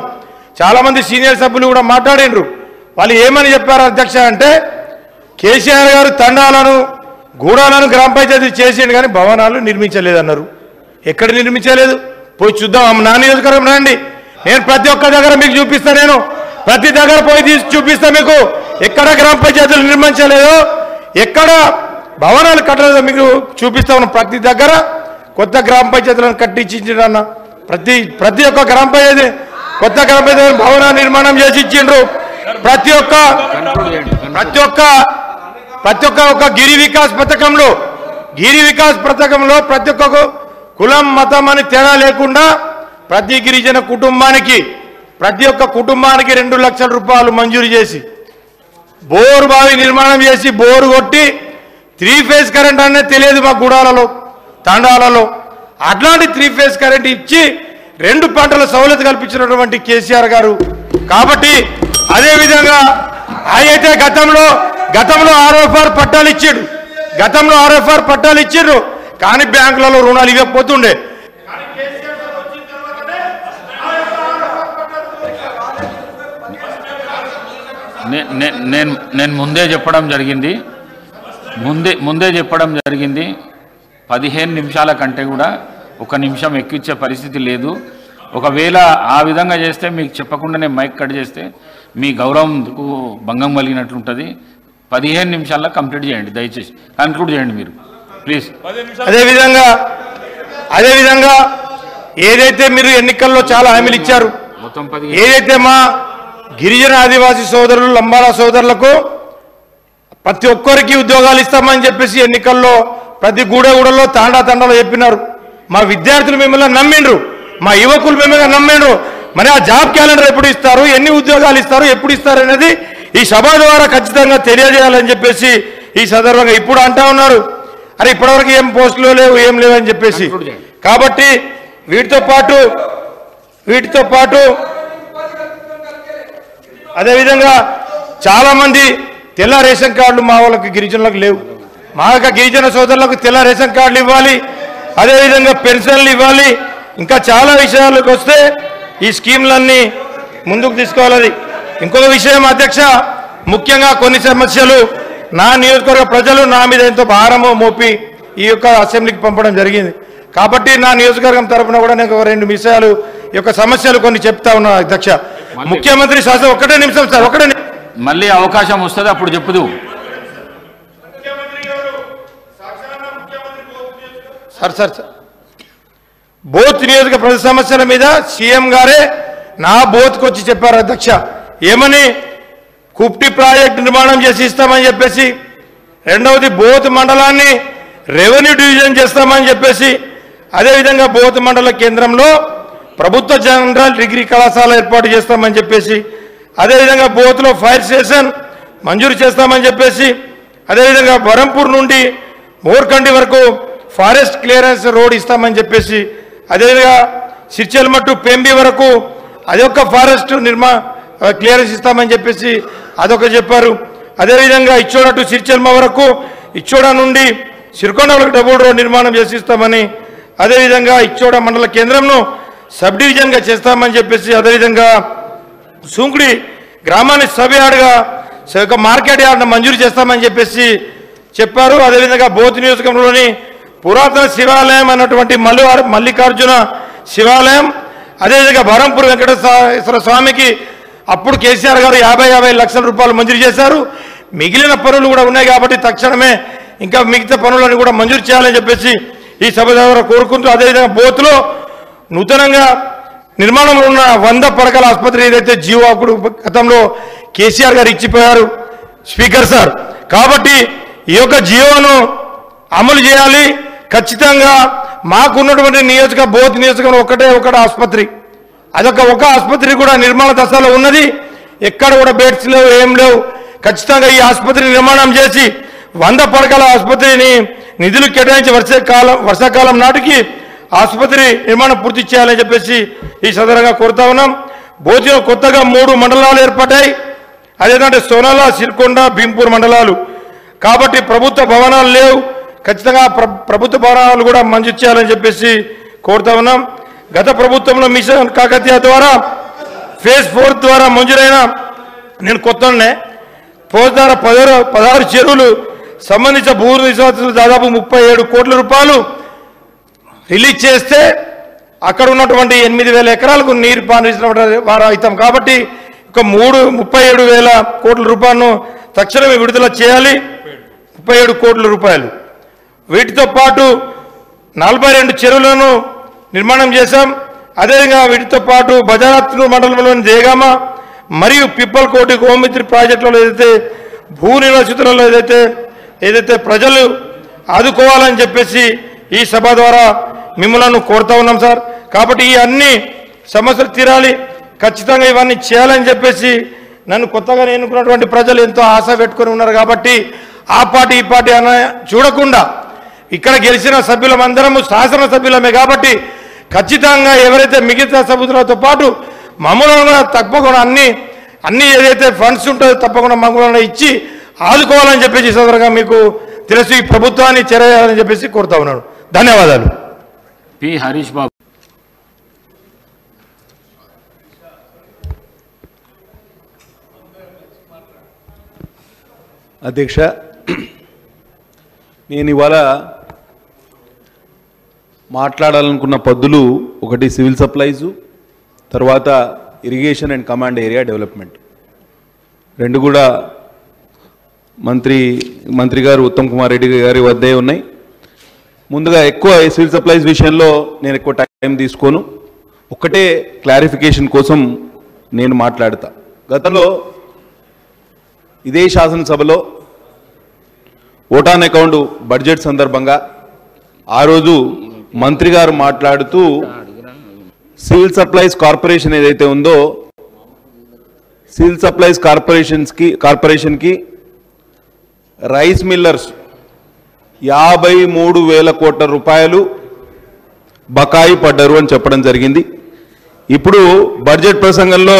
చాలామంది సీనియర్ సభ్యులు కూడా మాట్లాడినరు. వాళ్ళు ఏమని చెప్పారు అధ్యక్ష అంటే, కేసీఆర్ గారు తండాలను గూడాలను గ్రామ పంచాయతీ చేసిండు కానీ భవనాలు నిర్మించలేదన్నారు. ఎక్కడ నిర్మించలేదు పోయి చూద్దాం, నా నియోజకవర్గం రండి, నేను ప్రతి ఒక్క దగ్గర మీకు చూపిస్తా, నేను ప్రతి దగ్గర పోయి తీసి చూపిస్తా మీకు. ఎక్కడ గ్రామ పంచాయతీలు నిర్మించలేదో, ఎక్కడ భవనాలు కట్టలేదో మీకు చూపిస్తా ఉన్నాం. ప్రతి దగ్గర కొత్త గ్రామ పంచాయతీలను కట్టించిండ్రన్న, ప్రతి ఒక్క గ్రామ పంచాయతీ కొత్త గ్రామ పంచాయతీ భవన నిర్మాణం చేసి ఇచ్చిండ్రు. ప్రతి ఒక్క గిరి వికాస్ పథకంలో ప్రతి ఒక్క కులం మతం అని తేడా లేకుండా ప్రతి గిరిజన కుటుంబానికి, ప్రతి ఒక్క కుటుంబానికి 2 లక్షల రూపాయలు మంజూరు చేసి బోరు బావి నిర్మాణం చేసి బోరు కొట్టి 3 ఫేజ్ కరెంట్ అనేది తెలియదు మా గూడాలలో తాండాలలో, అట్లాంటి 3 ఫేజ్ కరెంట్ ఇచ్చి 2 పంటల సౌలత కల్పించినటువంటి కేసీఆర్ గారు. కాబట్టి అదేవిధంగా అయితే గతంలో ఆర్ఎఫ్ఆర్ పట్టాలు ఇచ్చాడు, కానీ బ్యాంకులలో రుణాలు ఇవ్వకపోతుండే. నేను ముందే చెప్పడం జరిగింది 15 నిమిషాల కంటే కూడా 1 నిమిషం ఎక్కించే పరిస్థితి లేదు. ఒకవేళ ఆ విధంగా చేస్తే మీకు చెప్పకుండానే మైక్ కట్ చేస్తే మీ గౌరవంకు భంగం కలిగినట్లుంటుంది. 15 నిమిషాల్లో కంప్లీట్ చేయండి, దయచేసి కన్క్లూడ్ చేయండి మీరు ప్లీజ్. అదేవిధంగా ఏదైతే మీరు ఎన్నికల్లో చాలా హామీలు ఇచ్చారు, ఏదైతే మా గిరిజన ఆదివాసీ సోదరులు లంబాడ సోదరులకు ప్రతి ఒక్కరికి ఉద్యోగాలు ఇస్తామని చెప్పేసి ఎన్నికల్లో ప్రతి గూడలో తండాలో చెప్పినారు. మా విద్యార్థులు మిమ్మల్ని నమ్మిండ్రు, మా యువకులు మిమ్మల్ని నమ్మిండ్రు. మరి ఆ జాబ్ క్యాలెండర్ ఎప్పుడు ఇస్తారు, ఎన్ని ఉద్యోగాలు ఇస్తారు, ఎప్పుడు ఇస్తారు అనేది ఈ సభ ద్వారా ఖచ్చితంగా తెలియజేయాలని చెప్పేసి ఈ సందర్భంగా ఇప్పుడు అంటా ఉన్నారు, అరే ఇప్పటివరకు ఏం పోస్టులు లేవు ఏం లేవు అని చెప్పేసి. కాబట్టి వీటితో పాటు అదేవిధంగా చాలామంది తెల్ల రేషన్ కార్డులు మా వాళ్ళకి గిరిజనులకు లేవు. మా యొక్క గిరిజన సోదరులకు తెల్ల రేషన్ కార్డులు ఇవ్వాలి, అదేవిధంగా పెన్షన్లు ఇవ్వాలి. ఇంకా చాలా విషయాలకు వస్తే ఈ స్కీమ్లన్నీ ముందుకు తీసుకోవాలి. ఇంకొక విషయం అధ్యక్ష, ముఖ్యంగా కొన్ని సమస్యలు నా నియోజకవర్గ ప్రజలు నా మీద ఎంతో భారము మోపి ఈ యొక్క అసెంబ్లీకి పంపడం జరిగింది. కాబట్టి నా నియోజకవర్గం తరఫున కూడా నేను 2 విషయాలు ఈ యొక్క సమస్యలు కొన్ని చెప్తా ఉన్నా అధ్యక్ష. ముఖ్యమంత్రి శాసనం 1 నిమిషం సార్, మళ్ళీ అవకాశం వస్తుంది అప్పుడు చెప్పుదు సార్. బోత్ నియోజక ప్రజల సమస్యల మీద సీఎం గారే నా బోత్కు వచ్చి చెప్పారు అధ్యక్ష. ఏమని, కుప్టి ప్రాజెక్టు నిర్మాణం చేసి ఇస్తామని చెప్పేసి, రెండవది బోత్ మండలాన్ని రెవెన్యూ డివిజన్ చేస్తామని చెప్పేసి, అదేవిధంగా బోత్ మండల కేంద్రంలో ప్రభుత్వ జనరల్ డిగ్రీ కళాశాల ఏర్పాటు చేస్తామని చెప్పేసి, అదేవిధంగా బోత్లో ఫైర్ స్టేషన్ మంజూరు చేస్తామని చెప్పేసి, అదేవిధంగా బరంపూర్ నుండి మోర్కండి వరకు ఫారెస్ట్ క్లియరెన్స్ రోడ్ ఇస్తామని చెప్పేసి, అదేవిధంగా సిర్చల్ మట్టు పెంబి వరకు అదొక ఫారెస్ట్ క్లియరెన్స్ ఇస్తామని చెప్పేసి అదొక చెప్పారు. అదేవిధంగా ఇచ్చోడ టు సిరిచెల్మ వరకు, ఇచ్చోడ నుండి సిరికొండ వరకు డబుల్ రోడ్ నిర్మాణం చేసిస్తామని, అదేవిధంగా ఇచ్చోడ మండల కేంద్రంను సబ్ డివిజన్గా చేస్తామని చెప్పేసి, అదేవిధంగా సుంకుడి గ్రామాన్ని సబ్ యార్డ్గా ఒక మార్కెట్ యార్డ్ను మంజూరు చేస్తామని చెప్పేసి చెప్పారు. అదేవిధంగా బోధ్ నియోజకవర్గంలోని పురాతన శివాలయం అన్నటువంటి మల్లికార్జున శివాలయం, అదేవిధంగా బరంపూర్ వెంకటేశ్వర స్వామికి అప్పుడు కేసీఆర్ గారు 50 లక్షల రూపాయలు మంజూరు చేశారు. మిగిలిన పనులు కూడా ఉన్నాయి కాబట్టి తక్షణమే ఇంకా మిగతా పనులను కూడా మంజూరు చేయాలని చెప్పేసి ఈ సభ ద్వారా కోరుకుంటూ, అదేవిధంగా బోత్లో నూతనంగా నిర్మాణంలో ఉన్న 100 పడకల ఆసుపత్రి ఏదైతే జియో అప్పుడు గతంలో కేసీఆర్ గారు ఇచ్చిపోయారు స్పీకర్ సార్. కాబట్టి ఈ యొక్క జియోను అమలు చేయాలి. ఖచ్చితంగా మాకున్నటువంటి బోధ్ నియోజకవర్గంలో ఒకటే ఆసుపత్రి, ఒక ఆసుపత్రి కూడా నిర్మాణ దశలో ఉన్నది. ఎక్కడ కూడా బెడ్స్ లేవు, ఏం లేవు. ఖచ్చితంగా ఈ ఆసుపత్రి నిర్మాణం చేసి 100 పడకల ఆసుపత్రిని నిధులు కేటాయించి వర్షాకాలం నాటికి ఆసుపత్రి నిర్మాణం పూర్తి చేయాలని చెప్పేసి ఈ సందర్భంగా కోరుతా ఉన్నాం. బోధిలో కొత్తగా 3 మండలాలు ఏర్పడ్డాయి. అదేంటంటే సోనాల, సిరికొండ, భీంపూర్ మండలాలు. కాబట్టి ప్రభుత్వ భవనాలు లేవు. ఖచ్చితంగా ప్రభుత్వ భవనాలు కూడా మంజూరు చేయాలని చెప్పేసి కోరుతా ఉన్నాం. గత ప్రభుత్వంలో మిషన్ కాకతీయ ద్వారా ఫేజ్ 4 ద్వారా మంజూరైన, నేను కొత్తనే ఫోజ్ ద్వారా 16 చెరువులు సంబంధించిన భూ నివాసులు దాదాపు 37 కోట్ల రూపాయలు రిలీజ్ చేస్తే అక్కడ ఉన్నటువంటి 8,000 ఎకరాలకు నీరు పారించిన వారు అవుతాం. కాబట్టి ఒక 37,000 కోట్ల రూపాయలను తక్షణమే విడుదల చేయాలి. 37 కోట్ల రూపాయలు. వీటితో పాటు 42 చెరువులను నిర్మాణం చేశాం. అదేవిధంగా వీటితో పాటు బజారత్ మండలంలోని దేగామ మరియు పిప్పల్కోటి గోమిత్రి ప్రాజెక్టులలో ఏదైతే భూ నివాసితులలో ఏదైతే ప్రజలు ఆదుకోవాలని చెప్పేసి ఈ సభ ద్వారా మిమ్మల్ని కోరుతా ఉన్నాం సార్. కాబట్టి ఈ అన్ని సమస్యలు తీరాలి, ఖచ్చితంగా ఇవన్నీ చేయాలని చెప్పేసి నన్ను కొత్తగా ఎన్నుకున్నటువంటి ప్రజలు ఎంతో ఆశ పెట్టుకొని ఉన్నారు. కాబట్టి ఆ పార్టీ ఈ పార్టీ అన్న చూడకుండా ఇక్కడ గెలిచిన సభ్యులమందరము శాసనసభ్యులమే. కాబట్టి ఖచ్చితంగా ఎవరైతే మిగతా సభ్యులతో పాటు మమ్మల్ని కూడా తప్పకుండా అన్ని ఏదైతే ఫండ్స్ ఉంటుందో తప్పకుండా మమ్మల్ని ఇచ్చి ఆదుకోవాలని చెప్పేసి సందర్భంగా మీకు తెలుసు ఈ ప్రభుత్వాన్ని చేయాలని చెప్పేసి కోరుతా ఉన్నాను. ధన్యవాదాలు. పి హరీష్ బాబు. అధ్యక్ష, నేను ఇవాళ మాట్లాడాలనుకున్న పద్దులు ఒకటి సివిల్ సప్లైజు, తర్వాత irrigation and command area development. రెండు కూడా మంత్రి గారు ఉత్తమ్ కుమార్ రెడ్డి గారి వద్దే ఉన్నాయి. ముందుగా ఎక్కువ సివిల్ సప్లైస్ విషయంలో నేను ఎక్కువ టైం తీసుకోను. ఒక్కటే క్లారిఫికేషన్ కోసం నేను మాట్లాడతా. గతంలో ఇదే శాసనసభలో ఓటాన్ అకౌంట్ బడ్జెట్ సందర్భంగా ఆ రోజు మంత్రి గారు మాట్లాడుతూ సివిల్ సప్లైస్ కార్పొరేషన్ ఏదైతే ఉందో సివిల్ సప్లైస్ కార్పొరేషన్కి రైస్ మిల్లర్స్ 53,000 కోట్ల రూపాయలు బకాయి పడ్డారు అని చెప్పడం జరిగింది. ఇప్పుడు బడ్జెట్ ప్రసంగంలో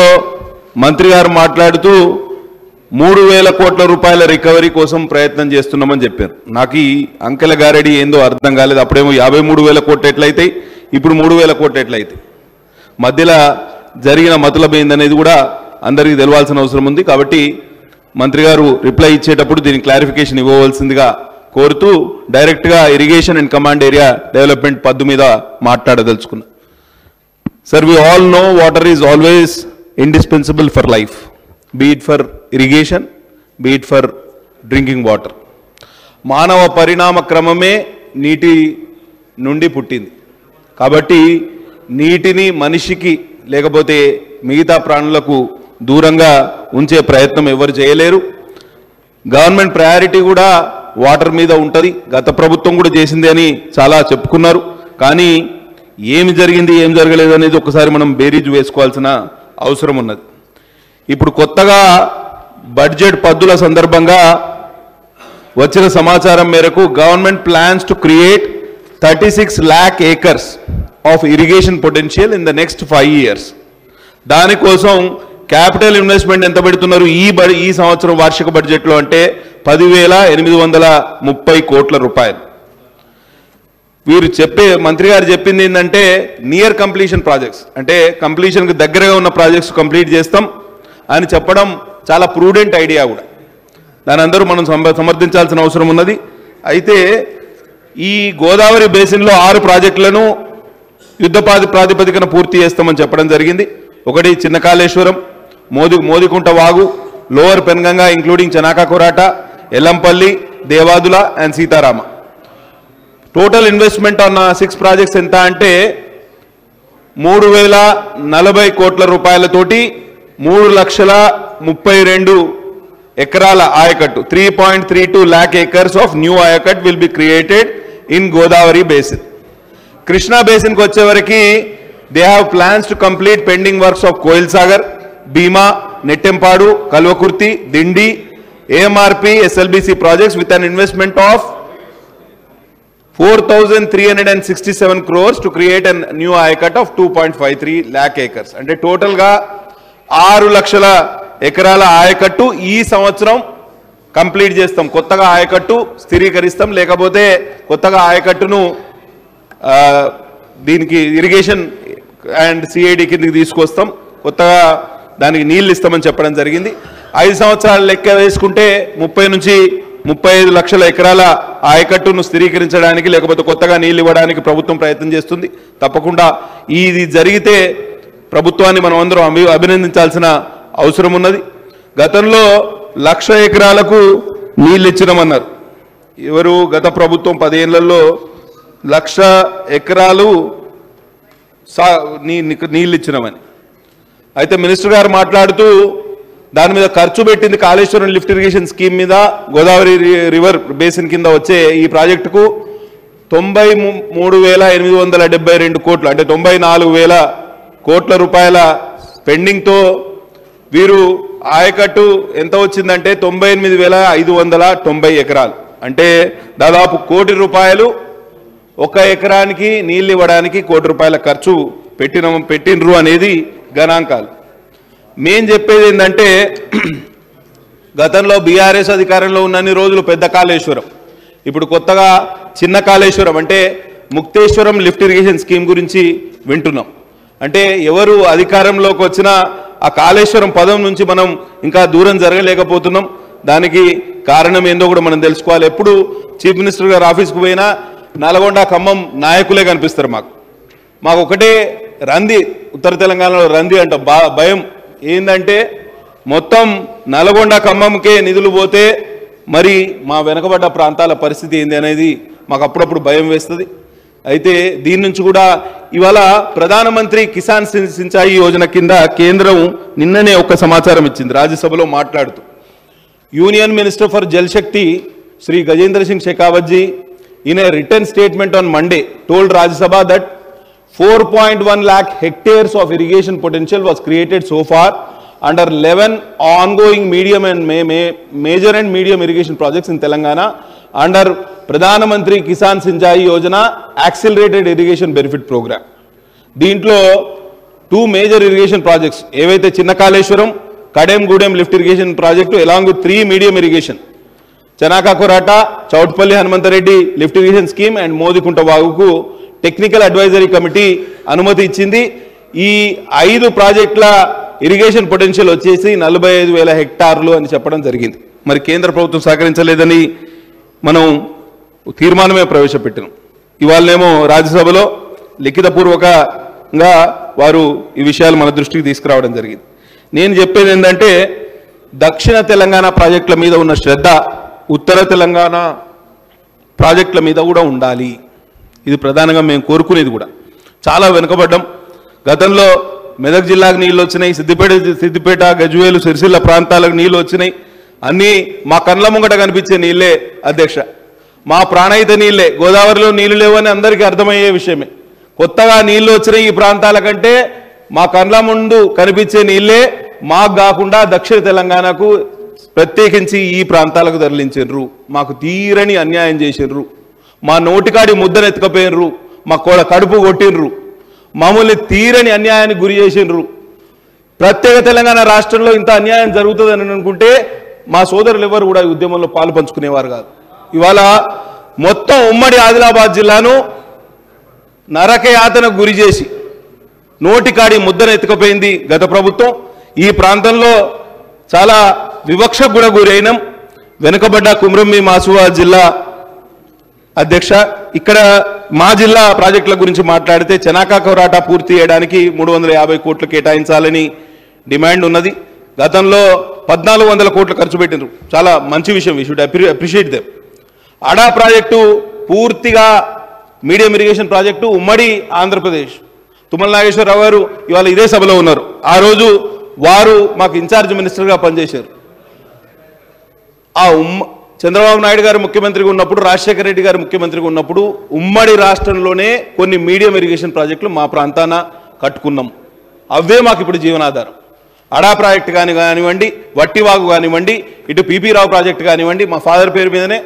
మంత్రి గారు మాట్లాడుతూ 3,000 కోట్ల రూపాయల రికవరీ కోసం ప్రయత్నం చేస్తున్నామని చెప్పారు. నాకు ఈ అంకెల గారెడి ఏందో అర్థం కాలేదు. అప్పుడేమో 53,000 కోట్లు ఎట్లయితాయి, ఇప్పుడు 3,000 కోట్లు ఎట్లయితాయి, మధ్యలో జరిగిన మతలబ్ ఏందనేది కూడా అందరికీ తెలవాల్సిన అవసరం ఉంది. కాబట్టి మంత్రి గారు రిప్లై ఇచ్చేటప్పుడు దీనికి క్లారిఫికేషన్ ఇవ్వవలసిందిగా కోరుతూ డైరెక్ట్గా irrigation and command area development పద్దు మీద మాట్లాడదలుచుకున్నా. Sir, we all know water is always indispensable for life, be it for irrigation, be it for drinking water. మానవ పరిణామ క్రమమే నీటి నుండి పుట్టింది. కాబట్టి నీటిని మనిషికి లేకపోతే మిగతా ప్రాణులకు దూరంగా ఉంచే ప్రయత్నం ఎవరు చేయలేరు. గవర్నమెంట్ ప్రయారిటీ కూడా వాటర్ మీద ఉంటుంది. గత ప్రభుత్వం కూడా చేసింది అని చాలా చెప్పుకున్నారు. కానీ ఏమి జరిగింది ఏం జరగలేదు అనేది ఒకసారి మనం బేరీజు వేసుకోవాల్సిన అవసరం ఉన్నది. ఇప్పుడు కొత్తగా బడ్జెట్ పద్దుల సందర్భంగా వచ్చిన సమాచారం మేరకు government plans to create 36 lakh acres of irrigation potential in the next 5 years. దానికోసం క్యాపిటల్ ఇన్వెస్ట్మెంట్ ఎంత పెడుతున్నారు ఈ సంవత్సరం వార్షిక బడ్జెట్లో అంటే 10,830 కోట్ల రూపాయలు. వీరు మంత్రి గారు చెప్పింది ఏంటంటే నియర్ కంప్లీషన్ ప్రాజెక్ట్స్, అంటే కంప్లీషన్కి దగ్గరగా ఉన్న ప్రాజెక్ట్స్ కంప్లీట్ చేస్తాం అని చెప్పడం చాలా ప్రూడెంట్ ఐడియా కూడా. దాని అందరూ మనం సమర్థించాల్సిన అవసరం ఉన్నది. అయితే ఈ గోదావరి బేసిన్లో 6 ప్రాజెక్టులను యుద్ధ ప్రాతిపదికన పూర్తి చేస్తామని చెప్పడం జరిగింది. ఒకటి చిన్న Kaleshwaram, Modikunta Vagu, lower Penganga including Chanaka Korata, Yellampalli, Devadula and Sitarama. Total investment on 6 projects ఎంత అంటే 3,040 కోట్ల రూపాయలతోటి 3,32,000 ఎకరాల ఆయకట్టు 3.32 lakh acres of new ayacut will be created in Godavari basin. Krishna basin కు వచ్చేవరకు they have plans to complete pending works of Koil Sagar, Bhima, Nettempadu, Kalvakurti, Dindi, AMRP, SLBC projects with an investment of 4,367 crores to create a new ayacut of 2.53 lakh acres. అంటే టోటల్గా 6 లక్షల ఎకరాల ఆయకట్టు ఈ సంవత్సరం complete చేస్తాం. కొత్తగా ఆయకట్టు స్థిరీకరిస్తాం, లేకపోతే కొత్తగా ఆయకట్టును దీనికి ఇరిగేషన్ అండ్ సిఐడి కిందకి తీసుకొస్తాం, కొత్తగా దానికి నీళ్ళు ఇస్తామని చెప్పడం జరిగింది. 5 సంవత్సరాలు లెక్క వేసుకుంటే 30 నుంచి 35 లక్షల ఎకరాల ఆయకట్టును స్థిరీకరించడానికి లేకపోతే కొత్తగా నీళ్ళు ఇవ్వడానికి ప్రభుత్వం ప్రయత్నం చేస్తుంది. తప్పకుండా ఇది జరిగితే ప్రభుత్వాన్ని మనం అందరం అభినందించాల్సిన అవసరం ఉన్నది. గతంలో 1,00,000 ఎకరాలకు నీళ్ళు ఇచ్చినామన్నారు. ఎవరు? గత ప్రభుత్వం 10 ఏళ్లలో 1,00,000 ఎకరాలు నీళ్ళు ఇచ్చినామని. అయితే మినిస్టర్ గారు మాట్లాడుతూ దాని మీద ఖర్చు పెట్టింది కాళేశ్వరం లిఫ్ట్ ఇరిగేషన్ స్కీమ్ మీద, గోదావరి రివర్ బేసిన్ కింద వచ్చే ఈ ప్రాజెక్టుకు 93,872 కోట్లు, అంటే 94,000 కోట్ల రూపాయల పెండింగ్తో వీరు ఆయకట్టు ఎంత వచ్చిందంటే 98,590 ఎకరాలు, అంటే దాదాపు 1 కోటి రూపాయలు ఒక ఎకరానికి నీళ్ళు ఇవ్వడానికి 1 కోటి రూపాయల ఖర్చు పెట్టినరు అనేది గణాంకాలు. మేం చెప్పేది ఏంటంటే గతంలో బీఆర్ఎస్ అధికారంలో ఉన్నన్ని రోజులు పెద్ద కాళేశ్వరం, ఇప్పుడు కొత్తగా చిన్న కాళేశ్వరం అంటే ముక్తేశ్వరం లిఫ్ట్ ఇరిగేషన్ స్కీమ్ గురించి వింటున్నాం. అంటే ఎవరు అధికారంలోకి వచ్చినా ఆ కాళేశ్వరం పదం నుంచి మనం ఇంకా దూరం జరగలేకపోతున్నాం. దానికి కారణం ఏందో కూడా మనం తెలుసుకోవాలి. ఎప్పుడు చీఫ్ మినిస్టర్ గారు ఆఫీస్కి పోయినా నల్గొండ ఖమ్మం నాయకులే కనిపిస్తారు. మాకు ఒకటే రంది, ఉత్తర తెలంగాణలో రంది అంట భయం ఏంటంటే మొత్తం నల్గొండ ఖమ్మంకే నిధులు పోతే మరి మా వెనకబడ్డ ప్రాంతాల పరిస్థితి ఏంది అనేది మాకు అప్పుడప్పుడు భయం వేస్తుంది. అయితే దీని నుంచి కూడా ఇవాళ ప్రధానమంత్రి కిసాన్ సించాయి యోజన కింద కేంద్రం నిన్ననే ఒక సమాచారం ఇచ్చింది రాజ్యసభలో మాట్లాడుతూ. Union minister for Jal Shakti Shri Gajendra Singh Shekhawat ji in a written statement on Monday told Rajya Sabha that 4.1 lakh hectares of irrigation potential was created so far under 11 ongoing medium and major and medium irrigation projects in Telangana under Pradhan Mantri Kisan Sinchai Yojana Accelerated Irrigation Benefit Program. Deentlo 2 major irrigation projects evaithe Chinna Kaleshwaram Kadem Gudem lift irrigation project along with 3 medium irrigation Chanaka Korata, Chowtpalli Hanumantha Reddy lift irrigation scheme and Modikunta వాగుకు technical advisory committee అనుమతి ఇచ్చింది. ఈ 5 ప్రాజెక్టుల irrigation potential వచ్చేసి 45,000 హెక్టార్లు అని చెప్పడం జరిగింది. మరి కేంద్ర ప్రభుత్వం సహకరించలేదని మనం తీర్మానమే ప్రవేశపెట్టినాం. ఇవాళనేమో రాజ్యసభలో లిఖితపూర్వకంగా వారు ఈ విషయాలు మన దృష్టికి తీసుకురావడం జరిగింది. నేను చెప్పేది ఏంటంటే దక్షిణ తెలంగాణ ప్రాజెక్టుల మీద ఉన్న శ్రద్ధ ఉత్తర తెలంగాణ ప్రాజెక్టుల మీద కూడా ఉండాలి. ఇది ప్రధానంగా మేము కోరుకునేది కూడా. చాలా వెనుకబడ్డం. గతంలో మెదక్ జిల్లాకు నీళ్ళు వచ్చినాయి, సిద్దిపేట గజ్వేలు సిరిసిల్ల ప్రాంతాలకు నీళ్ళు వచ్చినాయి. అన్నీ మా కళ్ళ ముంగట కనిపించే నీళ్ళే అధ్యక్ష, మా ప్రాణహిత నీళ్ళే. గోదావరిలో నీళ్లు లేవని అందరికీ అర్థమయ్యే విషయమే. కొత్తగా నీళ్ళు వచ్చినాయి ఈ ప్రాంతాల కంటే మా కళ్ళ ముందు కనిపించే నీళ్ళే మాకు కాకుండా దక్షిణ తెలంగాణకు ప్రత్యేకించి ఈ ప్రాంతాలకు తరలించారు. మాకు తీరని అన్యాయం చేసిర్రు. మా నోటికాడి ముద్దనెత్తుకపోయినరు, మా కడుపు కొట్టినరు, మమ్మల్ని తీరని అన్యాయానికి గురి చేసినరు. ప్రత్యేక తెలంగాణ రాష్ట్రంలో ఇంత అన్యాయం జరుగుతుందని అనుకుంటే మా సోదరులు ఎవరు కూడా ఈ ఉద్యమంలో పాలు పంచుకునేవారు కాదు. ఇవాళ మొత్తం ఉమ్మడి ఆదిలాబాద్ జిల్లాను నరకయాతనకు గురి చేసి నోటికాడి ముద్దను ఎత్తుకుపోయింది గత ప్రభుత్వం. ఈ ప్రాంతంలో చాలా వివక్షకు కూడా గురైనం. వెనుకబడ్డ కుమ్రంభీం ఆసిఫాబాద్ జిల్లా అధ్యక్ష, ఇక్కడ మా జిల్లా ప్రాజెక్టుల గురించి మాట్లాడితే చెనాకా కోరాటా పూర్తి చేయడానికి 350 కోట్లు కేటాయించాలని డిమాండ్ ఉన్నది. గతంలో 1400 కోట్లు ఖర్చు పెట్టినారు. చాలా మంచి విషయం, వీ షుడ్ అప్రిషియేట్ దెమ్. అడా ప్రాజెక్టు పూర్తిగా మీడియం ఇరిగేషన్ ప్రాజెక్టు ఉమ్మడి ఆంధ్రప్రదేశ్. తుమ్మల నాగేశ్వరరావు గారు ఇవాళ ఇదే సభలో ఉన్నారు. ఆ రోజు వారు మాకు ఇన్ఛార్జ్ మినిస్టర్గా పనిచేశారు. చంద్రబాబు నాయుడు గారు ముఖ్యమంత్రిగా ఉన్నప్పుడు, రాజశేఖర రెడ్డి గారు ముఖ్యమంత్రిగా ఉన్నప్పుడు ఉమ్మడి రాష్ట్రంలోనే కొన్ని మీడియం ఇరిగేషన్ ప్రాజెక్టులు మా ప్రాంతాన కట్టుకున్నాం. అవే మాకు ఇప్పుడు జీవనాధారం. అడా ప్రాజెక్టు కానివ్వండి, వట్టివాగు కానివ్వండి, ఇటు పిపి రావు ప్రాజెక్టు కానివ్వండి, మా ఫాదర్ పేరు మీదనే.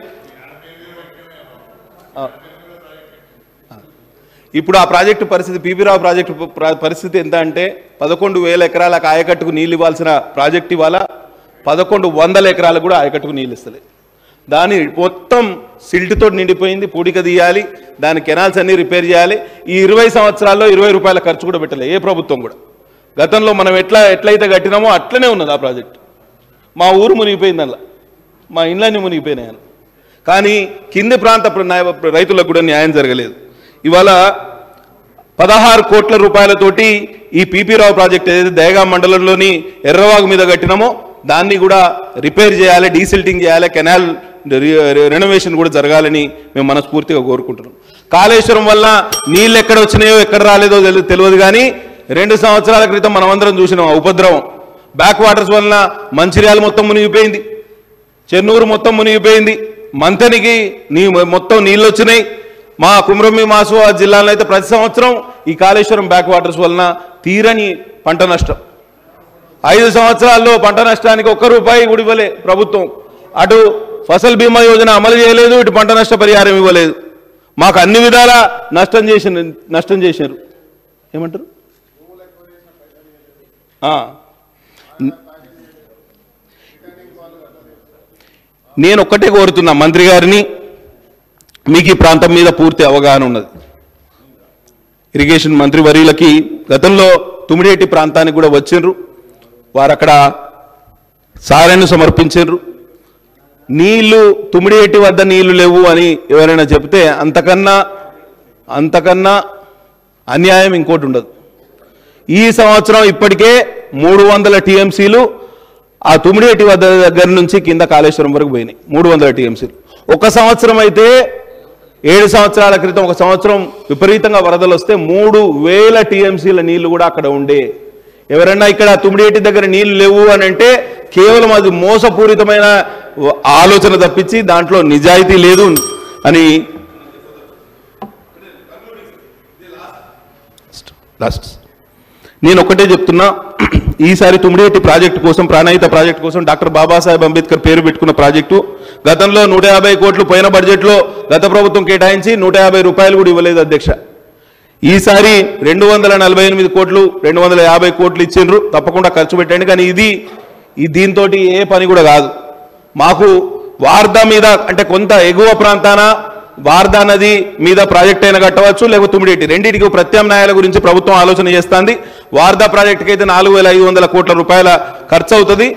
ఇప్పుడు ఆ ప్రాజెక్టు పరిస్థితి, పిపి రావు ప్రాజెక్టు పరిస్థితి ఎంత అంటే 11,000 ఎకరాలకు ఆయకట్టుకు నీళ్ళు ఇవ్వాల్సిన ప్రాజెక్టు ఇవాళ 1100 ఎకరాలకు కూడా ఆయకట్టుకు నీళ్ళు ఇస్తలేదు. దాని మొత్తం సిల్ట్తో నిండిపోయింది. పూడిక తీయాలి, దాని కెనాల్స్ అన్నీ రిపేర్ చేయాలి. ఈ 20 సంవత్సరాల్లో 20 రూపాయల ఖర్చు కూడా పెట్టలేదు ఏ ప్రభుత్వం కూడా. గతంలో మనం ఎట్లయితే కట్టినామో అట్లనే ఉన్నది ఆ ప్రాజెక్టు. మా ఊరు మునిగిపోయింది, అందులో మా ఇండ్లన్నీ మునిగిపోయినాయని. కానీ కింది ప్రాంత రైతులకు కూడా న్యాయం జరగలేదు. ఇవాళ 16 కోట్ల రూపాయలతోటి ఈ పిపి రావు ప్రాజెక్ట్ ఏదైతే దయగా మండలంలోని ఎర్రవాగు మీద కట్టినామో దాన్ని కూడా రిపేర్ చేయాలి, డీసిల్టింగ్ చేయాలి, కెనాల్ రెనోవేషన్ కూడా జరగాలని మేము మనస్ఫూర్తిగా కోరుకుంటున్నాం. కాళేశ్వరం వల్ల నీళ్ళు ఎక్కడ వచ్చినాయో ఎక్కడ రాలేదో తెలియదు, కానీ 2 సంవత్సరాల క్రితం మనమందరం చూసినాం ఆ ఉపద్రవం. బ్యాక్ వాటర్స్ వలన మంచిర్యాల మొత్తం మునిగిపోయింది, చెన్నూరు మొత్తం మునిగిపోయింది, మంతనికి మొత్తం నీళ్ళు వచ్చినాయి. మా కుమ్రంభీం ఆసిఫాబాద్ జిల్లాలో అయితే ప్రతి సంవత్సరం ఈ కాళేశ్వరం బ్యాక్ వాటర్స్ వలన తీరని పంట నష్టం. 5 సంవత్సరాల్లో పంట నష్టానికి ₹1 కూడా ఇవ్వలే ప్రభుత్వం. అటు ఫసల్ బీమా యోజన అమలు చేయలేదు, ఇటు పంట నష్ట పరిహారం ఇవ్వలేదు. మాకు అన్ని విధాల నష్టం చేశారు. ఏమంటారు? నేను ఒక్కటే కోరుతున్నా మంత్రి గారిని, మీకు ఈ ప్రాంతం మీద పూర్తి అవగాహన ఉన్నది. ఇరిగేషన్ మంత్రి వర్యులకి గతంలో తుమిడేటి ప్రాంతానికి కూడా వచ్చిండ్రు. వారు అక్కడ సారెను సమర్పించారు. నీళ్లు తుమిడేటి వద్ద నీళ్లు లేవు అని ఎవరైనా చెప్తే అంతకన్నా అన్యాయం ఇంకోటి ఉండదు. ఈ సంవత్సరం ఇప్పటికే 300 టీఎంసీలు ఆ తుమిడేటి వద్ద దగ్గర నుంచి కింద కాళేశ్వరం వరకు పోయినాయి. 300 టీఎంసీలు. ఒక సంవత్సరం అయితే 7 సంవత్సరాల క్రితం ఒక సంవత్సరం విపరీతంగా వరదలు వస్తే 3000 టీఎంసీల నీళ్లు కూడా అక్కడ ఉండే. ఎవరన్నా ఇక్కడ తుమిడేటి దగ్గర నీళ్లు లేవు అని అంటే కేవలం అది మోసపూరితమైన ఆలోచన తప్పించి దాంట్లో నిజాయితీ లేదు అని. నేను ఒకటే చెప్తున్నా, ఈసారి తుమిడేటి ప్రాజెక్టు కోసం, ప్రాణహిత ప్రాజెక్టు కోసం డాక్టర్ బాబాసాహెబ్ అంబేద్కర్ పేరు పెట్టుకున్న ప్రాజెక్టు గతంలో 150 కోట్లు పోయిన బడ్జెట్లో గత ప్రభుత్వం కేటాయించి ₹150 కూడా ఇవ్వలేదు అధ్యక్ష. ఈసారి 248 కోట్లు 250 కోట్లు ఇచ్చిండ్రు. తప్పకుండా ఖర్చు పెట్టండి. కానీ దీంతో ఏ పని కూడా కాదు. మాకు వార్దా మీద అంటే కొంత ఎగువ ప్రాంతాన వార్దా నది మీద ప్రాజెక్ట్ అయినా కట్టవచ్చు, లేకపోతే తుమిడేటి రెండింటికి ప్రత్యామ్నాయాల గురించి ప్రభుత్వం ఆలోచన చేస్తుంది. వార్దా ప్రాజెక్టుకి అయితే 4500 కోట్ల రూపాయల ఖర్చు అవుతుంది.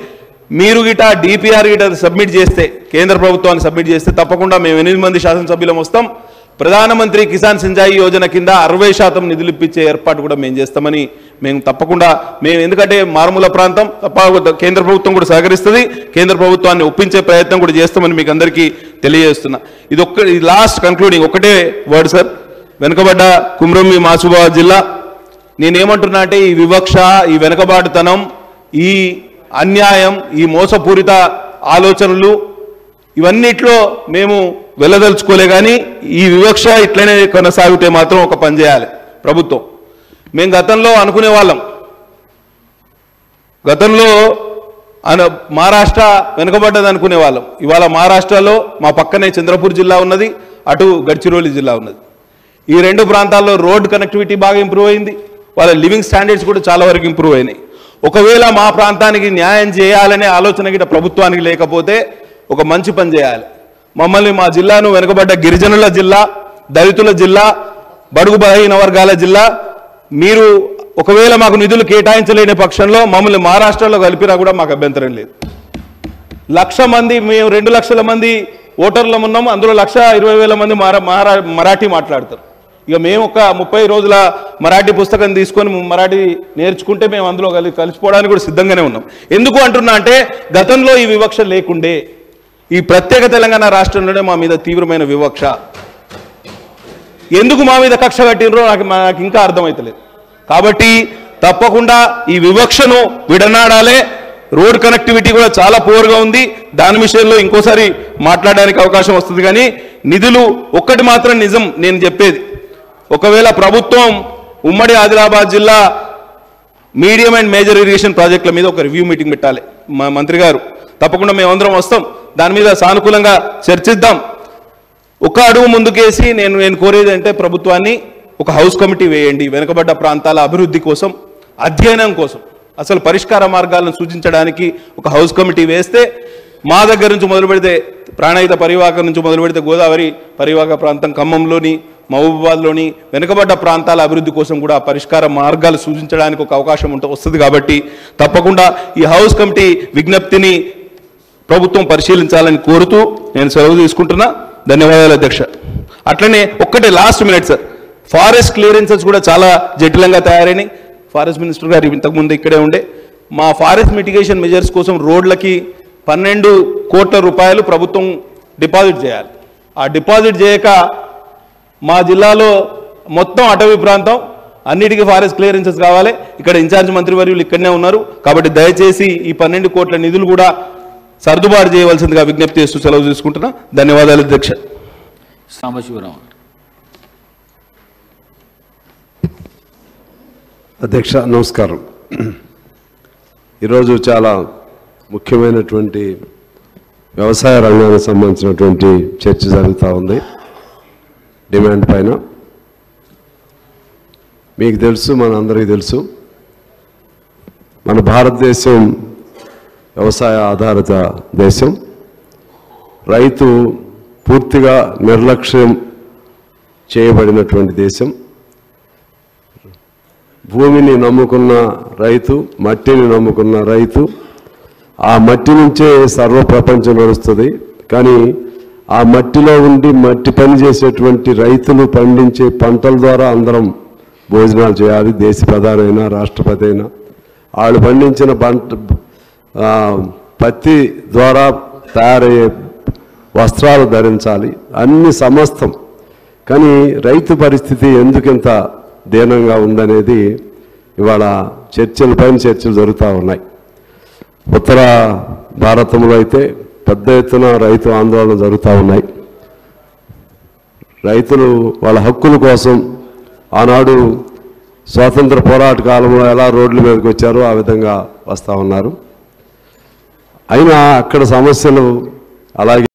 మీరు గిట డిపిఆర్ గిట సబ్మిట్ చేస్తే, కేంద్ర ప్రభుత్వాన్ని సబ్మిట్ చేస్తే తప్పకుండా మేము 8 మంది శాసనసభ్యులం వస్తాం. ప్రధానమంత్రి కిసాన్ సించాయి యోజన కింద 60% నిధులు ఇప్పించే ఏర్పాటు కూడా మేము చేస్తామని తప్పకుండా ఎందుకంటే మారుమూల ప్రాంతం కేంద్ర ప్రభుత్వం కూడా సహకరిస్తుంది. కేంద్ర ప్రభుత్వాన్ని ఒప్పించే ప్రయత్నం కూడా చేస్తామని మీకు అందరికీ తెలియజేస్తున్నా. ఇది లాస్ట్ కంక్లూడింగ్ ఒకటే వర్డ్ సార్. వెనుకబడ్డ కుమ్రంభీం ఆసిఫాబాద్ జిల్లా నేనేమంటున్నా అంటే ఈ వివక్ష, ఈ వెనుకబాటుతనం, ఈ అన్యాయం, ఈ మోసపూరిత ఆలోచనలు ఇవన్నిట్లో మేము వెళ్ళదలుచుకోలే. కానీ ఈ వివక్ష ఇట్లనే కొనసాగితే మాత్రం ఒక పని చేయాలి ప్రభుత్వం. మేము గతంలో అనుకునే వాళ్ళం, గతంలో మహారాష్ట్ర వెనుకబడ్డది అనుకునే వాళ్ళం. ఇవాళ మహారాష్ట్రలో మా పక్కనే చంద్రపూర్ జిల్లా ఉన్నది, అటు గడ్చిరోలి జిల్లా ఉన్నది. ఈ 2 ప్రాంతాల్లో రోడ్ కనెక్టివిటీ బాగా ఇంప్రూవ్ అయింది. వాళ్ళ లివింగ్ స్టాండర్డ్స్ కూడా చాలా వరకు ఇంప్రూవ్ అయినాయి. ఒకవేళ మా ప్రాంతానికి న్యాయం చేయాలనే ఆలోచన గిట్ట ప్రభుత్వానికి లేకపోతే ఒక మంచి పని చేయాలి. మమ్మల్ని మా జిల్లాను వెనుకబడ్డ గిరిజనుల జిల్లా, దళితుల జిల్లా, బడుగు బలహీన వర్గాల జిల్లా, మీరు ఒకవేళ మాకు నిధులు కేటాయించలేని పక్షంలో మమ్మల్ని మహారాష్ట్రలో కలిపినా కూడా మాకు అభ్యంతరం లేదు. 1,00,000 మంది, మేము 2 లక్షల మంది ఓటర్లు ఉన్నాము. అందులో 1,20,000 మంది మరాఠీ మాట్లాడతారు. ఇక మేము ఒక 30 రోజుల మరాఠీ పుస్తకం తీసుకొని మరాఠీ నేర్చుకుంటే మేము అందులో కలిసిపోవడానికి కూడా సిద్ధంగానే ఉన్నాం. ఎందుకు అంటున్నా అంటే గతంలో ఈ వివక్ష లేకుండే, ఈ ప్రత్యేక తెలంగాణ రాష్ట్రంలోనే మా మీద తీవ్రమైన వివక్ష. ఎందుకు మా మీద కక్ష కట్టినరో నాకు ఇంకా అర్థమవుతలేదు. కాబట్టి తప్పకుండా ఈ వివక్షను విడనాడాలే. రోడ్ కనెక్టివిటీ కూడా చాలా పూర్గా ఉంది. దాని విషయంలో ఇంకోసారి మాట్లాడడానికి అవకాశం వస్తుంది. కానీ నిధులు ఒక్కటి మాత్రం నిజం నేను చెప్పేది, ఒకవేళ ప్రభుత్వం ఉమ్మడి ఆదిలాబాద్ జిల్లా మీడియం అండ్ మేజర్ ఇరిగేషన్ ప్రాజెక్టుల మీద ఒక రివ్యూ మీటింగ్ పెట్టాలి. మా మంత్రి గారు తప్పకుండా మేమందరం వస్తాం, దాని మీద సానుకూలంగా చర్చిద్దాం. ఒక అడుగు ముందుకేసి నేను కోరేది అంటే ప్రభుత్వాన్ని ఒక హౌస్ కమిటీ వేయండి. వెనుకబడ్డ ప్రాంతాల అభివృద్ధి కోసం, అధ్యయనం కోసం, అసలు పరిష్కార మార్గాలను సూచించడానికి ఒక హౌస్ కమిటీ వేస్తే మా దగ్గర నుంచి మొదలు పెడితే ప్రాణహిత పరివాహక నుంచి మొదలు పెడితే గోదావరి పరివాహక ప్రాంతం, ఖమ్మంలోని, మహబూబాబాద్లోని వెనుకబడ్డ ప్రాంతాల అభివృద్ధి కోసం కూడా పరిష్కార మార్గాలు సూచించడానికి ఒక అవకాశం వస్తుంది. కాబట్టి తప్పకుండా ఈ హౌస్ కమిటీ విజ్ఞప్తిని ప్రభుత్వం పరిశీలించాలని కోరుతూ నేను సెలవు తీసుకుంటున్నా. ధన్యవాదాలు అధ్యక్ష. అట్లనే ఒక్కటే last minute sir, forest clearances కూడా చాలా జటిలంగా తయారైనాయి. ఫారెస్ట్ మినిస్టర్ గారు ఇంతకుముందు ఇక్కడే ఉండే. మా ఫారెస్ట్ మిటిగేషన్ మెజర్స్ కోసం రోడ్లకి 12 కోట్ల రూపాయలు ప్రభుత్వం డిపాజిట్ చేయాలి. ఆ డిపాజిట్ చేయక మా జిల్లాలో మొత్తం అటవీ ప్రాంతం అన్నిటికీ ఫారెస్ట్ క్లియరెన్సెస్ కావాలి. ఇక్కడ ఇన్ఛార్జ్ మంత్రివర్యులు ఇక్కడనే ఉన్నారు. కాబట్టి దయచేసి ఈ 12 కోట్ల నిధులు కూడా సర్దుబాటు చేయవలసిందిగా విజ్ఞప్తి చేస్తూ సెలవు తీసుకుంటున్నా. ధన్యవాదాలు అధ్యక్ష. సాంబశివరావు. అధ్యక్ష నమస్కారం. ఈరోజు చాలా ముఖ్యమైనటువంటి వ్యవసాయ రంగానికి సంబంధించినటువంటి చర్చ జరుగుతూ ఉంది. డిమాండ్ పైన మీకు తెలుసు, మన అందరికీ తెలుసు, మన భారతదేశం వ్యవసాయ ఆధారిత దేశం. రైతు పూర్తిగా నిర్లక్ష్యం చేయబడినటువంటి దేశం. భూమిని నమ్ముకున్న రైతు, మట్టిని నమ్ముకున్న రైతు, ఆ మట్టి నుంచే సర్వ ప్రపంచం నడుస్తుంది. కానీ ఆ మట్టిలో ఉండి మట్టి పని చేసేటువంటి రైతులు పండించే పంటల ద్వారా అందరం భోజనాలు చేయాలి. దేశ ప్రధాని అయినా రాష్ట్రపతి అయినా వాళ్ళు పండించిన పత్తి ద్వారా తయారయ్యే వస్త్రాలు ధరించాలి, అన్ని సమస్తం. కానీ రైతు పరిస్థితి ఎందుకింత దీనంగా ఉందనేది ఇవాళ చర్చలపైన చర్చలు జరుగుతూ ఉన్నాయి. ఉత్తర భారతంలో అయితే పెద్ద ఎత్తున రైతు ఆందోళన జరుగుతూ ఉన్నాయి. రైతులు వాళ్ళ హక్కుల కోసం ఆనాడు స్వాతంత్ర పోరాట కాలంలో ఎలా రోడ్ల మీదకి వచ్చారో ఆ విధంగా వస్తూ ఉన్నారు. అయినా అక్కడ సమస్యలు అలాగే